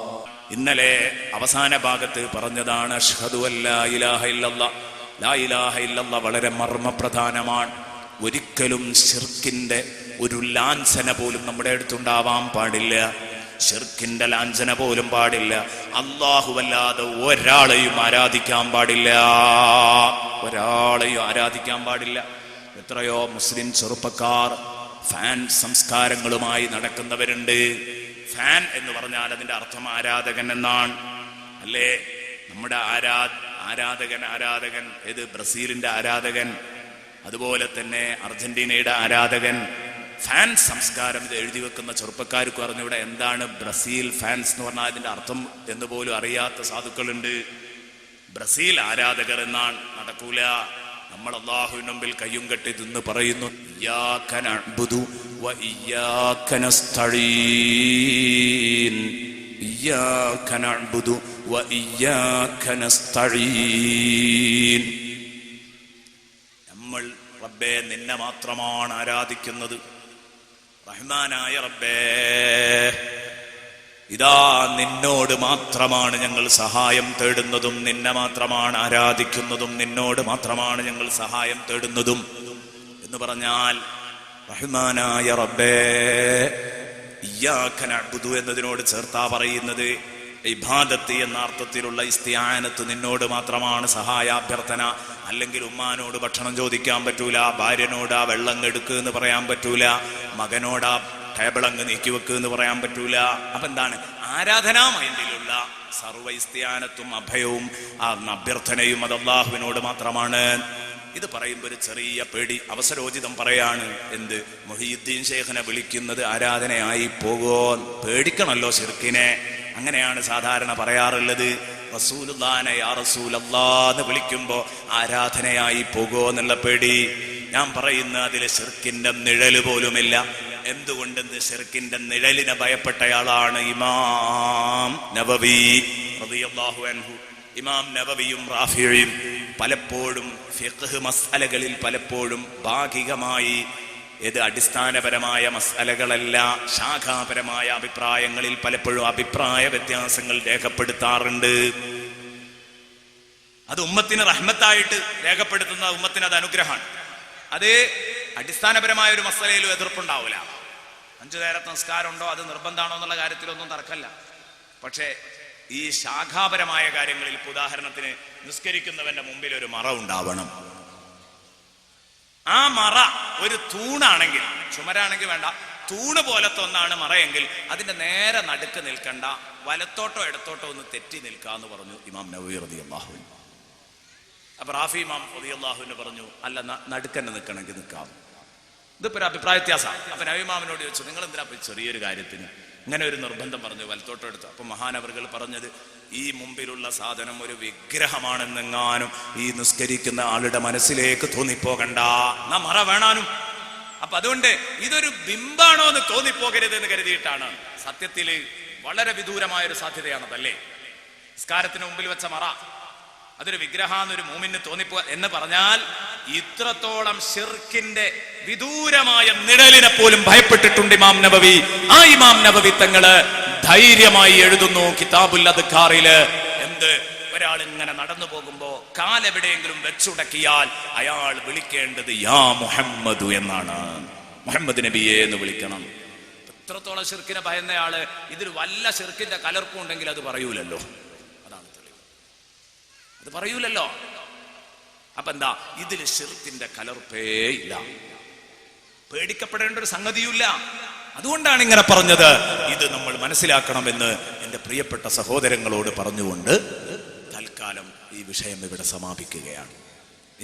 ഇന്നലെ അവസാന ഭാഗത്ത് പറഞ്ഞതാണ് അഷ്ഹദു അല്ലാ ഇലാഹ ഇല്ലല്ലാഹ്. ലാ ഇലാഹ ഇല്ലല്ലാഹ് വളരെ മർമ്മപ്രധാനമാണ്. ഒരിക്കലും ശിർക്കിന്റെ ഒരു ലാഞ്ചന പോലും നമ്മുടെ അടുത്തുണ്ടാവാൻ പാടില്ല. ശിർക്കിന്റെ ലാഞ്ചന പോലും പാടില്ല. അല്ലാഹുവല്ലാതെ ഒരാളെയും ആരാധിക്കാൻ പാടില്ല, ഒരാളെയും ആരാധിക്കാൻ പാടില്ല. എത്രയോ മുസ്ലിം ചെറുപ്പക്കാർ ഫാൻ സംസ്കാരങ്ങളുമായി നടക്കുന്നവരുണ്ട്. ഫാൻ എന്ന് പറഞ്ഞാൽ അതിന്റെ അർത്ഥം ആരാധകൻ എന്നാണ്, അല്ലേ? നമ്മുടെ ആരാധകൻ ഏത്? ബ്രസീലിന്റെ ആരാധകൻ, അതുപോലെ തന്നെ അർജന്റീനയുടെ ആരാധകൻ. ഫാൻ സംസ്കാരം ഇത് എഴുതി വെക്കുന്ന ചെറുപ്പക്കാർക്ക് പറഞ്ഞിവിടെ എന്താണ് ബ്രസീൽ ഫാൻസ് എന്ന് പറഞ്ഞാൽ അതിന്റെ അർത്ഥം എന്ന് പോലും അറിയാത്ത സാധുക്കളുണ്ട്. ബ്രസീൽ ആരാധകർ എന്നാണ്. നടക്കൂല. നമ്മൾ അല്ലാഹുവിന്റെ മുമ്പിൽ കയ്യും കെട്ടി നിന്ന് പറയുന്നു, ഇയ്യാക നഅ്ബുദു വ ഇയ്യാക നസ്തഈൻ, ഇയ്യാക നഅ്ബുദു വ ഇയ്യാക നസ്തഈൻ. നമ്മൾ റബ്ബേ നിന്നെ മാത്രമാണ് ആരാധിക്കുന്നത്. റഹ്മാനായ റബ്ബേ, ഇതാ നിന്നോട് മാത്രമാണ് ഞങ്ങൾ സഹായം തേടുന്നതും, നിന്നെ മാത്രമാണ് ആരാധിക്കുന്നതും, നിന്നോട് മാത്രമാണ് ഞങ്ങൾ സഹായം തേടുന്നതും എന്ന് പറഞ്ഞാൽ റഹ്മാനായ റബ്ബേ, ഇയ്യാക നഅ്ബുദു എന്നതിനോട് ചേർത്താ പറയുന്നത് ഇബാദത്ത് എന്ന അർത്ഥത്തിലുള്ള ഇസ്തിആനത്ത്, നിന്നോട് മാത്രമാണ് സഹായാഭ്യർത്ഥന. അല്ലെങ്കിൽ ഉമ്മാനോട് ഭക്ഷണം ചോദിക്കാൻ പറ്റൂല, ഭാര്യനോട് ആ വെള്ളം എടുക്കുക എന്ന് പറയാൻ പറ്റൂല, മകനോട് ആ ടേബിൾ അങ്ങ് നീക്കി വെക്കുക എന്ന് പറയാൻ പറ്റൂല. അപ്പൊ എന്താണ്? ആരാധനാ മൈൻഡിലുള്ള സർവ്വ ഇസ്തിആനത്തും അഭയവും അഭ്യർത്ഥനയും അത് അല്ലാഹുവിനോട് മാത്രമാണ്. ഇത് പറയുമ്പോൾ ഒരു ചെറിയ പേടി, അവസരോചിതം പറയാണ്. എന്ത്? മുഹീദ്ദീൻ ശൈഖിനെ വിളിക്കുന്നത് ആരാധനയായി പോകോ? പേടിക്കണല്ലോ ശിർക്കിനെ. അങ്ങനെയാണ് സാധാരണ പറയാറുള്ളത്. റസൂലുള്ളാഹിനെ യാ റസൂലല്ലാഹ് എന്ന് വിളിക്കുമ്പോ ആരാധനയായി പോകോ എന്നുള്ള പേടി. ഞാൻ പറയുന്ന അതിലെ ശിർക്കിന്റെ നിഴല് പോലുമില്ല. എന്തുകൊണ്ടെന്ന് ശിർക്കിന്റെ നിഴലിനെ ഭയപ്പെട്ടയാളാണ് ഇമാം നവവി റളിയല്ലാഹു അൻഹു. ഇമാം നവവിയും റാഫിയും പലപ്പോഴും ഫിഖ്ഹ് മസ്അലകളിൽ പലപ്പോഴും ഭാഗികമായി ഇത് അടിസ്ഥാനപരമായ മസ്അലകളല്ല, ശാഖാപരമായ അഭിപ്രായങ്ങളിൽ പലപ്പോഴും അഭിപ്രായ വ്യത്യാസങ്ങൾ രേഖപ്പെടുത്താറുണ്ട്. അത് ഉമ്മത്തിന് റഹ്മത്തായിട്ട് രേഖപ്പെടുത്തുന്ന ഉമ്മത്തിന് അത് അനുഗ്രഹമാണ്. അത് അടിസ്ഥാനപരമായ ഒരു മസലയിലും എതിർപ്പുണ്ടാവില്ല. 5 നേരത്തെ നിസ്കാരമുണ്ടോ അത് നിർബന്ധമാണോ എന്നുള്ള കാര്യത്തിലൊന്നും തർക്കമല്ല. പക്ഷേ ഈ ശാഖാപരമായ കാര്യങ്ങളിൽ, ഉദാഹരണത്തിന് നിസ്കരിക്കുന്നവന്റെ മുമ്പിൽ ഒരു മറ ഉണ്ടാവണം. ആ മറ ഒരു തൂണാണെങ്കിൽ, ചുമരാണെങ്കിൽ വേണ്ട, തൂണ് പോലത്തെ ഒന്നാണ് മറയെങ്കിൽ അതിന്റെ നേരെ നടുക്ക് നിൽക്കണ്ട, വലത്തോട്ടോ ഇടത്തോട്ടോ ഒന്ന് തെറ്റി നിൽക്കാന്ന് പറഞ്ഞു ഇമാം നവവി റളിയല്ലാഹു അൻഹു. അപ്പൊ റാഫി ഇമാം റളിയല്ലാഹു പറഞ്ഞു, അല്ല നടുക്കന്നെ നിൽക്കണമെങ്കിൽ നിൽക്കാം. ഇതിപ്പോ ഒരു അഭിപ്രായ വ്യത്യാസമാണ്. അപ്പൊ നവവി ഇമാമിനോട് ചോദിച്ചു, നിങ്ങൾ എന്തിനാ ചെറിയൊരു കാര്യത്തിന് ഇങ്ങനെ ഒരു നിർബന്ധം പറഞ്ഞു വലത്തോട്ടോ എടുത്തു? അപ്പൊ മഹാനവറുകൾ പറഞ്ഞത്, ഈ മുമ്പിലുള്ള സാധനം ഒരു വിഗ്രഹമാണെന്നെങ്ങാനും ഈ നിസ്കരിക്കുന്ന ആളുടെ മനസ്സിലേക്ക് തോന്നിപ്പോകണ്ട, എന്നാ മറ വേണാനും. അപ്പൊ അതുകൊണ്ട് ഇതൊരു ബിംബാണോ എന്ന് തോന്നിപ്പോകരുത് എന്ന് കരുതിയിട്ടാണ്. സത്യത്തില് വളരെ വിദൂരമായ ഒരു സാധ്യതയാണതല്ലേ നിസ്കാരത്തിന് മുമ്പിൽ വെച്ച മറ, അതൊരു വിഗ്രഹാന്നൊരു മൂമിന് തോന്നിപ്പോ എന്ന് പറഞ്ഞാൽ ഇത്രത്തോളം ശിർക്കിന്റെ വിദൂരമായ നിഴലിനെ പോലും ഭയപ്പെട്ടിട്ടുണ്ട് ഇമാം നബവി. ആ ഇമാം നബവി തങ്ങള് ധൈര്യമായി എഴുതുന്നു കിതാബുൽ അദ്കാറില്, എന്ത്, ഒരാൾ ഇങ്ങനെ നടന്നു പോകുമ്പോ കാലെവിടെയെങ്കിലും വെച്ചുടക്കിയാൽ അയാൾ വിളിക്കേണ്ടത് യാ മുഹമ്മദു എന്നാണ്, മുഹമ്മദ് നബിയെ എന്ന് വിളിക്കണം. ഇത്രത്തോളം ശിർക്കിനെ ഭയന്നയാള് ഇതിൽ വല്ല ശിർക്കിന്റെ കലർപ്പും ഉണ്ടെങ്കിൽ അത് പറയൂലല്ലോ, അത് പറയൂലല്ലോ. അപ്പൊ എന്താ, ഇതില് ശിർക്കിന്റെ കലർപ്പേ ഇല്ല, പേടിക്കപ്പെടേണ്ട ഒരു സംഗതിയുമില്ല. അതുകൊണ്ടാണ് ഇങ്ങനെ പറഞ്ഞത്. ഇത് നമ്മൾ മനസ്സിലാക്കണമെന്ന് എന്റെ പ്രിയപ്പെട്ട സഹോദരങ്ങളോട് പറഞ്ഞുകൊണ്ട് തൽക്കാലം ഈ വിഷയം ഇവിടെ സമാപിക്കുകയാണ്.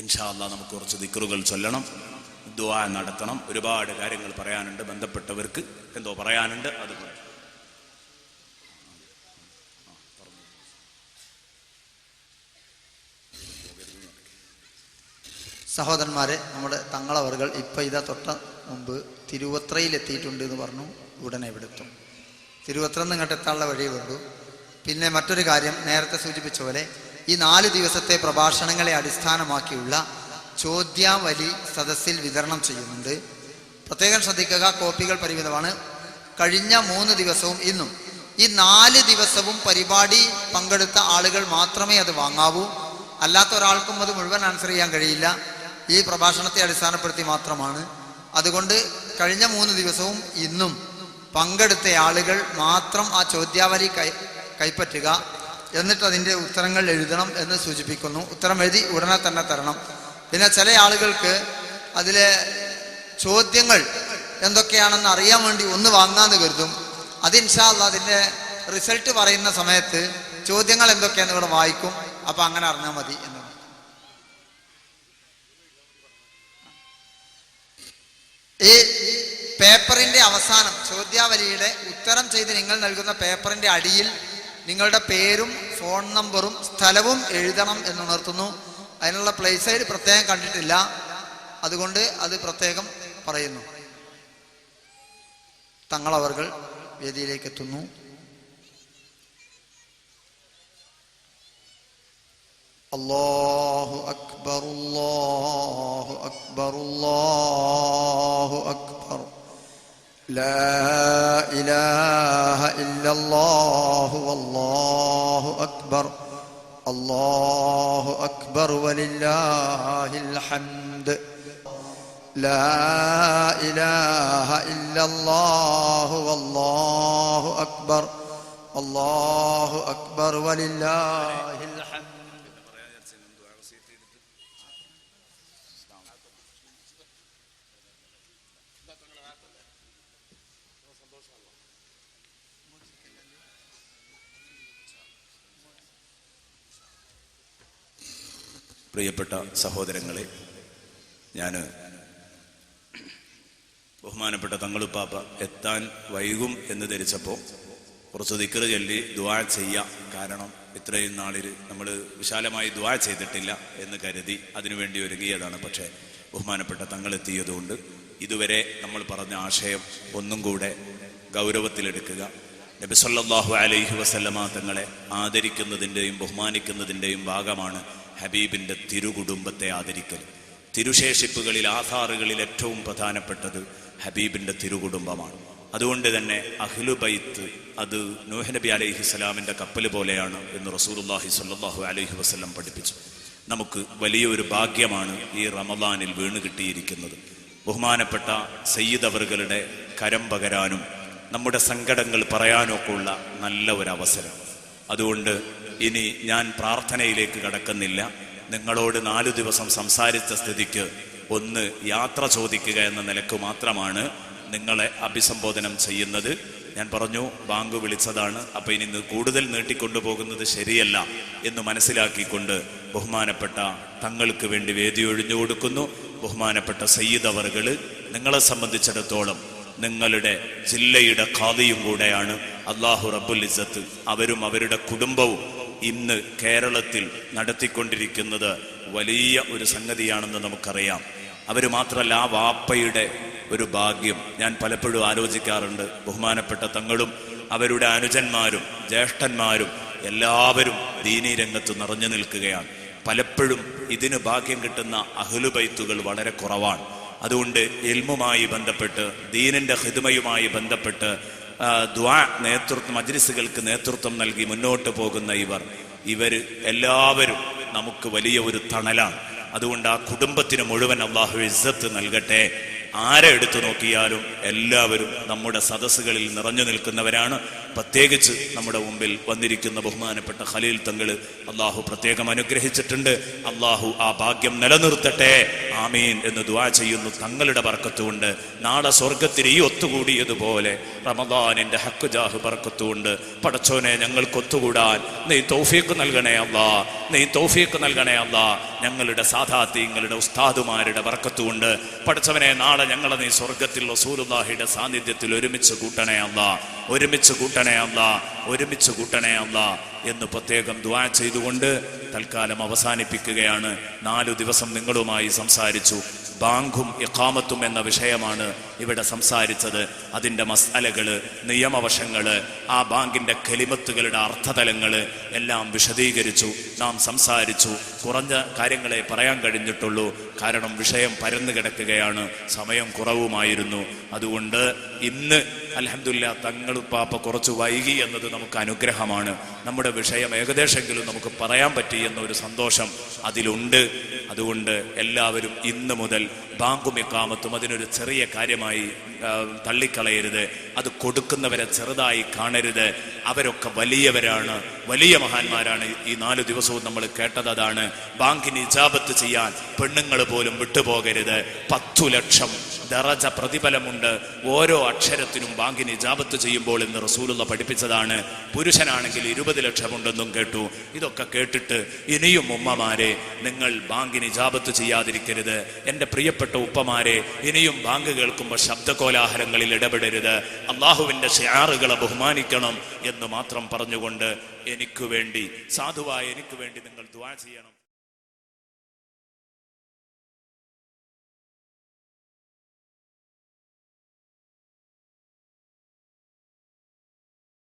ഇൻഷാ അല്ലാഹ് നമുക്ക് കുറച്ച് ദിക്റുകൾ ചൊല്ലണം, ദുആ നടത്തണം, ഒരുപാട് കാര്യങ്ങൾ പറയാനുണ്ട്, ബന്ധപ്പെട്ടവർക്ക് എന്തോ പറയാനുണ്ട്. അതുപോലെ സഹോദരന്മാരെ, നമ്മുടെ തങ്ങളവറുകൾ ഇപ്പം ഇതാ തൊട്ട മുമ്പ് തിരുവത്രയിലെത്തിയിട്ടുണ്ട് എന്ന് പറഞ്ഞു. ഉടനെ ഇവിടെ എത്തും. തിരുവത്രന്ന് ഇങ്ങോട്ട് എത്താനുള്ള വഴിയേ ഉള്ളൂ. പിന്നെ മറ്റൊരു കാര്യം, നേരത്തെ സൂചിപ്പിച്ച പോലെ ഈ 4 ദിവസത്തെ പ്രഭാഷണങ്ങളെ അടിസ്ഥാനമാക്കിയുള്ള ചോദ്യാവലി സദസ്സിൽ വിതരണം ചെയ്യുന്നുണ്ട്. പ്രത്യേകം ശ്രദ്ധിക്കുക, കോപ്പികൾ പരിമിതമാണ്. കഴിഞ്ഞ 3 ദിവസവും ഇന്നും ഈ 4 ദിവസവും പരിപാടി പങ്കെടുത്ത ആളുകൾ മാത്രമേ അത് വാങ്ങാവൂ. അല്ലാത്ത ഒരാൾക്കും അത് മുഴുവൻ ആൻസർ ചെയ്യാൻ കഴിയില്ല. ഈ പ്രഭാഷണത്തെ അടിസ്ഥാനപ്പെടുത്തി മാത്രമാണ്. അതുകൊണ്ട് കഴിഞ്ഞ 3 ദിവസവും ഇന്നും പങ്കെടുത്ത ആളുകൾ മാത്രം ആ ചോദ്യാവലി കൈപ്പറ്റുക, എന്നിട്ട് അതിൻ്റെ ഉത്തരങ്ങൾ എഴുതണം എന്ന് സൂചിപ്പിക്കുന്നു. ഉത്തരം എഴുതി ഉടനെ തന്നെ തരണം. പിന്നെ ചില ആളുകൾക്ക് അതിലെ ചോദ്യങ്ങൾ എന്തൊക്കെയാണെന്ന് അറിയാൻ വേണ്ടി ഒന്ന് വാങ്ങാന്ന് കരുതും. അത് ഇൻഷാ അല്ലാഹ് അതിൻ്റെ റിസൾട്ട് പറയുന്ന സമയത്ത് ചോദ്യങ്ങൾ എന്തൊക്കെയാന്ന് ഇവിടെ വായിക്കും. അപ്പൊ അങ്ങനെ അറിഞ്ഞാൽ മതി എന്ന്. ഈ പേപ്പറിന്റെ അവസാനം ചോദ്യാവലിയുടെ ഉത്തരം ചെയ്ത് നിങ്ങൾ നൽകുന്ന പേപ്പറിന്റെ അടിയിൽ നിങ്ങളുടെ പേരും ഫോൺ നമ്പറും സ്ഥലവും എഴുതണം എന്നുണർത്തുന്നു. അതിനുള്ള പ്ലേസ് സൈഡ് പ്രത്യേകം കണ്ടിട്ടില്ല, അതുകൊണ്ട് അത് പ്രത്യേകം പറയുന്നു. തങ്ങളവറുകൾ വേദിയിലേക്ക് എത്തുന്നു. അല്ലാഹു അക്ബർ, അല്ലാഹു അക്ബർ, അല്ലാഹു അക്ബർ. ലാ ഇലാഹ ഇല്ലല്ലാഹു വല്ലാഹു അക്ബർ. അല്ലാഹു അക്ബർ വലില്ലാഹിൽ ഹംദ്. ലാ ഇലാഹ ഇല്ലല്ലാഹു വല്ലാഹു അക്ബർ. അല്ലാഹു അക്ബർ വലില്ലാഹിൽ ഹംദ്. പ്രിയപ്പെട്ട സഹോദരങ്ങളെ, ഞാൻ ബഹുമാനപ്പെട്ട തങ്ങളുപ്പാപ്പ എത്താൻ വൈകും എന്ന് ധരിച്ചപ്പോൾ കുറച്ച് ദിക്ർ ചൊല്ലി ദുആ ചെയ്യാം. കാരണം ഇത്രയും നാളിൽ നമ്മൾ വിശാലമായി ദുആ ചെയ്തിട്ടില്ല എന്ന് കരുതി അതിനുവേണ്ടി ഒരുങ്ങിയതാണ്. പക്ഷേ ബഹുമാനപ്പെട്ട തങ്ങളെത്തിയതുകൊണ്ട് ഇതുവരെ നമ്മൾ പറഞ്ഞ ആശയം ഒന്നും കൂടെ ഗൗരവത്തിലെടുക്കുക, നബി സല്ലല്ലാഹു അലൈഹി വസല്ലമ തങ്ങളെ ആദരിക്കുന്നതിൻ്റെയും ബഹുമാനിക്കുന്നതിൻ്റെയും ഭാഗമാണ് ഹബീബിൻ്റെ തിരുകുടുംബത്തെ ആദരിക്കൽ. തിരുശേഷിപ്പുകളിൽ ആധാറുകളിൽ ഏറ്റവും പ്രധാനപ്പെട്ടത് ഹബീബിൻ്റെ തിരുകുടുംബമാണ്. അതുകൊണ്ട് തന്നെ അഹ്ലു ബൈത്ത് അത് നൂഹ് നബി അലൈഹിസ്സലാമിൻ്റെ കപ്പൽ പോലെയാണ് എന്ന് റസൂലുള്ളാഹി സ്വല്ലല്ലാഹു അലൈഹി വസല്ലം പഠിപ്പിച്ചു. നമുക്ക് വലിയൊരു ഭാഗ്യമാണ് ഈ റമദാനിൽ വീണ് കിട്ടിയിരിക്കുന്നത്. ബഹുമാനപ്പെട്ട സയ്യിദ് അവറുകളുടെ കരം പകരാനും നമ്മുടെ സങ്കടങ്ങൾ പറയാനൊക്കെ ഉള്ള നല്ല ഒരു അവസരം. അതുകൊണ്ട് ഇനി ഞാൻ പ്രാർത്ഥനയിലേക്ക് കടക്കുന്നില്ല. നിങ്ങളോട് 4 ദിവസം സംസാരിച്ച സ്ഥിതിക്ക് ഒന്ന് യാത്ര ചോദിക്കുക എന്ന നിലക്ക് മാത്രമാണ് നിങ്ങളെ അഭിസംബോധനം ചെയ്യുന്നത്. ഞാൻ പറഞ്ഞു ബാങ്ക് വിളിച്ചതാണ്, അപ്പൊ ഇനി കൂടുതൽ നീട്ടിക്കൊണ്ടു പോകുന്നത് ശരിയല്ല എന്ന് മനസ്സിലാക്കിക്കൊണ്ട് ബഹുമാനപ്പെട്ട തങ്ങൾക്ക് വേണ്ടി വേദി ഒഴിഞ്ഞു കൊടുക്കുന്നു. ബഹുമാനപ്പെട്ട സയ്യിദ് അവറുകൾ നിങ്ങളെ സംബന്ധിച്ചിടത്തോളം നിങ്ങളുടെ ജില്ലയുടെ ഖാദിയും കൂടെയാണ്. അല്ലാഹു റബ്ബുൽ ഇസ്സത്ത് അവരും അവരുടെ കുടുംബവും ഇന്ന് കേരളത്തിൽ നടത്തിക്കൊണ്ടിരിക്കുന്നത് വലിയ ഒരു സംഗതിയാണെന്ന് നമുക്കറിയാം. അവർ മാത്രമല്ല, ആ വാപ്പയുടെ ഒരു ഭാഗ്യം ഞാൻ പലപ്പോഴും ആലോചിക്കാറുണ്ട്. ബഹുമാനപ്പെട്ട തങ്ങളും അവരുടെ അനുജന്മാരും ജ്യേഷ്ഠന്മാരും എല്ലാവരും ദീനീ രംഗത്ത് നിറഞ്ഞു നിൽക്കുകയാണ്. പലപ്പോഴും ഇതിന് ഭാഗ്യം കിട്ടുന്ന അഹ്ലു ബൈത്തുകൾ വളരെ കുറവാണ്. അതുകൊണ്ട് ഇൽമുമായി ബന്ധപ്പെട്ട് ദീനിന്റെ ഖിദ്മയുമായി ബന്ധപ്പെട്ട് ദുആ നേതൃത്വം മജ്ലിസുകൾക്ക് നേതൃത്വം നൽകി മുന്നോട്ട് പോകുന്ന ഇവർ എല്ലാവരും നമുക്ക് വലിയ ഒരു തണലാണ്. അതുകൊണ്ട് ആ കുടുംബത്തിന് മുഴുവൻ അല്ലാഹു ഇസ്സത്ത് നൽകട്ടെ. ആരെ എടുത്തു നോക്കിയാലും എല്ലാവരും നമ്മുടെ സദസ്സുകളിൽ നിറഞ്ഞു നിൽക്കുന്നവരാണ്. പ്രത്യേകിച്ച് നമ്മുടെ മുമ്പിൽ വന്നിരിക്കുന്ന ബഹുമാനപ്പെട്ട ഖലീൽ തങ്ങൾ അള്ളാഹു പ്രത്യേകം അനുഗ്രഹിച്ചിട്ടുണ്ട്. അള്ളാഹു ആ ഭാഗ്യം നിലനിർത്തട്ടെ, ആമീൻ എന്ന് ദുആ ചെയ്യുന്നു. തങ്ങളുടെ ബർക്കത്തുകൊണ്ട് നാളെ സ്വർഗത്തിൽ ഈ ഒത്തുകൂടിയതുപോലെ റമദാനിന്റെ ഹക്ക് ജാഹ് ബർക്കത്തുകൊണ്ട് പടച്ചോനെ ഞങ്ങൾക്ക് ഒത്തുകൂടാൻ നീ തൗഫീഖ് നൽകണേ അല്ലാ, നീ തൗഫീഖ് നൽകണേ അല്ലാ. ഞങ്ങളുടെ സാദാത്യങ്ങളുടെ ഉസ്താദുമാരുടെ ബർക്കത്തുകൊണ്ട് പടച്ചവനെ നാളെ ഞങ്ങളെ നീ സ്വർഗത്തിൽ റസൂലുള്ളാഹിയുടെ സാന്നിധ്യത്തിൽ ഒരുമിച്ച് കൂട്ടണേ അല്ലാ, ഒരുമിച്ച് കൂട്ടണേ അല്ലാ, ഒരുമിച്ച് കൂട്ടണേ അല്ലാ എന്ന് പ്രത്യേകം ദുആ ചെയ്തുകൊണ്ട് തൽക്കാലം അവസാനിപ്പിക്കുകയാണ്. 4 ദിവസം നിങ്ങളുമായി സംസാരിച്ചു. ബാങ്കും ഇഖാമത്തും എന്ന വിഷയമാണ് ഇവിടെ സംസാരിച്ചത്. അതിൻ്റെ മസ്അലകള്, നിയമവശങ്ങള്, ആ ബാങ്കിന്റെ കലിമത്തുകളുടെ അർത്ഥതലങ്ങള് എല്ലാം വിശദീകരിച്ചു, നാം സംസാരിച്ചു. കുറഞ്ഞ കാര്യങ്ങളെ പറയാൻ കഴിഞ്ഞിട്ടുള്ളൂ. കാരണം വിഷയം പരന്നു കിടക്കുകയാണ്, സമയം കുറവുമായിരുന്നു. അതുകൊണ്ട് ഇന്ന് അൽഹംദുലില്ലാ തങ്ങളുപ്പാപ്പ കുറച്ച് വൈകി എന്നത് നമുക്ക് അനുഗ്രഹമാണ്. നമ്മുടെ വിഷയം ഏകദേശമെങ്കിലും നമുക്ക് പറയാൻ പറ്റി എന്നൊരു സന്തോഷം അതിലുണ്ട്. അതുകൊണ്ട് എല്ലാവരും ഇന്ന് മുതൽ ബാങ്കും ഇഖാമത്തും അതിനൊരു ചെറിയ കാര്യമായി തള്ളിക്കളയരുത്. അത് കൊടുക്കുന്നവരെ ചെറുതായി കാണരുത്. അവരൊക്കെ വലിയവരാണ്, വലിയ മഹാന്മാരാണ്. ഈ 4 ദിവസവും നമ്മൾ കേട്ടത് അതാണ്. ബാങ്കിന് ഇജാബത്ത് ചെയ്യാൻ പെണ്ണുങ്ങൾ പോലും വിട്ടുപോകരുത്. 10 ലക്ഷം ദറജ പ്രതിഫലമുണ്ട് ഓരോ അക്ഷരത്തിനും ബാങ്കിന് ഇജാബത്ത് ചെയ്യുമ്പോൾ എന്ന് റസൂലുള്ള പഠിപ്പിച്ചതാണ്. പുരുഷനാണെങ്കിൽ 20 ലക്ഷമുണ്ടെന്നും കേട്ടു. ഇതൊക്കെ കേട്ടിട്ട് ഇനിയും ഉമ്മമാരെ നിങ്ങൾ ബാങ്കിന് ഇജാബത്ത് ചെയ്യാതിരിക്കരുത്. എൻ്റെ പ്രിയപ്പെട്ട ഉപ്പമാരെ ഇനിയും ബാങ്ക് കേൾക്കുമ്പോൾ ശബ്ദകോലാഹലങ്ങളിൽ ഇടപെടരുത്. അള്ളാഹുവിൻ്റെ ശിആറുകളെ ബഹുമാനിക്കണം എന്ന് മാത്രം പറഞ്ഞുകൊണ്ട് എനിക്ക് വേണ്ടി, സാധുവായ എനിക്ക് വേണ്ടി നിങ്ങൾ ദുആ ചെയ്യണം.